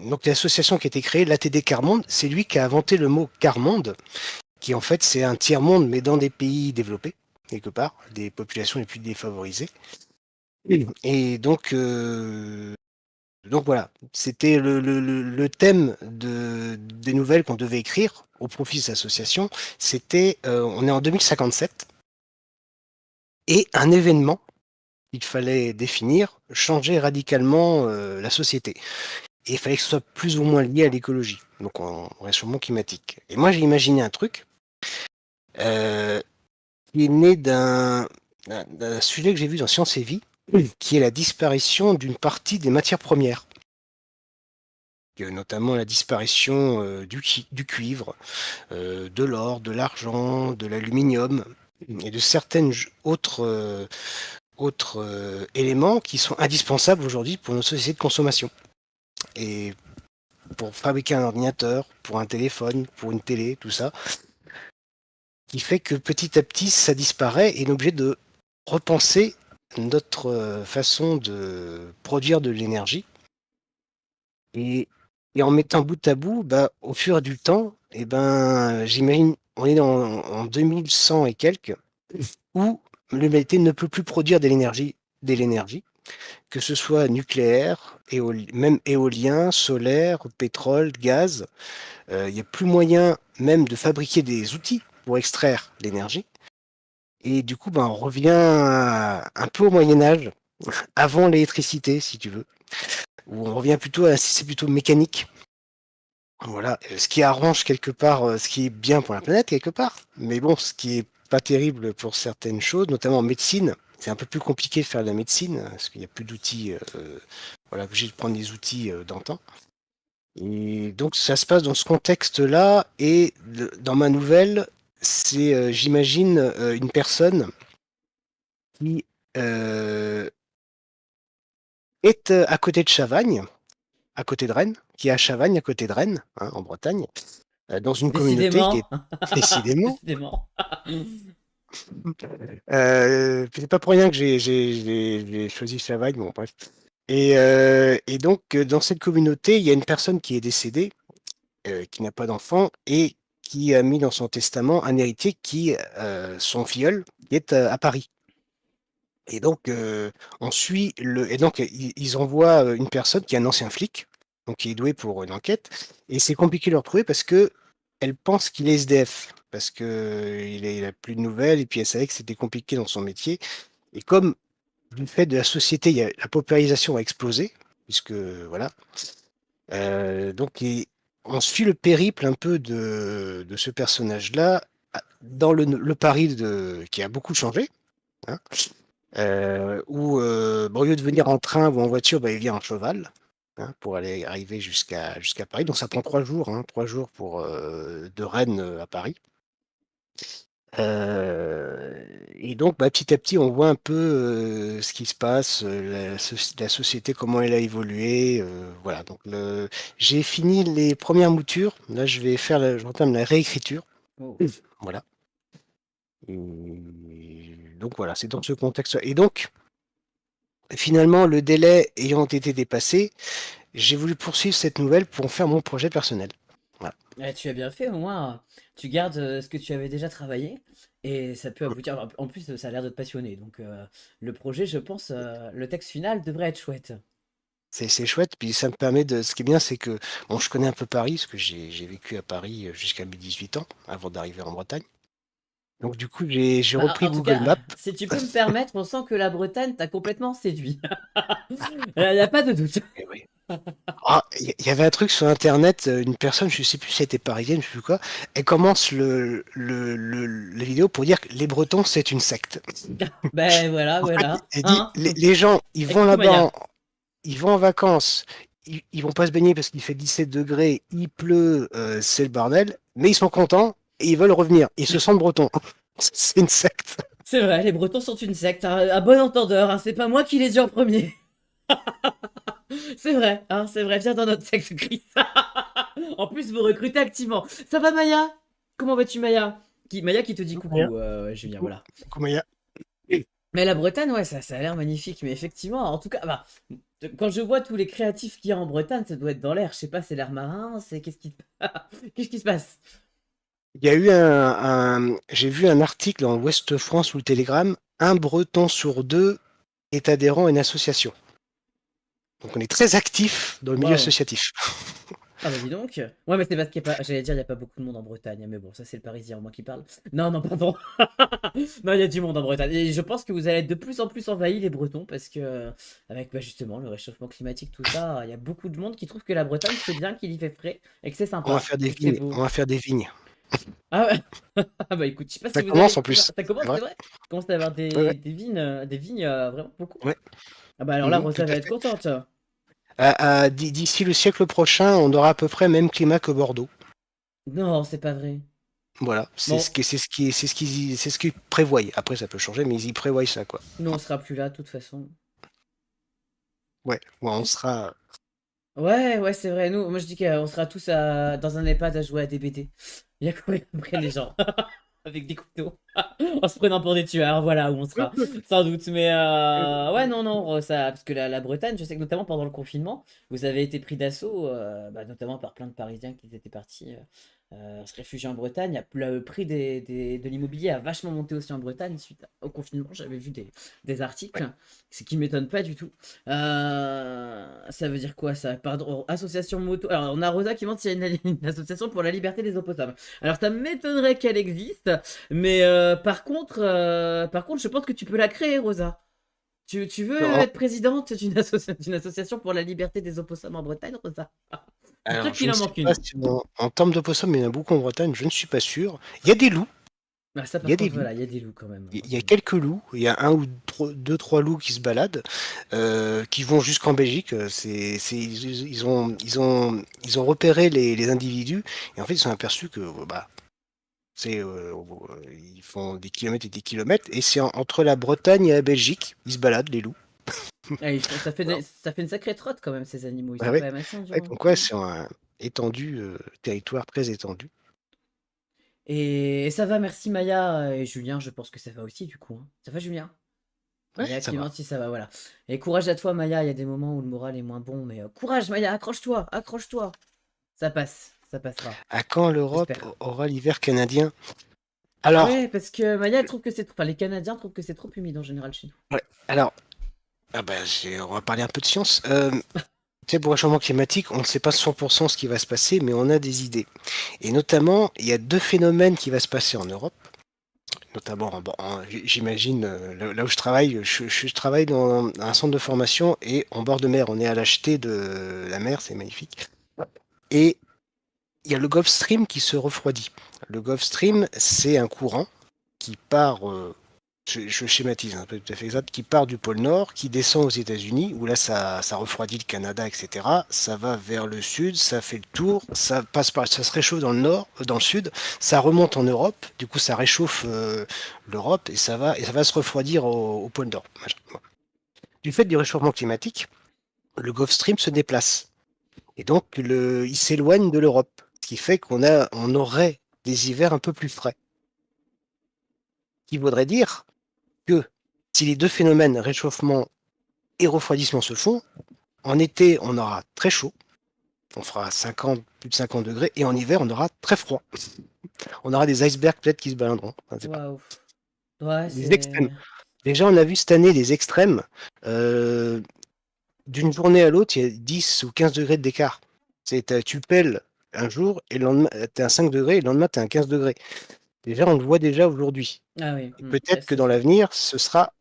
donc l'association qui a été créée, l'ATD Carmonde, c'est lui qui a inventé le mot Carmonde, qui en fait c'est un tiers-monde, mais dans des pays développés, quelque part, des populations les plus défavorisées. Et donc voilà, c'était le thème des nouvelles qu'on devait écrire au profit de cette association. C'était, on est en 2057, et un événement qu'il fallait définir changeait radicalement la société. Et il fallait que ce soit plus ou moins lié à l'écologie, donc en réchauffement climatique. Et moi j'ai imaginé un truc euh, qui est né d'un sujet que j'ai vu dans Science et Vie, qui est la disparition d'une partie des matières premières. notamment la disparition du cuivre, de l'or, de l'argent, de l'aluminium et de certaines autres éléments qui sont indispensables aujourd'hui pour nos sociétés de consommation. Et pour fabriquer un ordinateur, pour un téléphone, pour une télé, tout ça, qui fait que petit à petit, ça disparaît et on est obligé de repenser notre façon de produire de l'énergie. Et, et en mettant bout à bout, bah, au fur du temps, et ben, j'imagine, on est en 2100 et quelques, où l'humanité ne peut plus produire de l'énergie, que ce soit nucléaire, même éolien, solaire, pétrole, gaz. Il n'y a plus moyen même de fabriquer des outils pour extraire l'énergie. Et du coup, ben, on revient un peu au Moyen Âge, avant l'électricité, si tu veux, où on revient plutôt à c'est plutôt mécanique. Voilà, ce qui arrange quelque part, ce qui est bien pour la planète quelque part, mais bon, ce qui est pas terrible pour certaines choses, notamment en médecine. C'est un peu plus compliqué de faire de la médecine parce qu'il n'y a plus d'outils. Voilà, obligé de prendre des outils d'antan. Et donc ça se passe dans ce contexte-là. Et dans ma nouvelle, c'est, j'imagine, une personne qui est à côté de Chavagne, à côté de Rennes, qui est à Chavagne, à côté de Rennes, hein, en Bretagne, dans une communauté qui est Décidément. décidément. Décidément. C'est pas pour rien que j'ai choisi Chavagne, bon bref. Et donc, dans cette communauté, il y a une personne qui est décédée, qui n'a pas d'enfant, et qui a mis dans son testament un héritier qui, son filleul, qui est à Paris. Et donc, et donc ils envoient une personne qui est un ancien flic, donc qui est doué pour une enquête, et c'est compliqué de le retrouver parce que elle pense qu'il est SDF, parce que il a plus de nouvelles, et puis elle savait que c'était compliqué dans son métier. Et comme du fait de la société, la paupérisation a explosé, puisque voilà, donc on suit le périple un peu de ce personnage-là dans le Paris qui a beaucoup changé, hein, où bon, au lieu de venir en train ou en voiture, bah, il vient en cheval, hein, pour arriver jusqu'à Paris. Donc ça prend 3 jours, hein, 3 jours de Rennes à Paris. Et donc, bah, petit à petit, on voit un peu ce qui se passe, la société, comment elle a évolué. Voilà. Donc, j'ai fini les premières moutures. Là, je entame la réécriture. Oh. Voilà. Et donc voilà, c'est dans ce contexte. Et donc, finalement, le délai ayant été dépassé, j'ai voulu poursuivre cette nouvelle pour en faire mon projet personnel. Voilà. Tu as bien fait, au moins, tu gardes ce que tu avais déjà travaillé et ça peut aboutir. En plus, ça a l'air de te passionner. Donc, le projet, je pense, le texte final devrait être chouette. C'est chouette, puis ça me permet de. Ce qui est bien, c'est que bon, je connais un peu Paris, parce que j'ai vécu à Paris jusqu'à mes 18 ans, avant d'arriver en Bretagne. Donc du coup, j'ai Bah, repris en tout Google cas, Maps. si tu peux me permettre, on sent que la Bretagne t'a complètement séduit. Il n'y a pas de doute. Eh oui. Ah, il y avait un truc sur Internet, une personne, je sais plus si c'était parisienne, je sais plus quoi, elle commence la vidéo pour dire que les Bretons, c'est une secte. Ben voilà, En fait, voilà. elle dit, Hein? les gens, ils Avec vont là-bas, Koumaya. ils vont en vacances, ils vont pas se baigner parce qu'il fait 17 degrés, il pleut, c'est le bordel, mais ils sont contents et ils veulent revenir. Ils se sentent bretons. C'est une secte. C'est vrai, les Bretons sont une secte, hein, à bon entendeur, hein, c'est pas moi qui les dis en premier. C'est vrai, hein, c'est vrai, viens dans notre secte, Chris. En plus, vous recrutez activement. Ça va, Maya? Comment vas-tu, Maya? Maya qui te dit Rien. coucou, Julien, Coucou. voilà. Coucou Maya. Mais la Bretagne, ouais, ça a l'air magnifique. Mais effectivement, en tout cas, bah, quand je vois tous les créatifs qu'il y a en Bretagne, ça doit être dans l'air. Je sais pas, c'est l'air marin, c'est qu'est-ce qui se passe? Il y a eu j'ai vu un article dans Ouest France ou le Télégramme, un Breton sur deux est adhérent à une association. Donc on est très actif dans le milieu Waouh. associatif. Ah bah dis donc. Ouais, mais c'est parce qu'il y a pas. J'allais dire, il y a pas beaucoup de monde en Bretagne. Mais bon, ça c'est le Parisien, moi qui parle. Non, non, pardon. Non, il y a du monde en Bretagne. Et je pense que vous allez être de plus en plus envahis, les Bretons, parce que, avec bah, justement le réchauffement climatique, tout ça, il y a beaucoup de monde qui trouve que la Bretagne c'est bien, qu'il y fait frais et que c'est On va sympa faire des et que c'est vignes. beau. On va faire des vignes. Ah ouais. Ah bah écoute, je sais pas si Ça vous avez commence en découvert. plus. Ça C'est commence, vrai. c'est vrai? Commence à avoir Ouais, ouais. des vignes vraiment beaucoup. Ouais. Ah bah alors là, Mhm, tout Rosa va à être fait. contente. D'ici le siècle prochain, on aura à peu près le même climat que Bordeaux. Non, c'est pas vrai. Voilà, Bon, c'est ce qu'ils prévoient. Après, ça peut changer, mais ils y prévoient ça, quoi. nous on sera plus là de toute façon. Ouais, ouais, on sera. Ouais, ouais, c'est vrai. Nous, moi je dis qu'on sera tous dans un EHPAD à jouer à DBD. Il y a courir après les gens. Avec des couteaux. En se prenant pour des tueurs, voilà où on sera. Sans doute. Mais ouais, non, non, ça. Parce que la Bretagne, je sais que notamment pendant le confinement, vous avez été pris d'assaut, bah, notamment par plein de Parisiens qui étaient partis se réfugier en Bretagne. Le prix de l'immobilier a vachement monté aussi en Bretagne suite au confinement. J'avais vu des Ouais. articles, ce qui m'étonne pas du tout. Ça veut dire quoi ça? Pardon, association moto. Alors, on a Rosa qui demande s'il y a une association pour la liberté des opossums. Alors, ça m'étonnerait qu'elle existe, mais par contre, je pense que tu peux la créer, Rosa. Tu veux Non, être présidente d'une association pour la liberté des opossums en Bretagne, Rosa? Je suis sûr alors, je qu'il ne en sais manque pas une. si en termes d'opossum, il y en a beaucoup en Bretagne, je ne suis pas sûr. Il y a des loups, Ah, ça, il y par a des contre, loups. voilà, il y a des loups quand même. Il y a quelques loups, il y a un ou deux, trois loups qui se baladent, qui vont jusqu'en Belgique. Ils ont repéré les individus et en fait ils se sont aperçus que bah, ils font des kilomètres et des kilomètres et c'est entre la Bretagne et la Belgique, ils se baladent les loups. Ah, ça fait une sacrée trotte quand même, ces animaux. Ils Ah sont ouais, quand même assez ouais, endurants. donc ouais, c'est un étendu, territoire très étendu. Et ça va, merci Maya et Julien, je pense que ça va aussi du coup, hein. Ça va Julien? Ouais, Maya, ça va. Clément, si ça va, voilà. Et courage à toi Maya, il y a des moments où le moral est moins bon, mais courage Maya, accroche-toi, accroche-toi. Ça passe, ça passera, À quand l'Europe j'espère. aura l'hiver canadien? Alors, Ouais, parce que Maya elle trouve que c'est trop... Enfin, les Canadiens trouvent que c'est trop humide en général chez nous. ouais, alors, ah bah, on va parler un peu de science. Tu sais, pour le changement climatique, on ne sait pas 100% ce qui va se passer, mais on a des idées. Et notamment, il y a deux phénomènes qui vont se passer en Europe. Notamment, j'imagine, là où je travaille, je travaille dans un centre de formation et en bord de mer, on est à l'acheter de la mer, c'est magnifique. Et il y a le Gulf Stream qui se refroidit. Le Gulf Stream, c'est un courant qui part, je schématise un peu tout à fait exact, qui part du pôle Nord, qui descend aux États-Unis, où là ça refroidit le Canada, etc. Ça va vers le sud, ça fait le tour, ça passe par, ça se réchauffe dans le nord, dans le sud, ça remonte en Europe, du coup ça réchauffe l'Europe et ça va se refroidir au pôle Nord. Machin. Bon. Du fait du réchauffement climatique, le Gulf Stream se déplace et donc il s'éloigne de l'Europe, ce qui fait on aurait des hivers un peu plus frais. Ce qui voudrait dire que si les deux phénomènes, réchauffement et refroidissement, se font, en été, on aura très chaud, on fera 50, plus de 50 degrés, et en hiver, on aura très froid. On aura des icebergs peut-être qui se baladeront, je ne sais pas. Waouh. Ouais, Des extrêmes. c'est... Déjà, on a vu cette année des extrêmes. euh, D'une journée à l'autre, il y a 10 ou 15 degrés d'écart. Tu pèles un jour, et le lendemain, tu es à 5 degrés, et le lendemain, tu es à 15 degrés. Déjà, on le voit déjà aujourd'hui. Ah oui, Et bah, peut-être que dans l'avenir, ce sera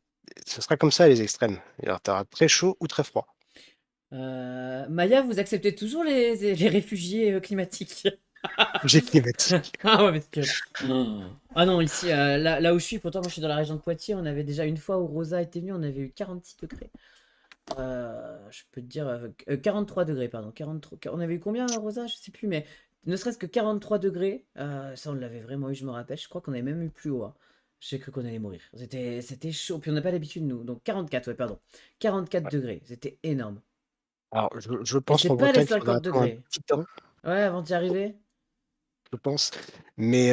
comme ça, les extrêmes. Alors, tu auras très chaud ou très froid. Maya, vous acceptez toujours les réfugiés climatiques? J'ai climatique. Ah ouais, parce que... Ah non, ici, là où je suis, pourtant moi je suis dans la région de Poitiers, on avait déjà une fois où Rosa était venue, on avait eu 46 degrés. Je peux te dire... 43 degrés, pardon. 43, on avait eu combien, Rosa? Je sais plus, mais ne serait-ce que 43 degrés, ça on l'avait vraiment eu, je me rappelle. Je crois qu'on avait même eu plus haut, hein. J'ai cru qu'on allait mourir. C'était chaud, puis on n'a pas l'habitude, nous. Donc 44, ouais, pardon. 44 Ouais. degrés, c'était énorme. Alors, je Et pense c'est qu'en pas les Bretagne, il faudra 50 attendre un degrés. petit temps, Ouais, avant d'y arriver? je pense. Mais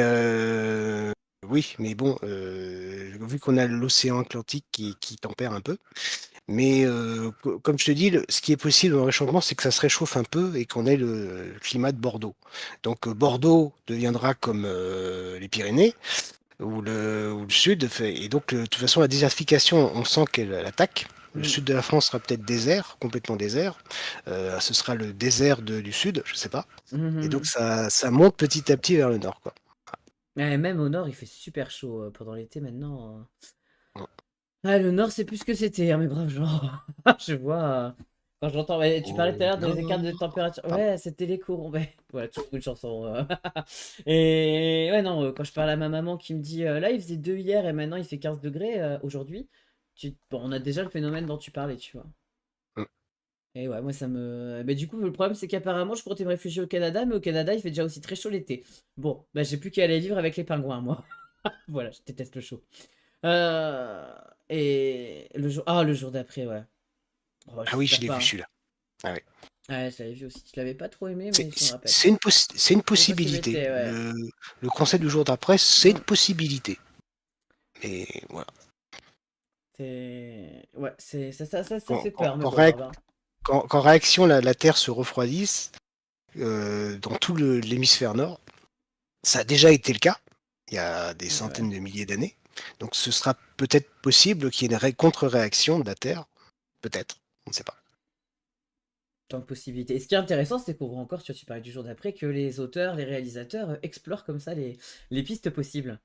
oui, mais bon, vu qu'on a l'océan Atlantique qui tempère un peu. Mais comme je te dis, ce qui est possible dans le réchauffement, c'est que ça se réchauffe un peu et qu'on ait le climat de Bordeaux. Donc Bordeaux deviendra comme les Pyrénées ou le sud. Et donc, de toute façon, la désertification, on sent qu'elle attaque. Le Mhm. sud de la France sera peut-être désert, complètement désert. Ce sera le désert du sud, je sais pas. Et donc Mhm. ça monte petit à petit vers le nord, quoi. Ouais, même au nord, il fait super chaud pendant l'été maintenant. Mm. Ah, le nord, c'est plus ce que c'était, hein, mes braves gens. Je vois. Quand j'entends. Ouais, tu parlais tout à Au l'heure des écarts de nord. température. Pardon. Ouais, c'était les courbes. Ouais, voilà, toute une chanson. Et ouais, non, quand je parle à ma maman qui me dit là, il faisait 2 hier et maintenant il fait 15 degrés aujourd'hui. Bon, on a déjà le phénomène dont tu parlais, tu vois. Mm. Et ouais, moi ça me mais du coup, le problème, c'est qu'apparemment, je pourrais me réfugier au Canada, mais au Canada, il fait déjà aussi très chaud l'été. Bon, bah, j'ai plus qu'à aller vivre avec les pingouins, moi. Voilà, je déteste le chaud. Heu et le jour d'après, ouais. Oh, Ah oui, je j'espère l'ai pas, vu hein. celui-là. Ah ouais. Ouais, je l'avais vu aussi. Je l'avais pas trop aimé, mais je me rappelle. C'est une C'est une possibilité. possibilité, ouais. Le concept du jour d'après, c'est une Mmh. possibilité. Et voilà. C'est ouais, ça Quand fait quand peur, mais quand bon, on va réac voir. quand réaction la Terre se refroidisse, dans tout l'hémisphère nord, ça a déjà été le cas, il y a des Mais ouais, centaines de milliers d'années. Donc ce sera peut-être possible qu'il y ait une contre-réaction de la Terre, peut-être, on ne sait pas. tant de possibilités. Et ce qui est intéressant, c'est qu'on voit encore, tu parlais du jour d'après, que les auteurs, les réalisateurs explorent comme ça les pistes possibles.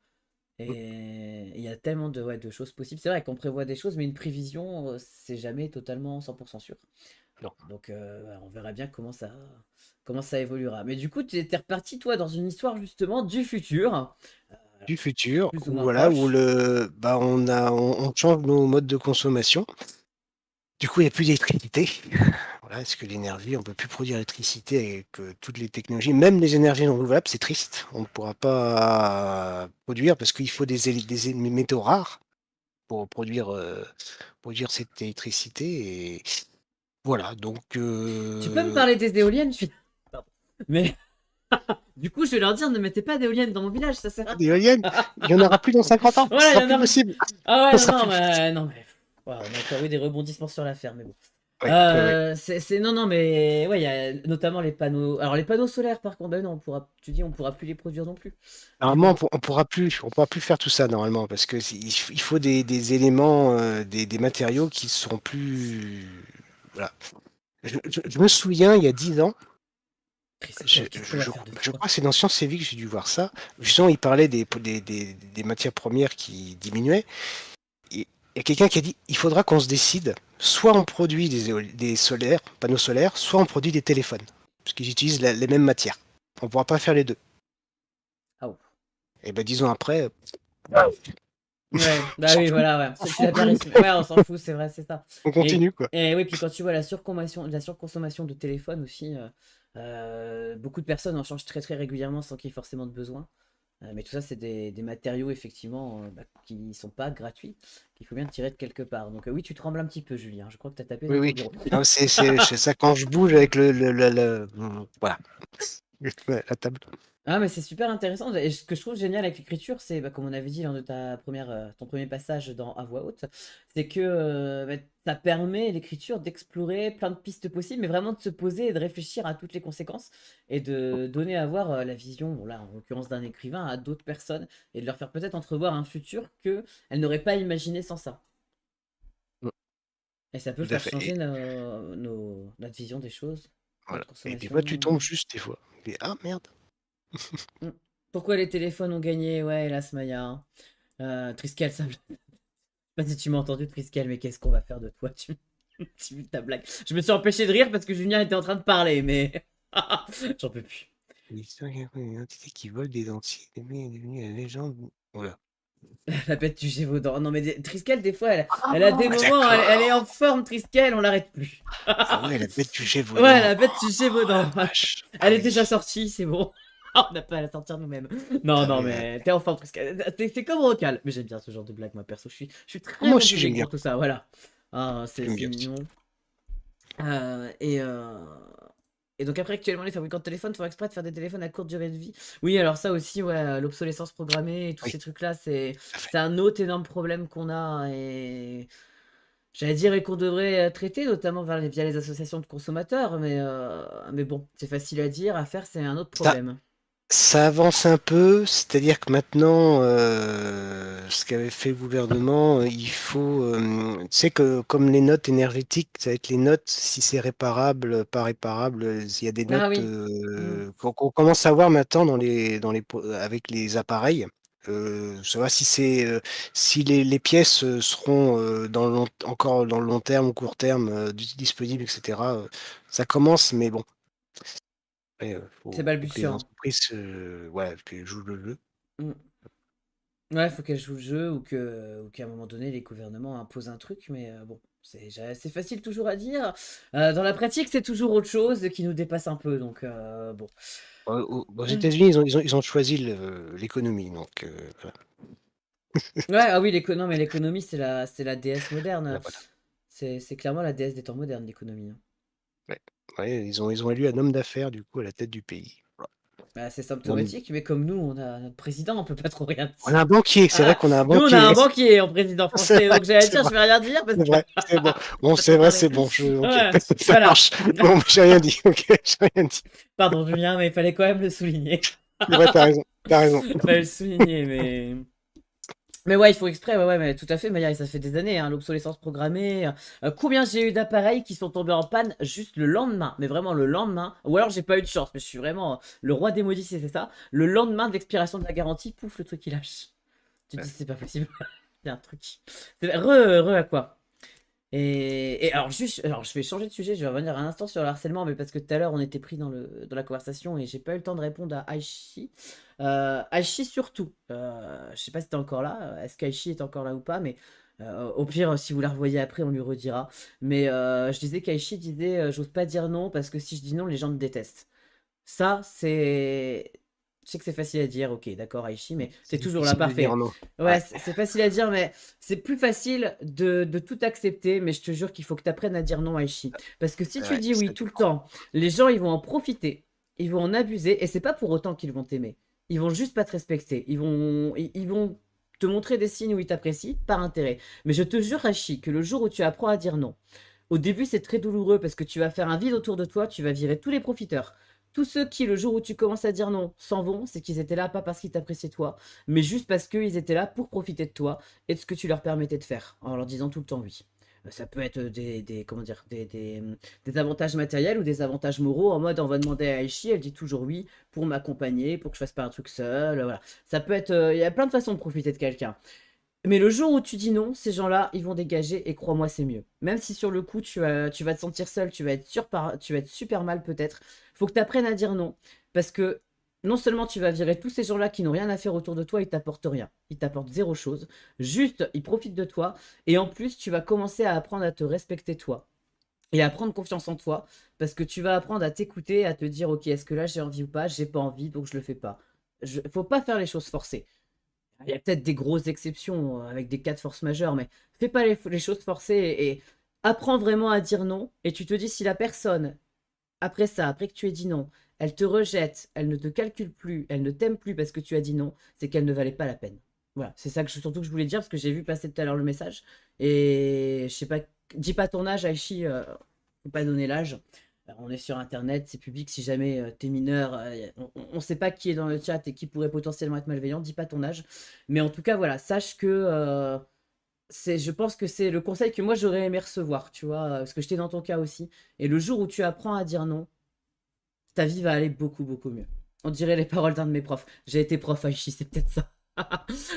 Mmh, Et il y a tellement de, ouais, de choses possibles. C'est vrai qu'on prévoit des choses, mais une prévision, c'est jamais totalement 100% sûr. non. Donc, ouais, on verra bien comment ça évoluera. Mais du coup, t'es reparti, toi, dans une histoire justement du futur, Du futur plus ou où moins voilà, où proche. on change nos modes de consommation. Du coup, il y a plus d'électricité. Voilà, parce que l'énergie, on peut plus produire l'électricité avec, toutes les technologies, même les énergies renouvelables, c'est triste. On ne pourra pas produire parce qu'il faut des métaux rares pour produire cette électricité et voilà donc Tu peux me parler des éoliennes, Pardon. Mais du coup, je vais leur dire, ne mettez pas d'éoliennes dans mon village, ça sert à des éoliennes, il y en aura plus dans 50 ans, ce Voilà, il sera y en plus a. possible. Ah ouais, Ce non, sera non, plus possible. mais non, mais ouais, on a encore eu des rebondissements sur l'affaire, mais bon. Ouais, ouais, ouais. Non, non, mais ouais, il y a notamment les panneaux. Alors les panneaux solaires, par contre, ben non, tu dis, on pourra plus les produire non plus. Mais Normalement, bon, on pourra plus faire tout ça normalement parce que il faut des éléments, des matériaux qui seront plus voilà. Je me souviens, il y a 10 ans, Triskel, qu'est-ce qu'on va faire de je toi? crois que c'est dans Sciences et Vie que j'ai dû voir ça. Justement, il parlait des matières premières qui diminuaient. Et il y a quelqu'un qui a dit, il faudra qu'on se décide, soit on produit des solaires, panneaux solaires, soit on produit des téléphones. Parce qu'ils utilisent les mêmes matières. On ne pourra pas faire les deux. Ah oh. Et ben 10 ans après, Ouais, on bah s'en oui, fout. voilà, ouais. On s'en Tu l'as bien fout. résumé. Ouais, on s'en fout, c'est vrai, c'est ça. On continue, quoi. Et oui, puis quand tu vois la surconsommation de téléphone aussi, beaucoup de personnes en changent très très régulièrement sans qu'il y ait forcément de besoin. Mais tout ça, c'est des matériaux, effectivement, bah, qui sont pas gratuits, qu'il faut bien tirer de quelque part. Donc oui, tu trembles un petit peu, Julien. Je crois que tu as tapé Oui, dans ton oui. bureau. Non, c'est ça quand je bouge avec voilà. Ouais, la table. Ah, mais c'est super intéressant. Et ce que je trouve génial avec l'écriture, c'est, bah, comme on avait dit lors de ton premier passage dans À voix haute, c'est que bah, ça permet l'écriture d'explorer plein de pistes possibles, mais vraiment de se poser et de réfléchir à toutes les conséquences et de donner à voir la vision, bon là, en l'occurrence d'un écrivain, à d'autres personnes et de leur faire peut-être entrevoir un futur qu'elles n'auraient pas imaginé sans ça. Mm, Et ça peut tout à faire fait. changer notre vision des choses, Voilà. notre Et des fois, tu tombes consommation. juste des fois. Et, ah merde. Mm. Pourquoi les téléphones ont gagné? Ouais, hélas, Maya. Triskel, ça. Je sais pas si tu m'as entendu, Triskel, mais qu'est-ce qu'on va faire de toi? Tu vu ta blague. Je me suis empêché de rire parce que Julien était en train de parler, mais. J'en peux plus. L'histoire une entité qui vole des dentiers. est devenue la légende. Voilà. La bête du Gévaudan. Non, mais Triskel, des fois, elle a des Ah, moments, elle est d'accord. en forme, Triskel, on l'arrête plus. Ah ouais, la bête du Ouais, Gévaudan. la bête du Oh Gévaudan. la vache. Elle Ah est déjà oui. sortie, c'est bon. On n'a pas à la sortir nous-mêmes. Non, Ah non, oui, mais t'es en forme, Triskel. T'es comme Rocal. Mais j'aime bien ce genre de blague, moi, perso. Je suis très moi bon aussi j'aime public bien. pour tout ça, voilà. Ah, c'est J'aime c'est bien aussi. mignon. Euh, et, euh, et donc après, actuellement, les fabricants de téléphones font exprès de faire des téléphones à courte durée de vie. Oui, alors ça aussi, ouais, l'obsolescence programmée et tous Oui, ces trucs-là, c'est tout à fait. c'est un autre énorme problème qu'on a et j'allais dire et qu'on devrait traiter, notamment via les associations de consommateurs, mais bon, c'est facile à dire, à faire, c'est un autre Ça, problème. ça avance un peu, c'est-à-dire que maintenant, ce qu'avait fait le gouvernement, il faut, tu sais que comme les notes énergétiques, ça va être les notes si c'est réparable, pas réparable. Il y a des Ah notes oui. Hmm. qu'on commence à voir maintenant avec les appareils. Savoir si si les pièces seront encore dans le long terme ou court terme disponibles, etc. Ça commence, mais bon. Après, C'est faut que les balbutiant. entreprises, ouais, qu'elles jouent le jeu. Hmm. Ouais, faut qu'elle joue le jeu ou qu'à un moment donné, les gouvernements imposent un truc, mais bon. C'est facile toujours à dire. Dans la pratique, c'est toujours autre chose qui nous dépasse un peu, donc bon. Aux États-Unis, ils ont choisi l'économie, donc voilà. Ouais, ah oui, non, mais l'économie, c'est la déesse Voilà, moderne. voilà. C'est clairement la déesse des temps modernes, l'économie, hein. Ouais. Ouais, ils ont élu un homme d'affaires, du coup, à la tête du pays. Voilà. Bah, c'est Bon, symptomatique, mais comme nous, on a notre président, on peut pas trop rien on a un dire. banquier, c'est vrai Ah, qu'on a un nous, on a banquier. un banquier en président C'est français, vrai, donc j'allais c'est dire, vrai, je vais rien dire parce c'est que vrai, c'est bon. Bon, pas trop c'est vrai, parler. c'est bon, OK. Ouais, Ça voilà. marche. Bon, j'ai rien dit, OK, j'ai rien dit. Pardon, Julien, mais il fallait quand même le souligner. C'est vrai, tu raison, tu raison. Fallait le souligner, mais ouais, il faut exprès, ouais, ouais, mais tout à fait, Maya, ça fait des années, hein, l'obsolescence programmée. Combien j'ai eu d'appareils qui sont tombés en panne juste le lendemain, mais vraiment le lendemain, ou alors j'ai pas eu de chance, mais je suis vraiment le roi des maudits, si c'est ça. Le lendemain de l'expiration de la garantie, pouf, le truc il lâche. Tu te Ouais. dis, c'est pas possible, il y a un truc. Re à quoi? Et alors, juste, alors, je vais changer de sujet, je vais revenir un instant sur le harcèlement, mais parce que tout à l'heure, on était pris dans la conversation et j'ai pas eu le temps de répondre à Aichi. Aichi surtout. Je sais pas si t'es encore là, est-ce qu'Aichi est encore là ou pas, mais au pire, si vous la revoyez après, on lui redira. Mais je disais qu'Aichi disait, j'ose pas dire non parce que si je dis non, les gens me détestent. Ça, c'est. Je sais que c'est facile à dire, ok, d'accord, Aichi, mais C'est t'es toujours là, difficile de dire parfait. non. Ouais, Ouais, c'est facile à dire, mais c'est plus facile de tout accepter, mais je te jure qu'il faut que tu apprennes à dire non, Aichi. Parce que si tu ouais, dis ça oui tout le dépend. temps, les gens, ils vont en profiter, ils vont en abuser, et c'est pas pour autant qu'ils vont t'aimer. Ils vont juste pas te respecter. Ils vont te montrer des signes où ils t'apprécient par intérêt. Mais je te jure, Aichi, que le jour où tu apprends à dire non, au début, c'est très douloureux parce que tu vas faire un vide autour de toi, tu vas virer tous les profiteurs. Tous ceux qui, le jour où tu commences à dire non, s'en vont, c'est qu'ils étaient là pas parce qu'ils t'appréciaient toi, mais juste parce qu'ils étaient là pour profiter de toi et de ce que tu leur permettais de faire, en leur disant tout le temps oui. Ça peut être comment dire, des avantages matériels ou des avantages moraux, en mode on va demander à Aichi, elle dit toujours oui pour m'accompagner, pour que je fasse pas un truc seul, voilà. Ça peut être, il y a plein de façons de profiter de quelqu'un. Mais le jour où tu dis non, ces gens-là, ils vont dégager et crois-moi, c'est mieux. Même si sur le coup, tu vas te sentir seul, tu vas être super mal peut-être, faut que tu apprennes à dire non. Parce que non seulement tu vas virer tous ces gens-là qui n'ont rien à faire autour de toi, ils t'apportent rien. Ils t'apportent zéro chose. Juste, ils profitent de toi. Et en plus, tu vas commencer à apprendre à te respecter toi. Et à prendre confiance en toi. Parce que tu vas apprendre à t'écouter, à te dire, ok, est-ce que là j'ai envie ou pas? J'ai pas envie, donc je le fais pas. Faut pas faire les choses forcées. Il y a peut-être des grosses exceptions avec des cas de force majeure, mais fais pas les choses forcées et apprends vraiment à dire non. Et tu te dis si la personne, après ça, après que tu aies dit non, elle te rejette, elle ne te calcule plus, elle ne t'aime plus parce que tu as dit non, c'est qu'elle ne valait pas la peine. Voilà, c'est ça surtout que je voulais dire parce que j'ai vu passer tout à l'heure le message. Et je sais pas, dis pas ton âge, Aichi, faut pas donner l'âge. On est sur internet, c'est public. Si jamais t'es mineur, on ne sait pas qui est dans le chat et qui pourrait potentiellement être malveillant. Dis pas ton âge. Mais en tout cas, voilà, sache que je pense que c'est le conseil que moi j'aurais aimé recevoir, tu vois, parce que j'étais dans ton cas aussi. Et le jour où tu apprends à dire non, ta vie va aller beaucoup, beaucoup mieux. On dirait les paroles d'un de mes profs. J'ai été prof à Ichy, c'est peut-être ça.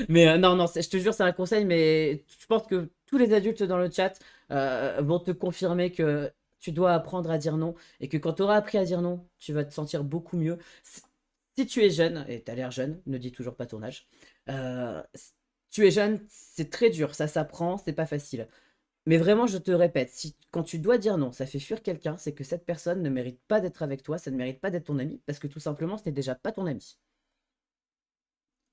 Mais non, non, je te jure, c'est un conseil, mais je pense que tous les adultes dans le chat vont te confirmer que tu dois apprendre à dire non et que quand tu auras appris à dire non, tu vas te sentir beaucoup mieux. Si tu es jeune, et tu as l'air jeune, ne dis toujours pas ton âge, si tu es jeune, c'est très dur, ça s'apprend, c'est pas facile. Mais vraiment, je te répète, si quand tu dois dire non, ça fait fuir quelqu'un, c'est que cette personne ne mérite pas d'être avec toi, ça ne mérite pas d'être ton ami, parce que tout simplement, ce n'est déjà pas ton ami.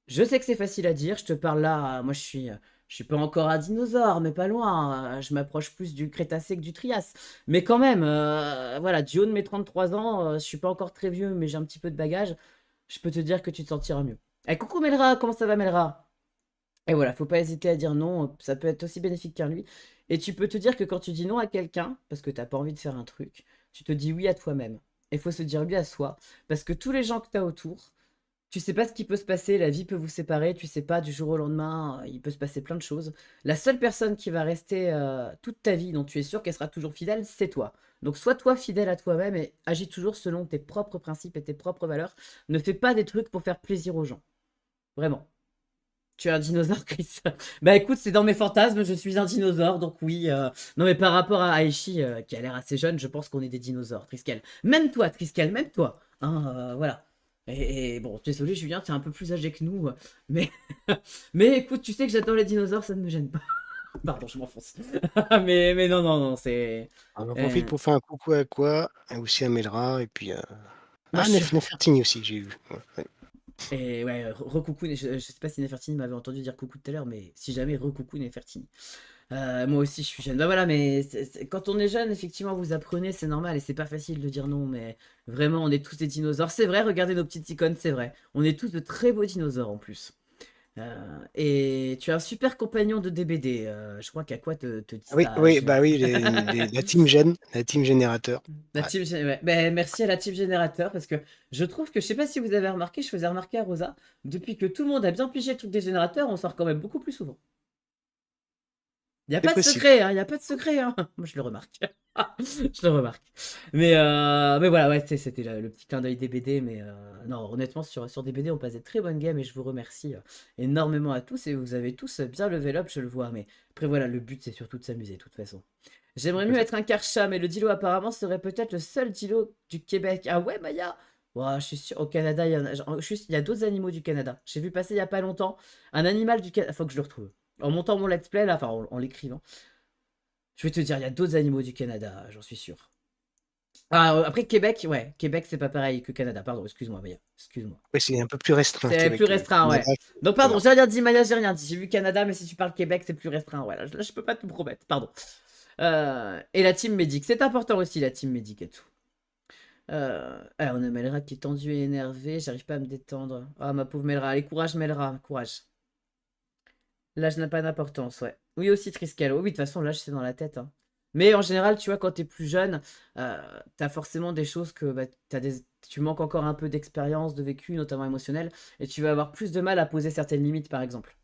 Je sais que c'est facile à dire, je te parle là, moi je suis pas encore un dinosaure, mais pas loin, je m'approche plus du Crétacé que du Trias. Mais quand même, voilà, du haut de mes 33 ans, je suis pas encore très vieux, mais j'ai un petit peu de bagage, je peux te dire que tu te sentiras mieux. Eh, coucou Melra, comment ça va Melra? Et voilà, faut pas hésiter à dire non, ça peut être aussi bénéfique qu'un lui. Et tu peux te dire que quand tu dis non à quelqu'un, parce que t'as pas envie de faire un truc, tu te dis oui à toi-même. Il faut se dire oui à soi, parce que tous les gens que tu as autour, tu sais pas ce qui peut se passer, la vie peut vous séparer, tu sais pas du jour au lendemain, il peut se passer plein de choses. La seule personne qui va rester toute ta vie, dont tu es sûr qu'elle sera toujours fidèle, c'est toi. Donc sois toi fidèle à toi-même et agis toujours selon tes propres principes et tes propres valeurs. Ne fais pas des trucs pour faire plaisir aux gens. Vraiment. Tu es un dinosaure, Chris. Bah écoute, c'est dans mes fantasmes, je suis un dinosaure, donc oui. Non mais par rapport à Aichi, qui a l'air assez jeune, je pense qu'on est des dinosaures, Triskel. Même toi, Triskel, même toi. Hein, voilà. Et bon, désolé Julien, tu es un peu plus âgé que nous, mais... mais écoute, tu sais que j'adore les dinosaures, ça ne me gêne pas. Pardon, je m'enfonce. Mais non, non, non, c'est. On en profite euh, pour faire un coucou à quoi, et aussi à Melra et puis, Moi, je suis. Nefertiti aussi, j'ai vu. Ouais, ouais. Et ouais, recoucou, je sais pas si Nefertiti m'avait entendu dire coucou tout à l'heure, mais si jamais, recoucou Nefertiti. Moi aussi, je suis jeune. Bah voilà, mais quand on est jeune, effectivement, vous apprenez, c'est normal, et c'est pas facile de dire non, mais vraiment, on est tous des dinosaures. C'est vrai, regardez nos petites icônes, c'est vrai. On est tous de très beaux dinosaures en plus. Et tu as un super compagnon de DBD. Je crois qu'Aqua te dit Oui, ça, oui, Julien. bah oui, la team Gen, la team générateur. La Ouais, ouais. Ben, merci à la team générateur parce que je trouve que je sais pas si vous avez remarqué, je faisais remarquer à Rosa, depuis que tout le monde a bien pigé le truc des générateurs, on sort quand même beaucoup plus souvent. Il n'y a c'est pas de possible. secret, hein, il n'y a pas de secret, hein. Moi, je le remarque. Je le remarque. Mais voilà, ouais, c'était le petit clin d'œil des BD. Mais non, honnêtement, sur des BD, on passe des très bonnes games et je vous remercie énormément à tous. Et vous avez tous bien level up, je le vois. Mais après, voilà, le but, c'est surtout de s'amuser, de toute façon. J'aimerais Tout à mieux fait. être un Karcha, mais le Dilo apparemment serait peut-être le seul Dilo du Québec. Ah ouais, Maya? Ouah, je suis sûr, au Canada, il y en a, il y a d'autres animaux du Canada. J'ai vu passer il y a pas longtemps un animal du Canada. Faut que je le retrouve. En montant mon let's play, là, enfin en l'écrivant, je vais te dire, il y a d'autres animaux du Canada, j'en suis sûr. Ah, après Québec, ouais, Québec c'est pas pareil que Canada, pardon, excuse-moi, Maya, excuse-moi. Oui, c'est un peu plus restreint C'est plus qu'avec le restreint, Canada. ouais. Donc pardon, Voilà. j'ai rien dit, Maya, j'ai rien dit. J'ai vu Canada, mais si tu parles Québec, c'est plus restreint. Ouais, là, je peux pas tout promettre, pardon. Et la team médic, c'est important aussi, la team médic et tout. On a Melra qui est tendue et énervée, j'arrive pas à me détendre. Ah, ma pauvre Melra, allez, courage Melra, courage. L'âge n'a pas d'importance, ouais. Oui, aussi Triskel. Oui, de toute façon, l'âge, c'est dans la tête, hein. Mais en général, tu vois, quand t'es plus jeune, t'as forcément des choses que bah, tu manques encore un peu d'expérience, de vécu, notamment émotionnel, et tu vas avoir plus de mal à poser certaines limites, par exemple.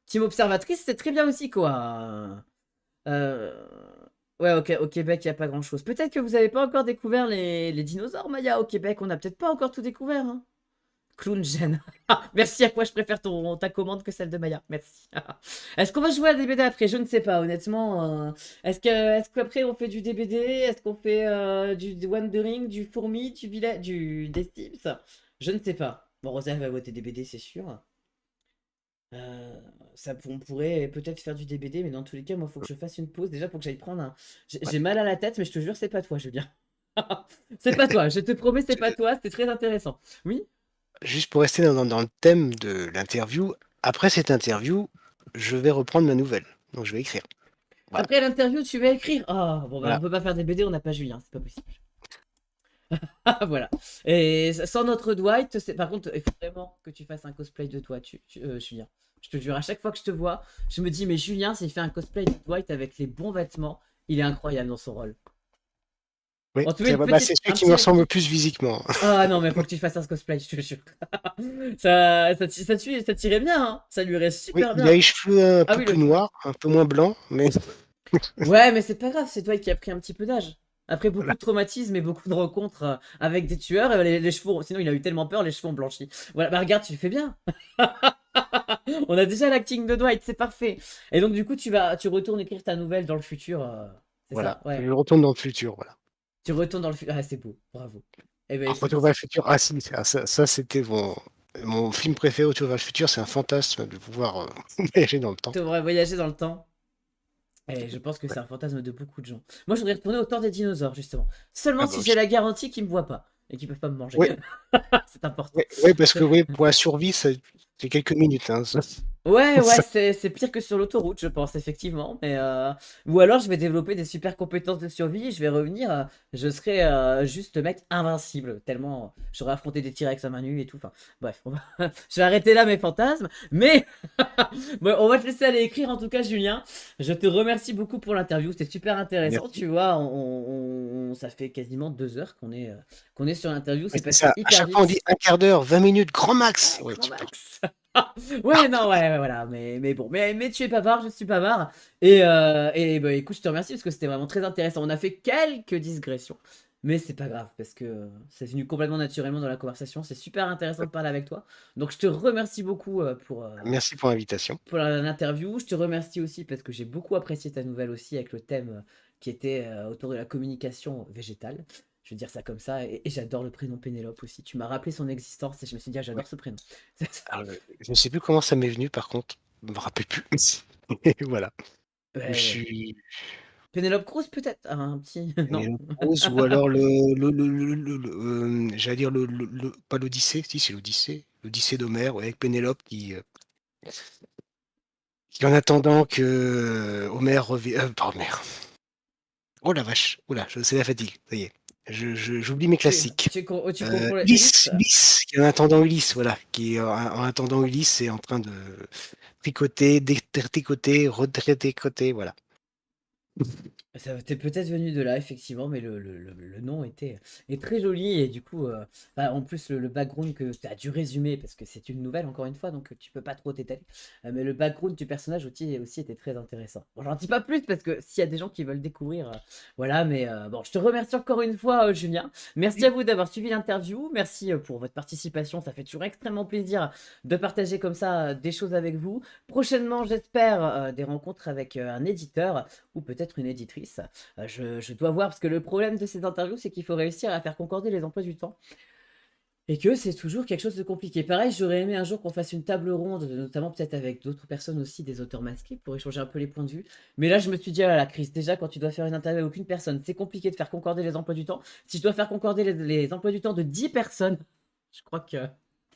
Team observatrice, c'est très bien aussi, quoi. Euh, Ouais, ok, au Québec, il n'y a pas grand-chose. Peut-être que vous n'avez pas encore découvert les dinosaures, Maya, au Québec. On n'a peut-être pas encore tout découvert, hein. Clown Gen. Merci, à quoi je préfère ta commande que celle de Maya. Merci. Est-ce qu'on va jouer à DBD après? Je ne sais pas, honnêtement. Est-ce qu'après on fait du DBD? Est-ce qu'on fait du Wandering, du Fourmi, des Sims? Je ne sais pas. Bon, Rosa elle va voter DBD, c'est sûr. Euh, on pourrait peut-être faire du DBD, mais dans tous les cas, moi, il faut que je fasse une pause. Déjà, faut que j'aille prendre un. Ouais. J'ai mal à la tête, mais je te jure, c'est pas toi, Julien. C'est pas toi, je te promets, c'est pas toi. C'était très intéressant. Oui? Juste pour rester dans le thème de l'interview, après cette interview, je vais reprendre ma nouvelle. Donc je vais écrire. Voilà, Après l'interview, tu vas écrire. Ah, bon, bah, on voilà. peut pas faire des BD, on n'a pas Julien, c'est pas possible. Ah, voilà. Et sans notre Dwight, par contre, il faut vraiment que tu fasses un cosplay de toi, Julien. Je te jure, à chaque fois que je te vois, je me dis, mais Julien, s'il fait un cosplay de Dwight avec les bons vêtements, il est incroyable dans son rôle. Oui, On te met une c'est petite, celui un qui me petit. ressemble le plus physiquement. Ah non, mais faut que tu fasses un cosplay, je te jure. Ça tirait bien, hein. Ça lui irait Oui, super il a bien. les cheveux un Ah peu oui, plus noirs, un peu moins blancs, mais Ouais, mais c'est pas grave, c'est toi qui as pris un petit peu d'âge. Après beaucoup voilà. de traumatismes et beaucoup de rencontres avec des tueurs, les cheveux, sinon il a eu tellement peur, les cheveux ont blanchi. Voilà, bah regarde, tu le fais bien. On a déjà l'acting de Dwight, c'est parfait. Et donc du coup, tu retournes écrire ta nouvelle dans le futur, c'est ça? Voilà, Ouais. je retourne dans le futur, voilà. Tu retournes dans le futur. Ah, c'est beau, bravo. Eh ben écoute, Retour vers le futur, ah si, ça c'était mon film préféré, Retour vers le futur, c'est un fantasme de pouvoir voyager dans le temps. tu devrais voyager dans le temps. Et je pense que Ouais. c'est un fantasme de beaucoup de gens. Moi, je voudrais retourner au temps des dinosaures, justement. Seulement Ah bah si j'ai aussi. la garantie qu'ils me voient pas et qu'ils peuvent pas me manger. Oui, C'est important. oui, oui, parce que oui, pour la survie, c'est quelques minutes, hein, ça. Ouais, ouais, Ça- c'est pire que sur l'autoroute, je pense, effectivement. Ou alors, je vais développer des super compétences de survie et je vais revenir. Je serai juste le mec invincible, tellement j'aurais affronté des T-Rex à main nue et tout. Enfin, bref, je vais arrêter là mes fantasmes. Mais bon, on va te laisser aller écrire en tout cas, Julien. Je te remercie beaucoup pour l'interview, c'était super intéressant. Merci. Tu vois, ça fait quasiment 2 heures qu'on est sur l'interview, Oui, c'est c'est passé ça. À hyper chaque fois, on dit vite. un quart d'heure, 20 minutes, grand max. Ouais, Oui, grand super. max. Ouais, non, ouais, ouais, voilà, mais bon, mais tu es bavard, je suis bavard. Et bah, écoute, je te remercie parce que c'était vraiment très intéressant. On a fait quelques digressions, mais c'est pas grave parce que c'est venu complètement naturellement dans la conversation. C'est super intéressant de parler avec toi. Donc, je te remercie beaucoup Merci pour l'invitation. pour l'interview. Je te remercie aussi parce que j'ai beaucoup apprécié ta nouvelle aussi avec le thème qui était autour de la communication végétale. Je vais dire ça comme ça. Et j'adore le prénom Pénélope aussi. Tu m'as rappelé son existence et je me suis dit, ah, Ouais. j'adore ce prénom. Alors, je ne sais plus comment ça m'est venu, par contre. Je me rappelle plus. Et voilà. Je Ouais. suis Pénélope Cruz peut-être? Un petit non? Penelope Rose ou alors j'allais dire le pas l'Odyssée, si c'est l'Odyssée, l'Odyssée d'Homère, ouais, avec Pénélope qui en attendant que Homère revienne, pas Homère, oh la vache! Ouh là, je c'est la fatigue, ça y est. J'oublie mes Tu classiques. tu confonds les Ulysse, Ulysse? Ulysse, qui en attendant Ulysse, voilà, qui en attendant Ulysse est en train de tricoter, détricoter, redétricoter, voilà. Ça t'es peut-être venu de là, effectivement, mais le nom est très joli et du coup, bah, en plus, le background que tu as dû résumer, parce que c'est une nouvelle, encore une fois, donc tu peux pas trop t'étaler. Mais le background du personnage aussi était très intéressant. Bon, j'en dis pas plus parce que s'il y a des gens qui veulent découvrir, voilà, mais bon, je te remercie encore une fois, Julien. Merci à vous d'avoir suivi l'interview. Merci pour votre participation. Ça fait toujours extrêmement plaisir de partager comme ça des choses avec vous. Prochainement, j'espère, des rencontres avec un éditeur ou peut-être une éditrice. Je dois voir, parce que le problème de ces interviews, c'est qu'il faut réussir à faire concorder les emplois du temps. Et que c'est toujours quelque chose de compliqué. Pareil, j'aurais aimé un jour qu'on fasse une table ronde, notamment peut-être avec d'autres personnes aussi, des auteurs masqués, pour échanger un peu les points de vue. Mais là, je me suis dit, ah la crise, déjà, quand tu dois faire une interview avec aucune personne, c'est compliqué de faire concorder les emplois du temps. Si je dois faire concorder les emplois du temps de 10 personnes, je crois que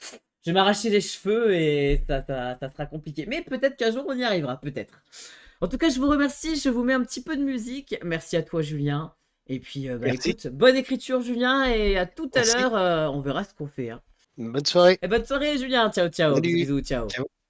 je vais m'arracher les cheveux et ça sera compliqué. Mais peut-être qu'un jour, on y arrivera, peut-être. En tout cas, je vous remercie. Je vous mets un petit peu de musique. Merci à toi, Julien. Et puis, bah Merci, écoute, bonne écriture, Julien, et à tout à merci. l'heure. On verra ce qu'on fait, hein. Bonne soirée. Et bonne soirée, Julien. Ciao, ciao. Bisous, Salut. bisous, ciao. Ciao.